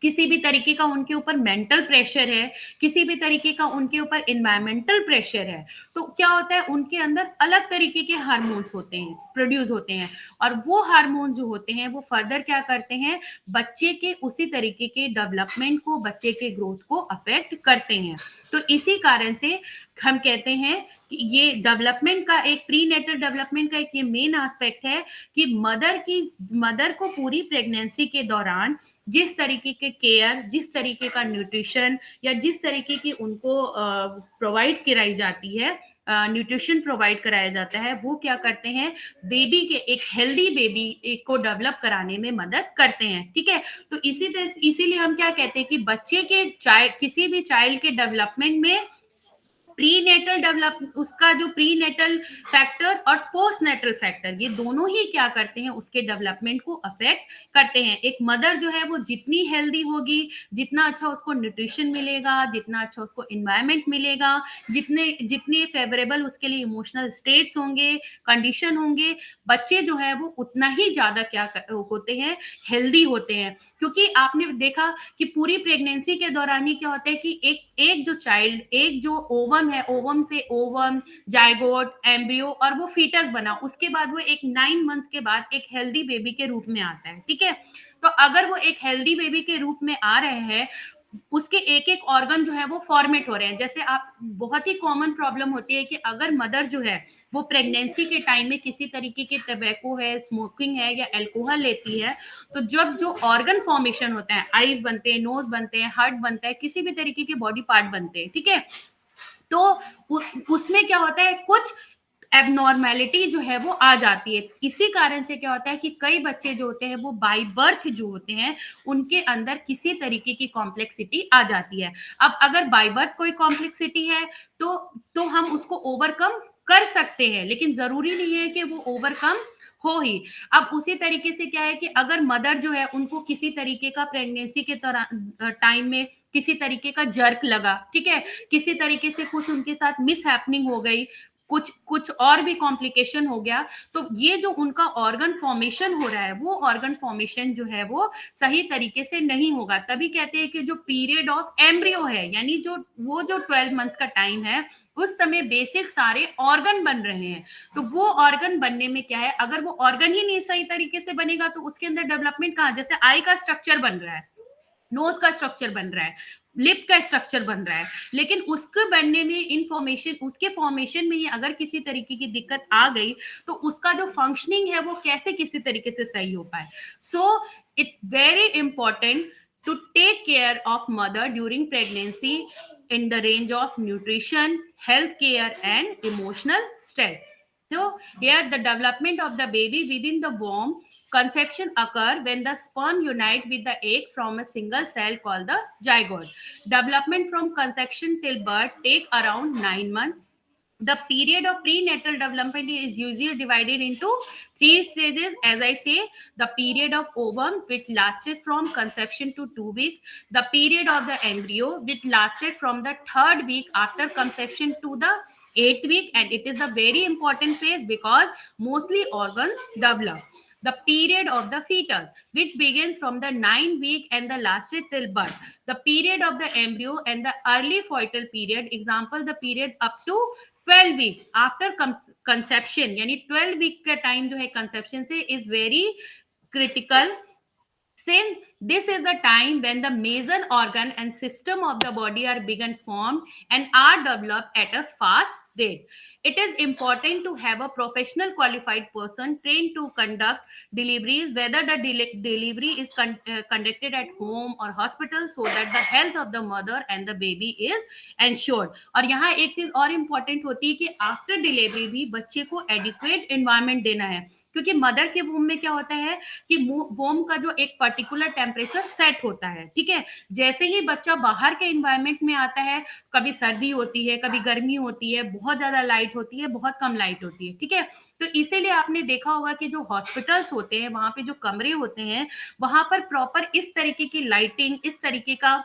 किसी भी तरीके का उनके ऊपर मेंटल प्रेशर है, किसी भी तरीके का उनके ऊपर एनवायरमेंटल प्रेशर है, तो क्या होता है, उनके अंदर अलग तरीके के हार्मोन्स होते हैं, प्रोड्यूस होते हैं, और वो हार्मोन जो होते हैं वो फर्दर क्या करते हैं, बच्चे के उसी तरीके के डेवलपमेंट को, बच्चे के ग्रोथ को अफेक्ट करते हैं। तो इसी कारण से हम कहते हैं कि ये डेवलपमेंट का एक, प्री नेटल डेवलपमेंट का एक ये मेन एस्पेक्ट है कि मदर को पूरी प्रेगनेंसी के दौरान जिस तरीके के केयर, जिस तरीके का न्यूट्रिशन, या जिस तरीके की उनको प्रोवाइड कराई जाती है, न्यूट्रिशन प्रोवाइड कराया जाता है, वो क्या करते हैं, बेबी के, एक हेल्दी बेबी को डेवलप कराने में मदद करते हैं, ठीक है। तो इसीलिए हम क्या कहते हैं कि बच्चे के किसी भी चाइल्ड के डेवलपमेंट में प्रीनेटल डेवलप, उसका जो प्रीनेटल फैक्टर और पोस्ट नेटल फैक्टर, ये दोनों ही क्या करते हैं, उसके डेवलपमेंट को अफेक्ट करते हैं। एक मदर जो है वो जितनी हेल्दी होगी, जितना अच्छा उसको न्यूट्रिशन मिलेगा, जितना अच्छा उसको एनवायरनमेंट मिलेगा, जितने फेवरेबल उसके लिए इमोशनल स्टेट्स होंगे, कंडीशन होंगे, बच्चे जो है वो उतना ही ज्यादा क्या होते हैं, हेल्दी होते हैं। क्योंकि आपने देखा कि पूरी प्रेगनेंसी के दौरान ही क्या होता है कि एक जो चाइल्ड, एक जो ओवम है, ओवम से ओवम, जायगोट, एम्ब्रियो और वो फीटस बना, उसके बाद वो एक 9 मंथ के बाद एक हेल्दी बेबी के रूप में आता है, ठीक है। तो अगर वो एक हेल्दी बेबी के रूप में आ रहे हैं, उसके एक एक ऑर्गन जो है वो फॉर्मेट हो रहे हैं। जैसे आप, बहुत ही कॉमन प्रॉब्लम होती है कि अगर मदर जो है वो प्रेगनेंसी के टाइम में किसी तरीके की टबैको है, स्मोकिंग है या अल्कोहल लेती है, तो जब जो ऑर्गन फॉर्मेशन होता है, आईज बनते हैं, नोज बनते हैं, हार्ट बनता है, किसी भी तरीके के बॉडी पार्ट बनते हैं, ठीक है। तो उसमें क्या होता है, कुछ एबनॉर्मेलिटी जो है वो आ जाती है। इसी कारण से क्या होता है कि कई बच्चे जो होते हैं वो बाय बर्थ जो होते हैं, उनके अंदर किसी तरीके की कॉम्प्लेक्सिटी आ जाती है। अब अगर बाय बर्थ कोई कॉम्प्लेक्सिटी है तो हम उसको ओवरकम कर सकते हैं, लेकिन जरूरी नहीं है कि वो ओवरकम हो ही। अब उसी तरीके से क्या है कि अगर मदर जो है उनको किसी तरीके का प्रेगनेंसी के टाइम में किसी तरीके का जर्क लगा, ठीक है, किसी तरीके से कुछ उनके साथ मिस हैपनिंग हो गई, कुछ और भी कॉम्प्लिकेशन हो गया, तो ये जो उनका ऑर्गन फॉर्मेशन हो रहा है, वो ऑर्गन फॉर्मेशन जो है वो सही तरीके से नहीं होगा। तभी कहते हैं कि जो पीरियड ऑफ एम्ब्रियो है, यानी जो 12 मंथ का टाइम है, उस समय बेसिक सारे ऑर्गन बन रहे हैं। तो वो ऑर्गन बनने में क्या है, अगर वो ऑर्गन ही नहीं सही तरीके से बनेगा तो उसके अंदर डेवलपमेंट कहाँ, जैसे आई का स्ट्रक्चर बन रहा है, नोज का स्ट्रक्चर बन रहा है, लिप का स्ट्रक्चर बन रहा है, लेकिन उसके बनने में इंफॉर्मेशन, उसके फॉर्मेशन में ही अगर किसी तरीके की दिक्कत आ गई तो उसका जो फंक्शनिंग है वो कैसे किसी तरीके से सही हो पाए। So it very important to take care of mother during pregnancy in the range of nutrition, health care and emotional stress. So here the development of the baby within the womb, conception occur when the sperm unite with the egg from a single cell called the zygote. Development from conception till birth take around 9 months. The period of prenatal development is usually divided into 3 stages. As I say, the period of ovum, which lasted from conception to 2 weeks, the period of the embryo, which lasted from the 3rd week after conception to the 8th week, and it is a very important phase because mostly organs develop. The period of the fetus, which begins from the 9th week and the lasted till birth. The period of the embryo and the early fetal period, example the period up to 12 week after conception, यानी 12 week का time जो है conception से is very critical, since this is the time when the major organ and system of the body are begun formed and are developed at a fast rate. It is important to have a professional qualified person trained to conduct deliveries, whether the delivery is conducted at home or hospital, so that the health of the mother and the baby is ensured. और यहाँ एक चीज और important होती है कि after delivery भी बच्चे को एडिक्वेट एनवायरमेंट देना है, क्योंकि मदर के वूम में क्या होता है कि वोम का जो एक पर्टिकुलर टेम्परेचर सेट होता है, ठीक है। जैसे ही बच्चा बाहर के एनवायरनमेंट में आता है, कभी सर्दी होती है, कभी गर्मी होती है, बहुत ज्यादा लाइट होती है, बहुत कम लाइट होती है, ठीक है। तो इसीलिए आपने देखा होगा कि जो हॉस्पिटल्स होते हैं, वहां पे जो कमरे होते हैं, वहां पर प्रॉपर इस तरीके की लाइटिंग, इस तरीके का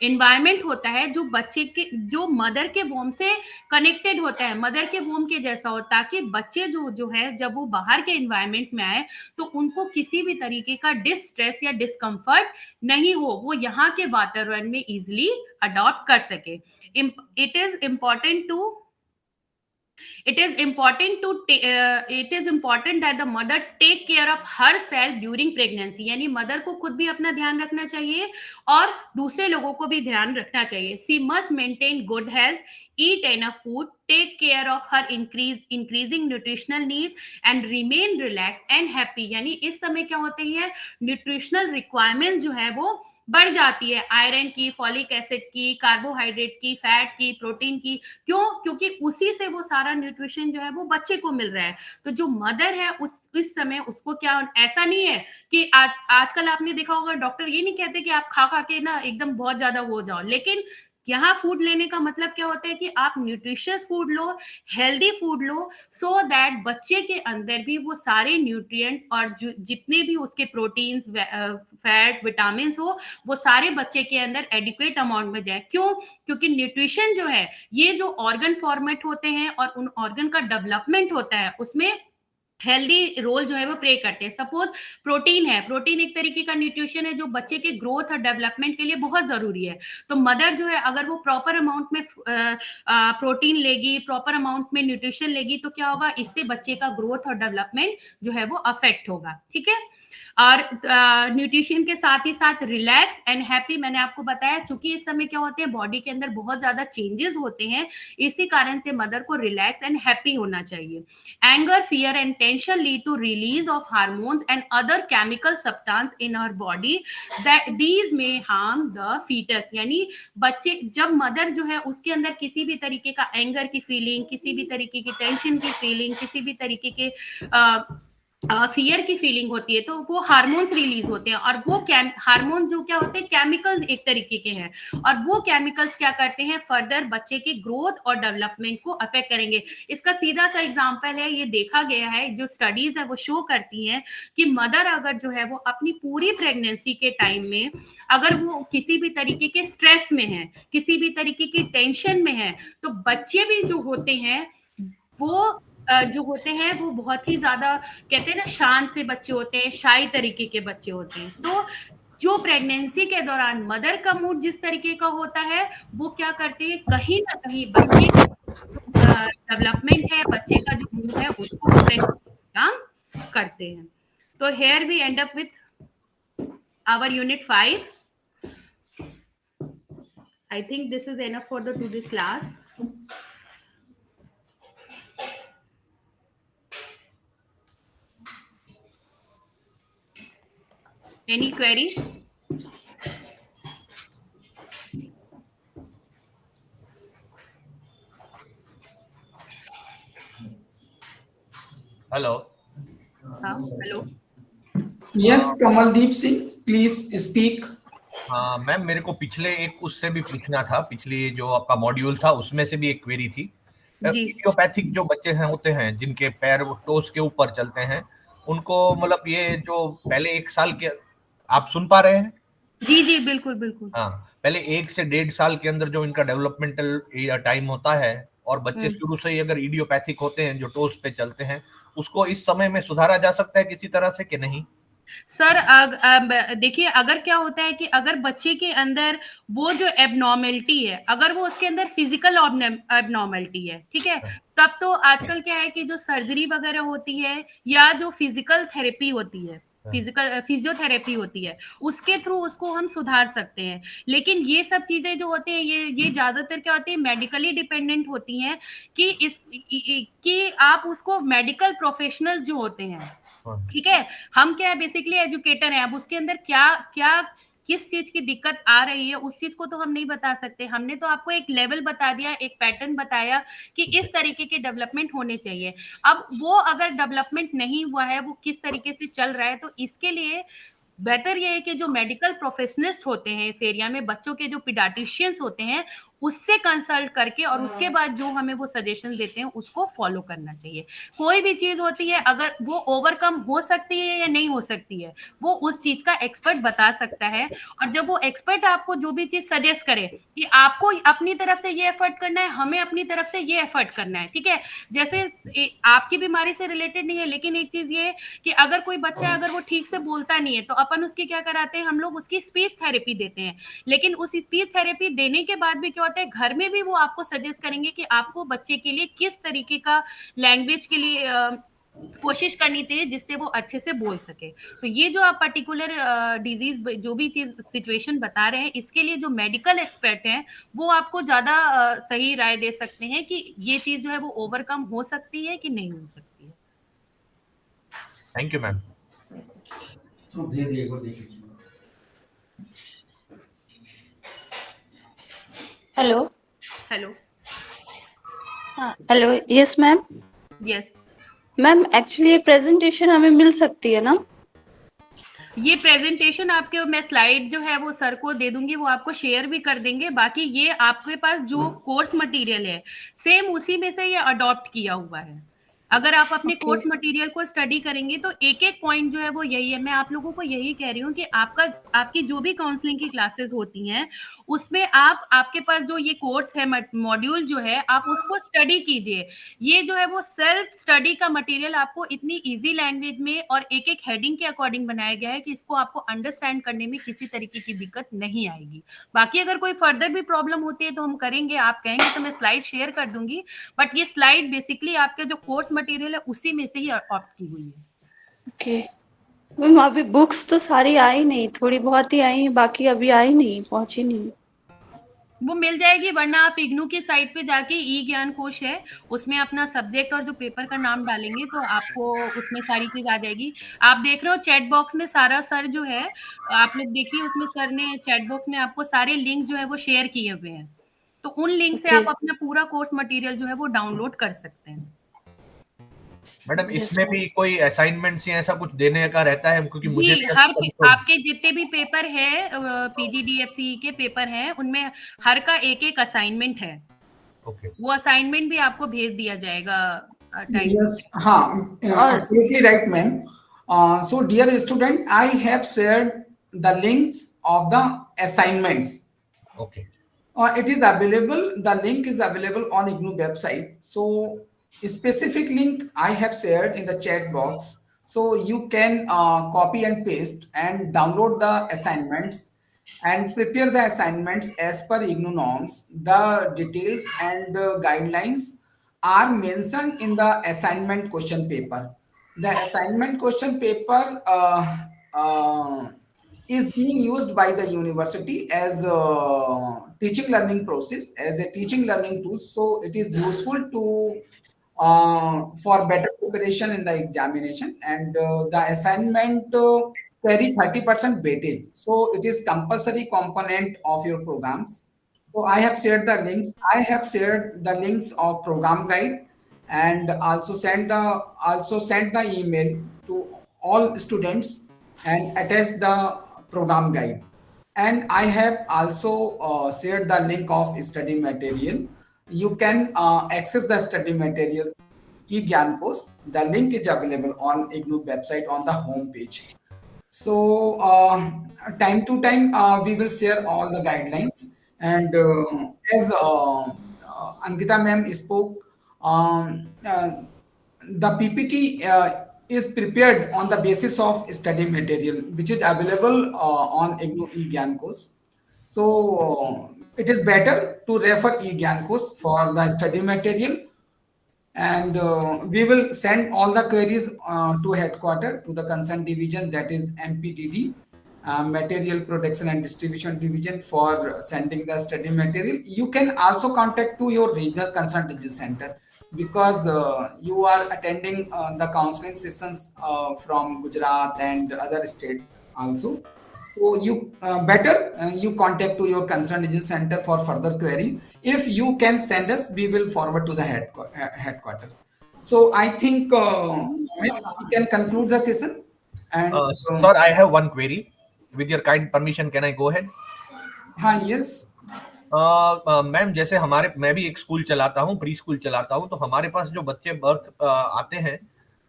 एनवायरमेंट होता है जो बच्चे के, जो मदर के वोम से कनेक्टेड होता है, मदर के वोम के जैसा हो, ताकि बच्चे जो है जब वो बाहर के एनवायरनमेंट में आए तो उनको किसी भी तरीके का डिस्ट्रेस या डिस्कम्फर्ट नहीं हो, वो यहाँ के वातावरण में इजिली अडॉप्ट कर सके। It is important that the mother take care of herself during pregnancy, यानी मदर को खुद भी अपना ध्यान रखना चाहिए और दूसरे लोगों को भी ध्यान रखना चाहिए। She must maintain good health, eat enough food, take care of her increasing nutritional needs and remain relaxed and happy। यानी इस समय क्या होते हैं, न्यूट्रिशनल रिक्वायरमेंट जो है वो बढ़ जाती है, आयरन की, फॉलिक एसिड की, कार्बोहाइड्रेट की, फैट की, प्रोटीन की। क्यों? क्योंकि उसी से वो सारा न्यूट्रिशन जो है वो बच्चे को मिल रहा है। तो जो मदर है इस समय उसको क्या, ऐसा नहीं है कि आजकल आपने देखा होगा डॉक्टर ये नहीं कहते कि आप खा के ना एकदम बहुत ज्यादा हो जाओ, लेकिन यहाँ फूड लेने का मतलब क्या होता है कि आप nutritious food low, healthy food low, so that बच्चे के अंदर भी वो सारे न्यूट्रिएंट और जितने भी उसके प्रोटीन्स, फैट, विटामिन हो, वो सारे बच्चे के अंदर एडिक्वेट अमाउंट में जाए। क्यों? क्योंकि न्यूट्रिशन जो है, ये जो ऑर्गन फॉर्मेट होते हैं और उन ऑर्गन का डेवलपमेंट होता है, उसमें हेल्दी रोल जो है वो प्ले करते हैं। सपोज प्रोटीन है, प्रोटीन एक तरीके का न्यूट्रिशन है जो बच्चे के ग्रोथ और डेवलपमेंट के लिए बहुत जरूरी है। तो मदर जो है अगर वो प्रॉपर अमाउंट में प्रोटीन लेगी, प्रॉपर अमाउंट में न्यूट्रिशन लेगी, तो क्या होगा, इससे बच्चे का ग्रोथ और डेवलपमेंट जो है वो अफेक्ट होगा। ठीक है। और न्यूट्रिशन के साथ ही साथ रिलैक्स एंड हैप्पी, मैंने आपको बताया, चूंकि इस समय क्या होते हैं, बॉडी के अंदर बहुत ज्यादा चेंजेस होते हैं, इसी कारण से मदर को रिलैक्स एंड हैप्पी होना चाहिए। Anger, fear and tension lead to release of hormones and other chemical substance in our body that these may harm the fetus। यानी बच्चे जब मदर जो है उसके अंदर किसी भी तरीके का एंगर की फीलिंग, किसी भी तरीके की टेंशन की फीलिंग, किसी भी तरीके के फियर की फीलिंग होती है, तो वो हार्मोन्स रिलीज होते हैं, और वो हार्मोन जो क्या होते हैं, केमिकल्स एक तरीके के हैं, और वो केमिकल्स क्या करते हैं, फर्दर बच्चे की ग्रोथ और डेवलपमेंट को अफेक्ट करेंगे। इसका सीधा सा एग्जांपल है, ये देखा गया है, जो स्टडीज है वो शो करती हैं कि मदर अगर जो है वो अपनी पूरी प्रेगनेंसी के टाइम में अगर वो किसी भी तरीके के स्ट्रेस में है, किसी भी तरीके की टेंशन में है, तो बच्चे भी जो होते हैं वो जो होते हैं वो बहुत ही ज्यादा, कहते हैं ना, शांत से बच्चे होते हैं, शाई तरीके के बच्चे होते हैं। तो जो प्रेगनेंसी के दौरान मदर का मूड जिस तरीके का होता है, वो क्या करते हैं, कहीं ना कहीं बच्चे डेवलपमेंट है, बच्चे का जो मूड है उसको अफेक्ट काम करते हैं। तो here we end up with our unit 5। I think this is enough for the today class. Any queries? Hello. हाँ, hello. Yes, Kamaldeep Singh, please speak. हाँ मैम, मेरे को पिछले एक उससे भी पूछना था, पिछली जो आपका मॉड्यूल था उसमें से भी एक क्वेरी थी। जी। इडियोपैथिक जो बच्चे हैं होते हैं जिनके पैर टोस के ऊपर चलते हैं, उनको मतलब ये जो पहले 1 साल के, आप सुन पा रहे हैं? जी जी, बिल्कुल बिल्कुल। हाँ, पहले 1 से 1.5 साल के अंदर जो इनका डेवलपमेंटल टाइम होता है, और बच्चे शुरू से ही अगर इडियोपैथिक होते हैं जो टोस पे चलते हैं, उसको इस समय में सुधारा जा सकता है किसी तरह से कि नहीं? सर देखिए, अगर क्या होता है कि अगर बच्चे के अंदर वो जो एबनॉर्मेलिटी है, अगर वो उसके अंदर फिजिकल एबनॉर्मेलिटी है, ठीक है, तब तो आजकल क्या है कि जो सर्जरी वगैरह होती है या जो फिजिकल थेरेपी होती है, फिजिकल फिजियोथेरेपी होती है, उसके थ्रू उसको हम सुधार सकते हैं। लेकिन ये सब चीजें जो होती हैं, ये ज्यादातर क्या होती है, मेडिकली डिपेंडेंट होती हैं, कि कि आप उसको मेडिकल प्रोफेशनल्स जो होते हैं, ठीक है, हम क्या है, बेसिकली एजुकेटर हैं, अब उसके अंदर क्या क्या किस चीज की दिक्कत आ रही है उस चीज को तो हम नहीं बता सकते। हमने तो आपको एक लेवल बता दिया, एक पैटर्न बताया कि इस तरीके के डेवलपमेंट होने चाहिए। अब वो अगर डेवलपमेंट नहीं हुआ है, वो किस तरीके से चल रहा है, तो इसके लिए बेटर ये है कि जो मेडिकल प्रोफेशनलिस्ट होते हैं इस एरिया में, बच्चों के जो पीडियाट्रिशियंस होते हैं, उससे कंसल्ट करके और उसके बाद जो हमें वो सजेशन देते हैं उसको फॉलो करना चाहिए। कोई भी चीज होती है, अगर वो ओवरकम हो सकती है या नहीं हो सकती है, वो उस चीज का एक्सपर्ट बता सकता है। और जब वो एक्सपर्ट आपको जो भी चीज सजेस्ट करे कि आपको अपनी तरफ से ये एफर्ट करना है, हमें अपनी तरफ से ये एफर्ट करना है, ठीक है, जैसे आपकी बीमारी से रिलेटेड नहीं है, लेकिन एक चीज ये कि अगर कोई बच्चा है, अगर वो ठीक से बोलता नहीं है, तो अपन उसकी क्या कराते हैं, हम लोग उसकी स्पीच थेरेपी देते हैं। लेकिन उस स्पीच थेरेपी देने के बाद भी क्या होता है, घर में भी वो आपको सजेस्ट करेंगे कि आपको बच्चे के लिए किस तरीके का लैंग्वेज के लिए कोशिश करनी चाहिए जिससे वो अच्छे से बोल सके। तो ये जो आप पर्टिकुलर डिजीज जो भी चीज सिचुएशन बता रहे हैं, इसके लिए जो मेडिकल एक्सपर्ट हैं वो आपको ज्यादा सही राय दे सकते हैं कि ये चीज जो है वो ओवरकम हो सकती है कि नहीं हो सकती है। Thank you ma'am. Hello. Hello. हाँ, hello. Yes ma'am. Yes ma'am, actually ये प्रेजेंटेशन हमें मिल सकती है ना? ये प्रेजेंटेशन आपके, मैं स्लाइड जो है वो सर को दे दूंगी, वो आपको शेयर भी कर देंगे। बाकी ये आपके पास जो कोर्स मटेरियल है सेम उसी में से ये अडॉप्ट किया हुआ है। अगर आप अपने Okay. कोर्स मटेरियल को स्टडी करेंगे तो एक एक पॉइंट जो है वो यही है। मैं आप लोगों को यही कह रही हूँ कि आपकी जो भी काउंसलिंग की क्लासेस होती हैं उसमें आपके पास जो ये कोर्स है, मॉड्यूल जो है, आप उसको स्टडी कीजिए। ये जो है वो सेल्फ स्टडी का मटेरियल आपको इतनी इजी लैंग्वेज में और एक एक हेडिंग के अकॉर्डिंग बनाया गया है कि इसको आपको अंडरस्टैंड करने में किसी तरीके की दिक्कत नहीं आएगी। बाकी अगर कोई फर्दर भी प्रॉब्लम होती है तो हम करेंगे, आप कहेंगे तो मैं स्लाइड शेयर कर दूंगी, बट ये स्लाइड बेसिकली आपके जो कोर्स मटेरियल है उसी में से ही ऑप्ट की हुई है। ओके मैम, अभी बुक्स तो सारी आई नहीं, थोड़ी बहुत ही आई, बाकी अभी आई नहीं, पहुंची नहीं। वो मिल जाएगी, वरना आप इग्नू की साइट पे जाके ई ज्ञान कोश है, उसमें अपना सब्जेक्ट और जो पेपर का नाम डालेंगे तो आपको उसमें सारी चीज आ जाएगी। आप देख रहे हो चैट बॉक्स में सारा सर जो है, आप लोग देखिए उसमें सर ने चैट बॉक्स में आपको सारे लिंक जो है वो शेयर किए हुए हैं, तो उन लिंक से Okay. आप अपना पूरा कोर्स मटेरियल जो है वो डाउनलोड कर सकते हैं। मैडम Yes, इसमें ma'am. भी कोई असाइनमेंट्स या ऐसा कुछ देने का रहता है? क्योंकि मुझे जी, भी हर तो- आपके जितने भी पेपर है, पीजीडीएफसी के पेपर हैं, उनमें हर का एक एक असाइनमेंट है। ओके वो असाइनमेंट भी आपको भेज दिया जाएगा time. Yes, absolutely right, ma'am. So, dear student, I have shared the links of the assignments. Okay It is available. The link is available on IGNOU website. So, a specific link I have shared in the chat box. So you can copy and paste and download the assignments and prepare the assignments as per IGNOU norms. The details and guidelines are mentioned in the assignment question paper. The assignment question paper is being used by the university as a teaching learning process, as a teaching learning tool. So it is useful to for better preparation in the examination, and the assignment carry 30% weightage. So it is compulsory component of your programs. So I have shared the links. I have shared the links of program guide and also sent the email to all students and attach the program guide. And I have also shared the link of study material. You can access the study material e-Gyan course. The link is available on IGNOU website on the home page. So time to time we will share all the guidelines, and as Ankita ma'am spoke, the PPT is prepared on the basis of study material which is available on IGNOU e-Gyan course. So it is better to refer e-Gyan course for the study material, and we will send all the queries to headquarter, to the concerned division, that is MPDD, Material Production and Distribution Division, for sending the study material. You can also contact to your regional consultancy center, because you are attending the counseling sessions from Gujarat and other state also. So you better you contact to your concerned agency center for further query. If you can send us, we will forward to the headquarter. So I think we can conclude the session. And sir I have one query with your kind permission, can I go ahead? yes, ma'am जैसे मैं भी एक school चलाता हूँ, pre school चलाता हूँ, तो हमारे पास जो बच्चे बर्थ आते हैं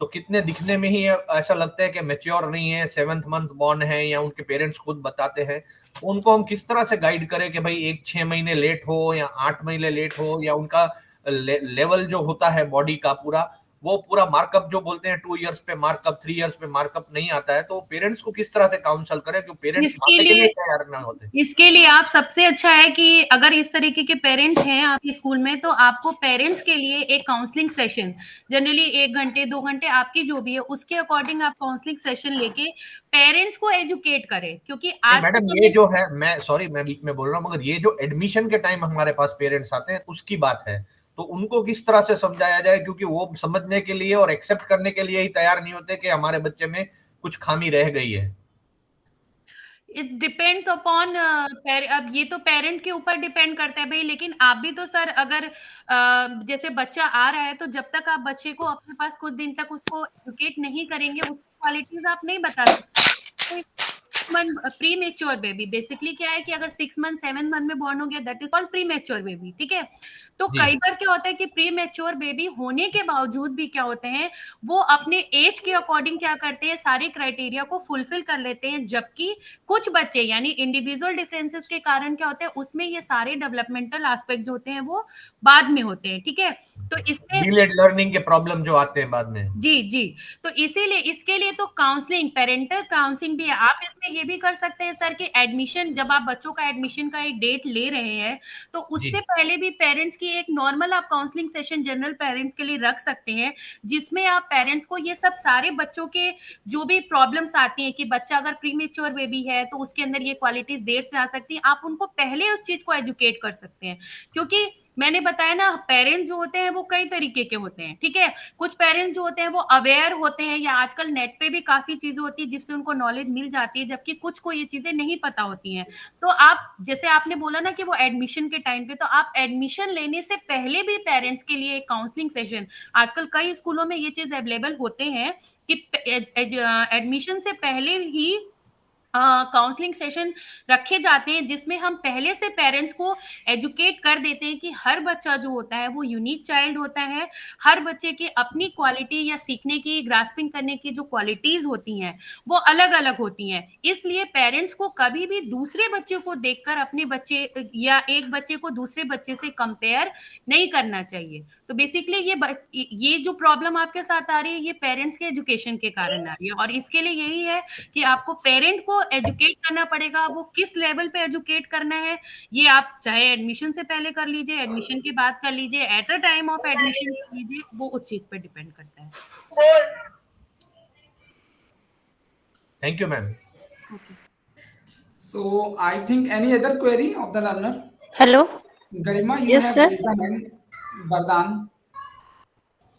तो कितने दिखने में ही ऐसा लगता है कि मैच्योर नहीं है, 7th मंथ बॉर्न है, या उनके पेरेंट्स खुद बताते हैं, उनको हम किस तरह से गाइड करें कि भाई एक 6 महीने लेट हो या 8 महीने लेट हो, या उनका लेवल जो होता है बॉडी का वो पूरा मार्कअप जो बोलते हैं 2 इयर्स पे मार्कअप, 3 इयर्स पे मार्कअप नहीं आता है, तो पेरेंट्स को किस तरह से काउंसल करें कि पेरेंट्स मानने के लिए तैयार ना होते? इसके लिए आप सबसे अच्छा है कि अगर इस तरीके के पेरेंट्स हैं आपके स्कूल में, तो आपको पेरेंट्स के लिए एक काउंसलिंग सेशन, जनरली 1 घंटे 2 घंटे आपकी जो भी है उसके अकॉर्डिंग आप काउंसलिंग सेशन लेके पेरेंट्स को एजुकेट करें, क्योंकि आज मैडम ये जो है, मैं बीच में बोल रहा हूँ, मगर ये जो एडमिशन के टाइम हमारे पास पेरेंट्स आते हैं उसकी बात है, तो उनको किस तरह से समझाया जाए, क्योंकि वो समझने के लिए और एक्सेप्ट करने के लिए ही तैयार नहीं होते कि हमारे बच्चे में कुछ खामी रह गई है। इट डिपेंड्स अपॉन अब ये तो पेरेंट के ऊपर डिपेंड करता है भाई, लेकिन आप भी तो सर अगर जैसे बच्चा आ रहा है तो जब तक आप बच्चे को अपने पास कुछ दिन तक उसको एजुकेट नहीं करेंगे उसकी क्वालिटीज आप नहीं बता सकते। प्री मेच्योर बेबी बेसिकली क्या है कि अगर 6 मंथ 7 मंथ में बॉर्न हो गया that is called pre mature baby, ठीक है। तो जी। कई बार क्या होता है कि प्री मेच्योर बेबी होने के बावजूद भी क्या होते हैं, वो अपने एज के अकॉर्डिंग क्या करते हैं, सारे क्राइटेरिया को फुलफिल कर लेते हैं, जबकि कुछ बच्चे यानी इंडिविजुअल डिफरेंसेस के कारण क्या होता है, उसमें ये सारे डेवलपमेंटल एस्पेक्ट जो होते हैं वो बाद में होते हैं, ठीक है। तो इसमें डिलेड लर्निंग के प्रॉब्लम जो आते हैं बाद में। जी जी, तो इसीलिए इसके लिए तो काउंसलिंग, पेरेंटल काउंसलिंग भी है। आप इसमें ये भी कर सकते हैं सर कि एडमिशन, जब आप बच्चों का एडमिशन का एक डेट ले रहे हैं तो उससे जी। पहले भी पेरेंट्स की एक नॉर्मल आप काउंसलिंग सेशन जनरल पेरेंट्स के लिए रख सकते हैं, जिसमें आप पेरेंट्स को ये सब सारे बच्चों के जो भी प्रॉब्लम्स आती हैं कि बच्चा अगर प्रीमेच्योर बेबी है तो उसके अंदर ये क्वालिटीज देर से आ सकती है, आप उनको पहले उस चीज को एजुकेट कर सकते हैं। क्योंकि मैंने बताया ना, पेरेंट्स जो होते हैं वो कई तरीके के होते हैं, ठीक है। कुछ पेरेंट्स जो होते हैं वो अवेयर होते हैं, या आजकल नेट पे भी काफी चीजें होती है जिससे उनको नॉलेज मिल जाती है, जबकि कुछ को ये चीजें नहीं पता होती हैं। तो आप जैसे आपने बोला ना कि वो एडमिशन के टाइम पे, तो आप एडमिशन लेने से पहले भी पेरेंट्स के लिए एक काउंसलिंग सेशन, आजकल कई स्कूलों में ये चीज अवेलेबल होते हैं कि एडमिशन से पहले ही काउंसलिंग सेशन रखे जाते हैं, जिसमें हम पहले से पेरेंट्स को एजुकेट कर देते हैं कि हर बच्चा जो होता है वो यूनिक चाइल्ड होता है, हर बच्चे की अपनी क्वालिटी या सीखने की, ग्रास्पिंग करने की जो क्वालिटीज होती हैं वो अलग अलग होती हैं। इसलिए पेरेंट्स को कभी भी दूसरे बच्चे को देखकर अपने बच्चे या एक बच्चे को दूसरे बच्चे से कंपेयर नहीं करना चाहिए। तो बेसिकली ये जो प्रॉब्लम आपके साथ आ रही है ये पेरेंट्स के एजुकेशन के कारण आ रही है, और इसके लिए यही है कि आपको पेरेंट को एजुकेट करना पड़ेगा। वो किस लेवल पे एजुकेट करना है, ये आप चाहे एडमिशन से पहले कर लीजिए, एडमिशन के बाद कर लीजिए, at a time of admission कर लीजिए, वो उस चीज पे डिपेंड करता है। Thank you ma'am. So I think any other query of the learner? Hello. Garima, you Yes, have sir. raised the hand. Vardhan,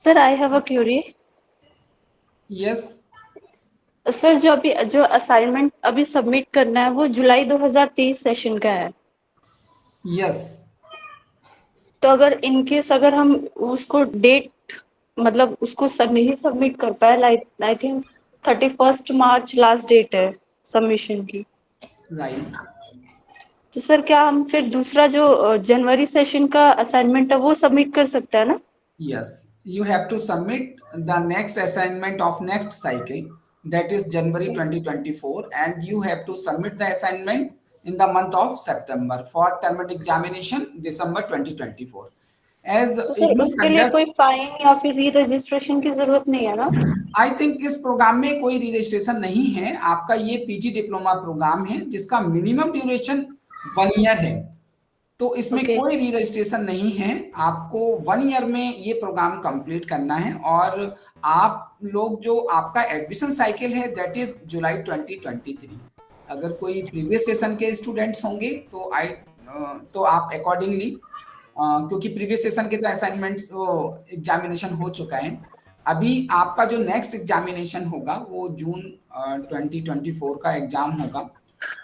Sir, I have a query. yes. Sir जो assignment अभी submit करना है वो जुलाई 2023 session का है। Yes. तो अगर in case अगर हम उसको डेट मतलब उसको सब नहीं सबमिट कर पाए, I think 31 March last date है सबमिशन की, Right. तो सर क्या हम फिर दूसरा जो जनवरी सेशन का असाइनमेंट है वो सबमिट कर सकते हैं ना? Yes. You have to submit the next assignment of next cycle, that is January 2024, and you have to submit the assignment in the month of September for term examination December 2024. As तो sir IGNOU उसके लिए कोई conducts, fine या फिर री registration की जरूरत नहीं है ना? आई थिंक इस प्रोग्राम में कोई रजिस्ट्रेशन नहीं है। आपका ये पीजी डिप्लोमा प्रोग्राम है जिसका मिनिमम ड्यूरेशन 1 ईयर है, तो इसमें Okay. कोई री रजिस्ट्रेशन नहीं है। आपको 1 ईयर में ये प्रोग्राम कंप्लीट करना है, और आप लोग जो आपका एडमिशन साइकिल है दैट इज जुलाई 2023। अगर कोई प्रीवियस सेशन के स्टूडेंट्स होंगे तो आप अकॉर्डिंगली, क्योंकि प्रीवियस सेशन के तो असाइनमेंट्स एग्जामिनेशन हो चुका है, अभी आपका जो नेक्स्ट एग्जामिनेशन होगा वो जून 2024 का एग्जाम होगा,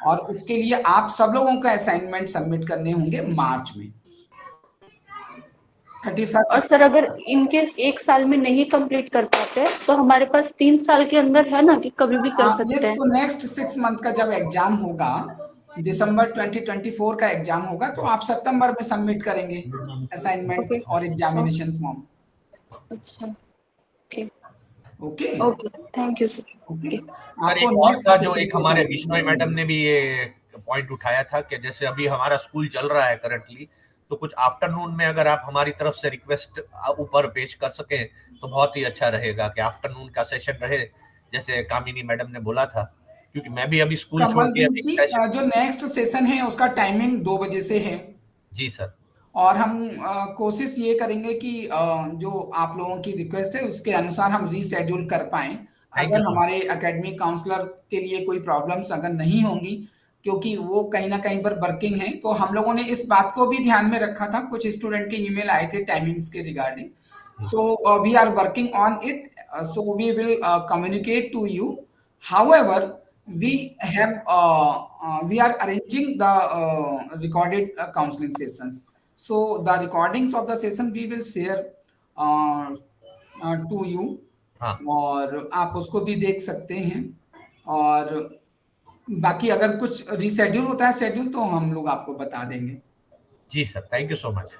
और उसके लिए आप सब लोगों का असाइनमेंट सबमिट करने होंगे मार्च में 31। और सर अगर इनकेस 1 साल में नहीं कंप्लीट कर पाते तो हमारे पास 3 साल के अंदर है ना कि कभी भी कर सकते हैं? तो नेक्स्ट 6 मंथ का जब एग्जाम होगा, दिसंबर 2024 का एग्जाम होगा, तो आप सितंबर में सबमिट करेंगे असाइनमेंट Okay. और एग्जामिनेशन फॉर्म। अच्छा, okay okay okay, thank you sir. Okay. Sir आपको एक और नेक्स्ट था जो सेशन एक हमारे बिश्नोई मैडम ने भी ये पॉइंट उठाया था कि जैसे अभी हमारा स्कूल चल रहा है करंटली, तो कुछ आफ्टरनून में अगर आप हमारी तरफ से रिक्वेस्ट ऊपर पेश कर सकें तो बहुत ही अच्छा रहेगा कि आफ्टरनून का सेशन रहे, जैसे कामिनी मैडम ने बोला था, क्योंकि मैं भी अभी स्कूल छोड़ के कमलदीप जी, जो नेक्स्ट सेशन है उसका टाइमिंग 2 बजे से है। जी सर। और हम कोशिश ये करेंगे कि जो आप लोगों की रिक्वेस्ट है उसके अनुसार हम रीशेड्यूल कर पाएं। अगर हमारे एकेडमिक काउंसलर के लिए कोई प्रॉब्लम्स अगर नहीं होंगी, क्योंकि वो कहीं ना कहीं पर वर्किंग है, तो हम लोगों ने इस बात को भी ध्यान में रखा था। कुछ स्टूडेंट के ईमेल आए थे टाइमिंग्स के regarding, so we are working on it, so we will communicate to you. However, we are arranging the recorded counseling sessions, so the recordings of the session we will share to you। हाँ। और आप उसको भी देख सकते हैं, और बाकी अगर कुछ रिशेड्यूल होता है शेड्यूल तो हम लोग आपको बता देंगे। जी sir, thank you so much,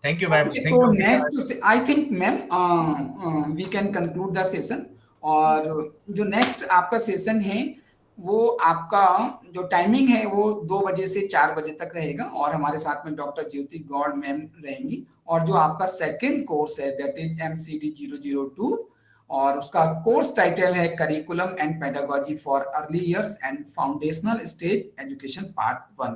thank you ma'am. तो next I think ma'am we can conclude the session. और जो नेक्स्ट आपका सेशन है वो आपका जो टाइमिंग है वो 2 बजे से 4 बजे तक रहेगा, और हमारे साथ में डॉक्टर ज्योति गौड़ मैम रहेंगी। और जो आपका सेकंड कोर्स है दैट इज MCD 002, और उसका कोर्स टाइटल है curriculum and pedagogy for early years and foundational stage education part 1।